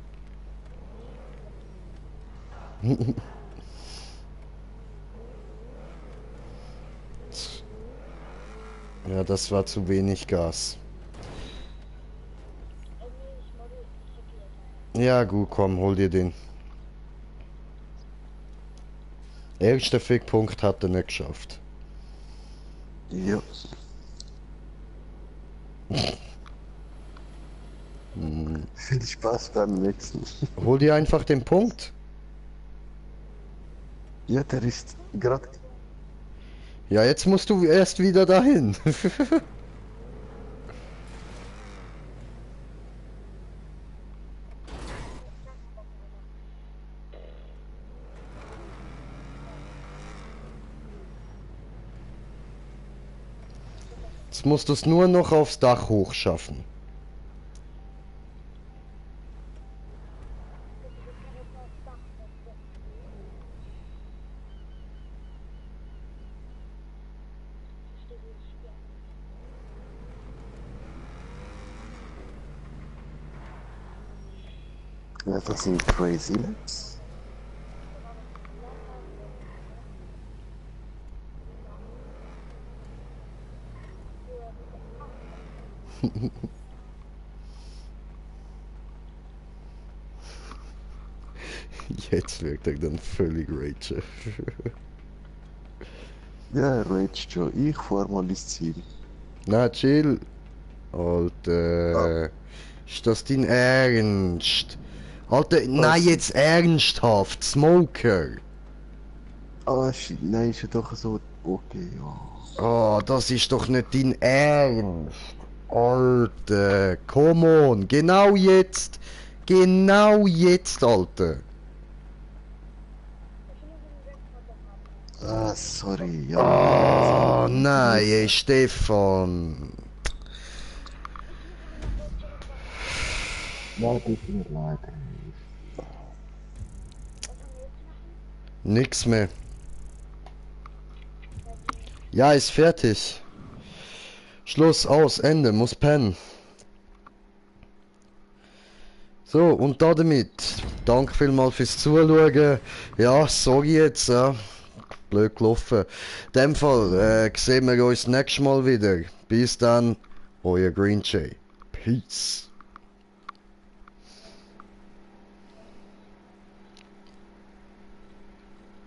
Ja, das war zu wenig Gas. Ja, gut, komm, hol dir den. Erster Fickpunkt hat er nicht geschafft. Ja. Viel Spaß beim nächsten. Hol dir einfach den Punkt. Ja, der ist gerade. Ja, jetzt musst du erst wieder dahin. Jetzt musst du es nur noch aufs Dach hochschaffen. Ja, das sind Crazy Legs. Jetzt wirkt er dann völlig rage. Ja, raged schon. Ich fahr mal ins Ziel. Na, chill. Alter. Ist das dein Ernst? Alter, nein, jetzt ernsthaft. Smoker. Ah, shit, nein, ist ja doch so. Okay, ja. Oh, das ist doch nicht dein Ernst. Alter, come on. Genau jetzt. Genau jetzt, Alter. Ah, sorry, ja. Oh, nein, ey, Stefan. Ja, tut mir leid. Nix mehr. Ja, ist fertig. Schluss, aus, Ende, muss pennen. So, und damit, danke vielmals fürs Zuschauen. Ja, sorry jetzt, ja. Blöd gelaufen. In dem Fall sehen wir uns nächstes Mal wieder. Bis dann, euer Green Jay. Peace.